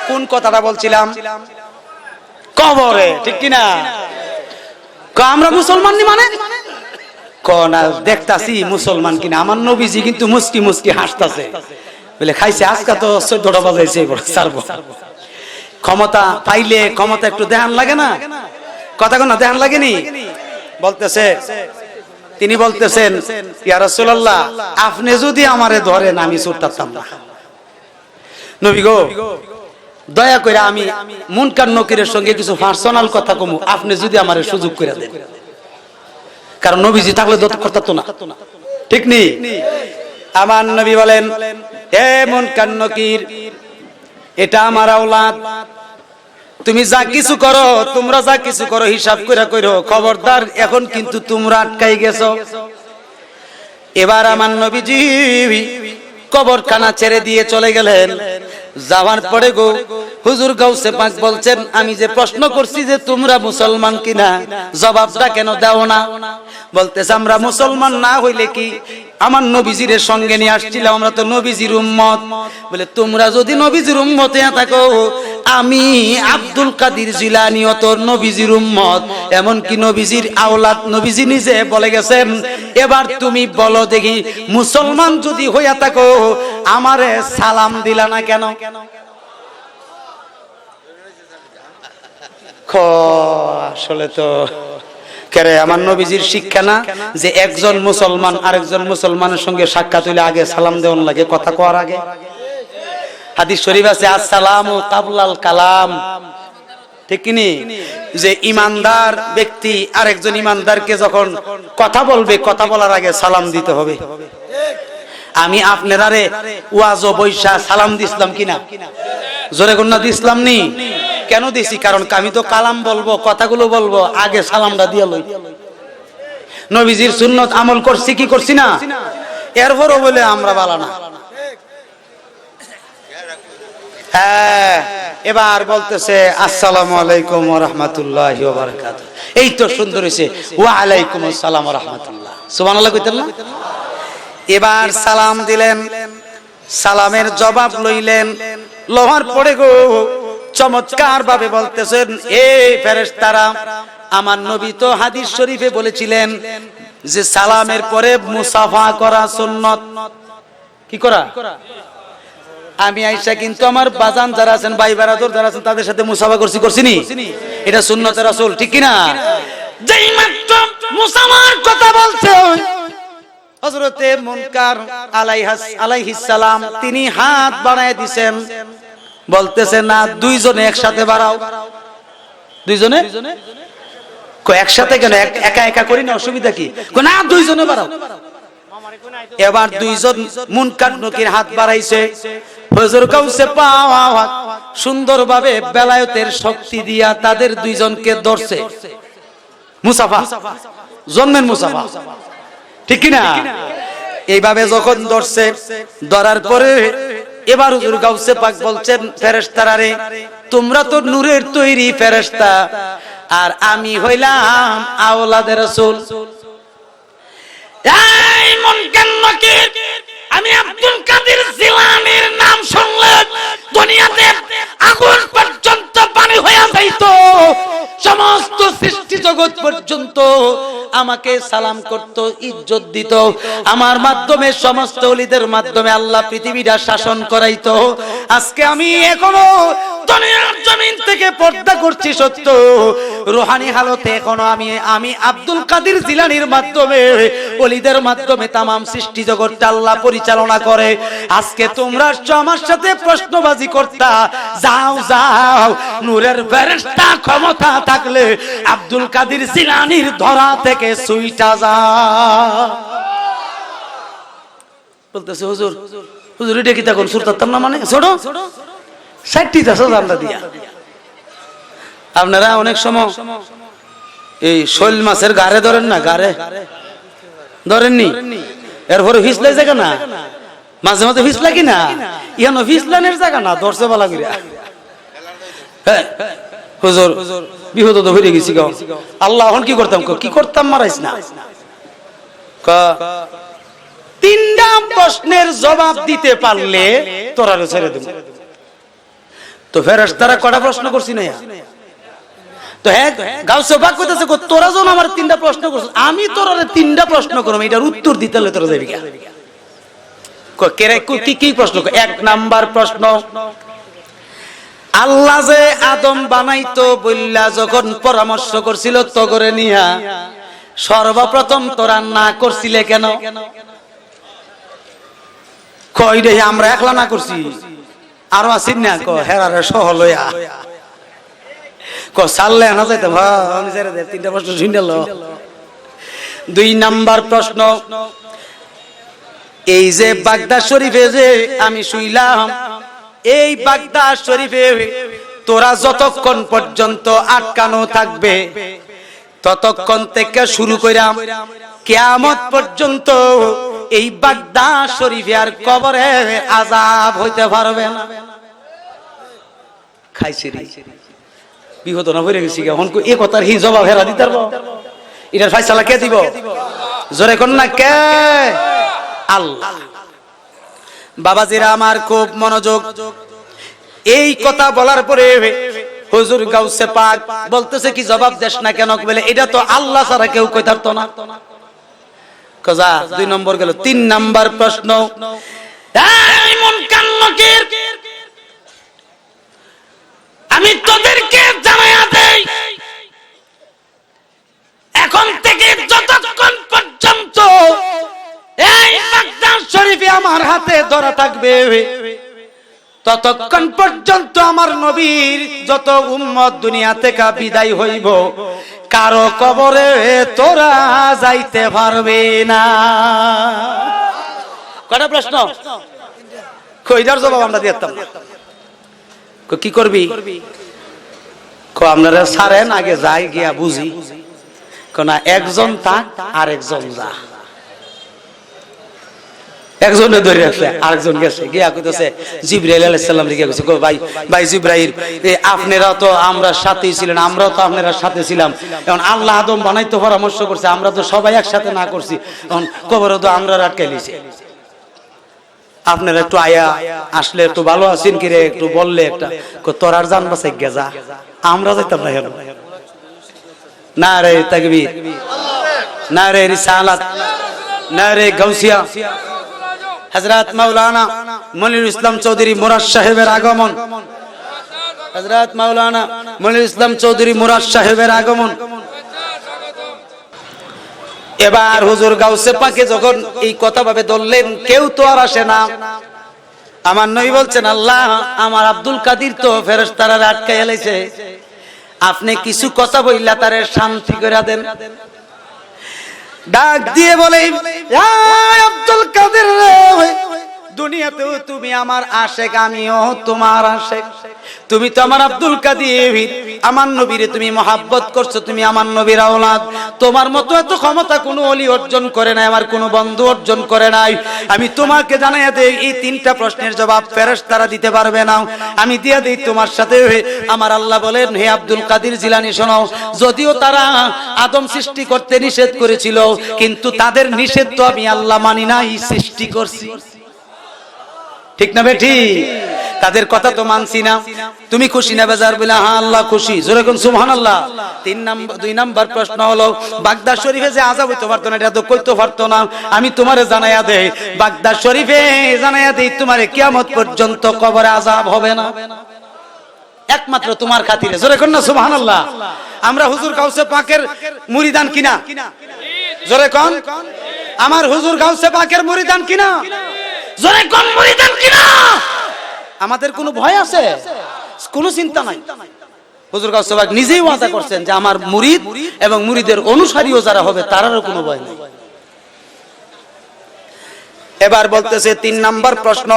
কোন কথাটা বলছিলাম? কবরে, ঠিক কিনা? আমরা মুসলমান নি মানে কোনা দেখতাছি মুসলমান কিনা। আমার নবীজি কিন্তু মুস্কি মুস্কি হাসতাছে, বলে খাইছে আজকে তো 14টা বাজাইছে, ছাড়বো। ক্ষমতা পাইলে ক্ষমতা একটু ধ্যান লাগে না? কথা কোন ধ্যান লাগেনি? বলতেছে, তিনি বলতেছেন ইয়া রাসূলুল্লাহ, আপনি যদি আমারে ধরেন আমি ছুটতাম না। নবী গো, দয়া করে আমি মুনকার নকিরের সঙ্গে কিছু পার্সোনাল কথা কমু, আপনি যদি আমারে সুযোগ করে দেন। কারণ নবীজি থাকলে যত করতো না, ঠিক নেই? আমার নবী বলেন, হে মুনকার নকির, এটা আমার আওলাদ, তুমি যা কিছু করো, তোমরা যা কিছু করো হিসাব করে করো, খবরদার এখন কিন্তু তোমরা আটকাই গেছো। এবার আমার নবীজি কবরখানা ছেড়ে দিয়ে চলে গেলেন। যাওয়ার পরে গো হুজুর গাউসে পাক বলছেন, আমি যে প্রশ্ন করছি যে তোমরা মুসলমান কিনা, জবাবটা কেন দাও না? বলতেছে, আমরা মুসলমান না হইলে কি আমার নবীজির সঙ্গে নিয়ে আসছিলাম, আমরা তো নবীজির উম্মত। বলে তোমরা যদি নবীজির উম্মত হয়ে থাকো, আমি আব্দুল কাদের জিলানীও তো নবীজির উম্মত, এমন কি নবীজির আওলাদ। নবীজি নিজে বলে গেছেন, এবার তুমি বলো দেখি, মুসলমান যদি হইয়া থাকো আমারে সালাম দিলা না কেন? আসলে তো কেরে আমার নবীজির শিক্ষা না যে একজন মুসলমান আরেকজন মুসলমানের সঙ্গে সাক্ষাৎ হইলে আগে সালাম দেওয়ার লাগে, কথা কওয়ার আগে। হাদিস শরীফ আছে আসসালামু কাবলাল কালাম, ঠিক কি? যে ইমানদার ব্যক্তি আরেকজন ইমানদারকে যখন কথা বলবে, কথা বলার আগে সালাম দিতে হবে। আমি আপনারে ওয়াজ ও বৈশা সালাম দিছিলাম কিনা? জোরে গুন্না দিছিলাম নি? কেন দিছি? কারণ আমি তো কালাম বলবো, কথাগুলো বলবো, আগে সালামটা দিয়ে লই। নবীজির সুন্নত আমল করছি কি করছি না? এরপরও বলে আমরা বালা না। হ্যাঁ, এবার বলতেছে আসসালামু আলাইকুম ওয়া রাহমাতুল্লাহি ওয়া বারাকাতুহু। এই তো সুন্দর হইছে, ওয়া আলাইকুম আসসালাম ওয়া রাহমাতুল্লাহ। সুবহানাল্লাহ কইতেন না? এবার সালাম দিলেন, সালামের জবাব লইলেন, লোহার পড়ে গো চমৎকার ভাবে বলতেছেন, এ ফেরেশতারা, আমার নবী তো হাদিস শরীফে বলেছিলেন যে সালামের পরে মুসাফা করা সুন্নত। কি করা? আমি আয়েশা কিন্তু আমার বাজান যারা আছেন, ভাই বারাদর যারা আছেন, তাদের সাথে মুসাফা করছিনি? এটা সুন্নতে রাসূল, ঠিক কি না? যেই মাত্র মুসাফার কথা বলছে হযরতে মুনকার আলাইহিস সালাম তিনি হাত বাড়ায় দিবেন, বলতেছে না দুইজনে একসাথে বাড়াও। দুইজনে একসাথে কেন? একা একা করি না, অসুবিধা কি? না দুইজনে বাড়াও। এবার দুইজন মুনকার নকির হাত বাড়াইছে। হুজুর কাউসে পাক সুন্দরভাবে বেলায়েতের শক্তি দিয়া তাদের দুইজনকে ধরছে। মুসাফা, জন্মের মুসাফা, ঠিক কি না? এইভাবে যখন ধরছে, ধরার পরে এবার হুজুর গাউসে পাক বলছেন, ফেরেশতারা রে, তোমরা তো নূরের তৈরি ফেরেশতা, আর আমি হইলাম আওলাদে রাসূল। এই মুনকার নকির, আমি আব্দুল কাদের জিলানীর নাম শুনলে দুনিয়াতে আগুন পর্যন্ত পানি হয়ে যাইতো, সমস্ত সৃষ্টি জগৎ পর্যন্ত আমাকে সালাম করত, ইজ্জত দিত। আমার মাধ্যমে, সমস্ত ওলিদের মাধ্যমে আল্লাহ পৃথিবীটা শাসন করাইতো। আজকে আমি এখনো দুনিয়ার জমিন থেকে পর্দা করছি সত্য, রূহানি হালতে এখনো আমি আব্দুল কাদের জিলানীর মাধ্যমে, ওলিদের মাধ্যমে তামাম সৃষ্টি জগৎটা আল্লাহ পরিচালনা করে। আজকে তোমরা আমার সাথে প্রশ্নবাজি করতা, যাও যাও, নূরের ফেরেশতা ক্ষমতা থাকলে আব্দুল কাদের জিলানীর ধরা থেকে সুইটা যা। বলতেছে হুজুর, হুজুর এটা কি তখন সুরতাম না, মানে ছোট 60টা সাজা দিয়া। আপনারা অনেক সময় এই শৈল মাছের গাড়ে ধরেন না, গাড়ে ধরেননি? এরপরে ফিসলাই জায়গা না, মাঝে মাঝে ফিসলা কি না, ইহানো ফিসলানের জায়গা না, ধরছে বালা গিরা। হ্যাঁ হুজুর, বিপদ তো হয়ে গেছি গো, আল্লাহ এখন কি করতাম? কি করতাম? মারাইস না। তিনটা প্রশ্নের জবাব দিতে পারলে তোরা ছেড়ে দেব। তো ফেরেশতারা কটা প্রশ্ন করছি না? তো হ্যাঁ, গাউসে পাক কইতাছে, তোরা যখন আমার তিনটা প্রশ্ন করছিস, আমি তোরা তিনটা প্রশ্ন করব, এটার উত্তর দিতে হলে তোরা যাবি গা। কি প্রশ্ন? এক নাম্বার প্রশ্ন, আল্লাহ যে আদম বানাইতো বললা যখন পরামর্শ করছিল তো করে নিয়া, সর্বপ্রথম তোরা না করছিলে কেন? কই রে, আমরা একলা না করছি, আরো আছিস না? হেরারে সহ লইয়া সারলে না যাইতাম। তিনটা প্রশ্ন শুনল। দুই নাম্বার প্রশ্ন, এই যে বাগদাদ শরীফে যে আমি শুইলাম, এই বাগদাদ শরীফে তোরা যতক্ষণ পর্যন্ত আটকানো থাকবে, ততক্ষণ থেকে শুরু কইরাম কিয়ামত পর্যন্ত এই বাগদাদ শরীফে আর কবরে আযাব হইতে পারবে না। খাইছে রে, বিহত না হয়ে গেছি। এখন এ কথার হি জবাব হেরা দিতে পারবো? এটার ফয়সালা কে দিব? জোরে কোন না, কে? আল্লাহ। বাবাজিরা আমার, খুব মনোযোগ। এই কথা বলার পরে হুজুর গাউসে পাক বলতেছে, কি জবাব দেশ না কেন? বলে এটা তো আল্লাহ ছাড়া কেউ কইতে পারতো না। কজা 2 নম্বর গেল। 3 নাম্বার প্রশ্ন, এই মুনকার নকির, আমি তোদেরকে জানায়া দেই, এখন থেকে যতক্ষণ পর্যন্ত এই বাগদাদ শরীফে আমার হাতে ধরা থাকবে, ততক্ষণ পর্যন্ত আমার নবীর যত উম্মত দুনিয়া থেকে বিদায় হইব, কারো কবরে তোরা যাইতে পারবে না। কয়টা প্রশ্ন? কয়টার জবাব আমরা দিতাম? কি করবি? আপনারা ছাড়েন, আগে যাই গিয়া বুঝি। না, একজন থাক আর একজন যা। একজনে ধরে রাখছে, আরেকজন গেছে গিয়া কইতেছে, জিবরাইল আলাইহিস সালাম কে কইছে, ভাই জিবরাইল, আপনারা তো আমরা সাথেই ছিলেন, আমরাও তো আপনারা সাথে ছিলাম। এখন আল্লাহ আদম বানাইতে পরামর্শ করছে, আমরা তো সবাই একসাথে না করছি, এখন কবরে তো আমরা আটকাই লিছি। আপনারা একটু আয়া আসলে একটু ভালো আছেন কি রে একটু বললে একটা তোর আর জান বাঁচাই গেজা আমরা যাইতাম না হেন নারে তাকবীর নারে রিসালাত নারে গাউসিয়া হযরত মাওলানা মনিরুল ইসলাম চৌধুরী মুরাদ সাহেবের আগমন হযরত মাওলানা মনিরুল ইসলাম চৌধুরী মুরাদ সাহেবের আগমন এবার হুজুর গাউসে পাকে যখন এই কথা ভাবে ধরলেন কেউ তো আর আসে না আমার নবী বলছেন আল্লাহ আমার আব্দুল কাদির তো ফেরেশতারা আটকায় এলাইছে আপনি কিছু কথা বইলা তারে শান্তি করে দেন ডাক দিয়ে বলে আব্দুল কাদের দুনিয়াতেও তুমি আমার আশেক আমিও তোমার আশেক তুমি তো আমার আব্দুল কাদের আমার নবীরে তুমি মহব্বত করছো তুমি আমার নবীর আওলাদ তোমার মতো এত ক্ষমতা কোনো ওলি অর্জন করে নাই আমার কোনো বন্ধু অর্জন করে নাই আমি তোমাকে জানাইয়া দেই এই তিনটা প্রশ্নের জবাব ফেরেশতারা দিতে পারবে না আমি দিয়ে দেই তোমার সাথে আমার আল্লাহ বলেন হে আব্দুল কাদের জিলানী শোনো যদিও তারা আদম সৃষ্টি করতে নিষেধ করেছিল কিন্তু তাদের নিষেধ তো আমি আল্লাহ মানি নাই সৃষ্টি করছি ঠিক না বেঠি তাদের কথা তো মানছি না তুমি খুশি না বেজার বলে হ্যাঁ আল্লাহ খুশি জোরে কোন সুবহানাল্লাহ 2 নাম্বার প্রশ্ন হলো বাগদাদ শরীফে যে আযাব হইতো পারতো না এটা তো কইতে পারতো না আমি তোমারে জানাইয়া দেই বাগদাদ শরীফে জানাইয়া দেই তোমারে কিয়ামত পর্যন্ত কবরে আযাব হবে না একমাত্র তোমার খাতিরে জোরে কোন না সুবহানাল্লাহ আমরা হুজুর গাউসে পাকের মুরিদান কিনা জোরে কোন আমার হুজুর গাউসে পাকের মুরিদান কিনা জোরে কোন মুরিদান কিনা আমাদের কোনো ভয় আছে কোনো চিন্তা নাই হুজুর গাউসে পাক নিজেই ওয়াদা করছেন যে আমার মুরিদ এবং মুরিদের অনুসারীও যারা হবে তারারও কোনো ভয় নেই এবার বলতেছে 3 নাম্বার প্রশ্ন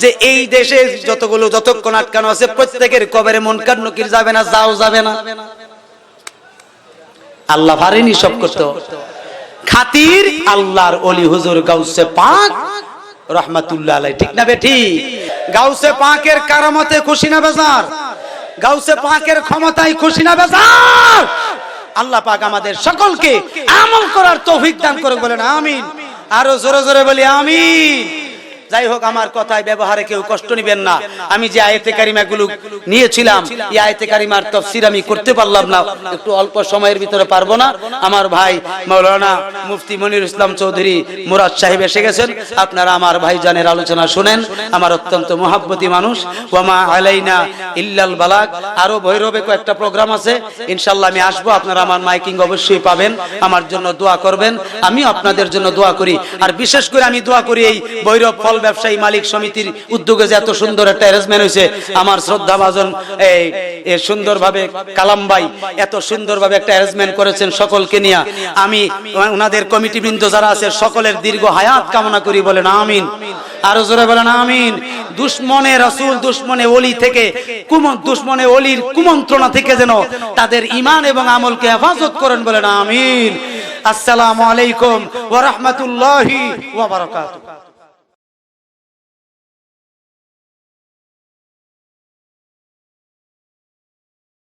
যে এই দেশে যতক্ষণ আটকানো আছে প্রত্যেকের কবরে মুনকার নকির যাবে না যাও যাবে না আল্লাহ পারেনি সব করতে খাতির আল্লাহর ওলি হুজুর গাউসে পাক রাহমাতুল্লাহ আলাইহি ঠিক না বেঠি গাউসে পাকের কারামতে খুশি না বেজার গাউসে পাকের ক্ষমতায় খুশি না বেজার আল্লাহ পাক আমাদের সকলকে আমল করার তৌফিক দান করুন বলেন আমিন আরো জোরে জোরে বলি আমিন যাই হোক আমার কথায় ব্যবহারে কেউ কষ্ট নেবেন না আমি যে আয়াতে কারিমাগুলো নিয়েছিলাম এই আয়াতে কারিমার তাফসীর আমি করতে পারলাম না একটু অল্প সময়ের ভিতরে পারবো না আমার ভাই মাওলানা মুফতি মনিরুল ইসলাম চৌধুরী মুরাদ সাহেব এসে গেছেন আপনারা আমার ভাইজানের আলোচনা শুনেন আমার অত্যন্ত মহব্বতী মানুষ ওয়ামা আলাইনা ইল্লাল বালাগ আরো ভৈরবে কয়েকটা প্রোগ্রাম আছে ইনশাআল্লাহ আমি আসবো আপনারা আমার মাইকিং অবশ্যই পাবেন আমার জন্য দোয়া করবেন আমি আপনাদের জন্য দোয়া করি আর বিশেষ করে আমি দোয়া করি এই ভৈরব ব্যবসায়ী মালিক সমিতির উদ্যোগে যে এত সুন্দর একটা অ্যারেঞ্জমেন্ট হয়েছে আমার শ্রদ্ধাভাজন এই সুন্দরভাবে কালাম ভাই এত সুন্দরভাবে একটা অ্যারেঞ্জমেন্ট করেছেন সকলকে নিয়ে আমি ওনাদের কমিটি বৃন্দ যারা আছে সকলের দীর্ঘ হায়াত কামনা করি বলেন আমিন আরো জোরে বলেন আমিন দুশমনে রাসূল দুশমনে ওলি থেকে দুশমনে ওলির কুমন্ত্রণা থেকে যেন তাদের ঈমান এবং আমলকে হেফাজত করেন বলেন আমিন আসসালামু আলাইকুম ওয়া রাহমাতুল্লাহি ওয়া বারাকাতুহু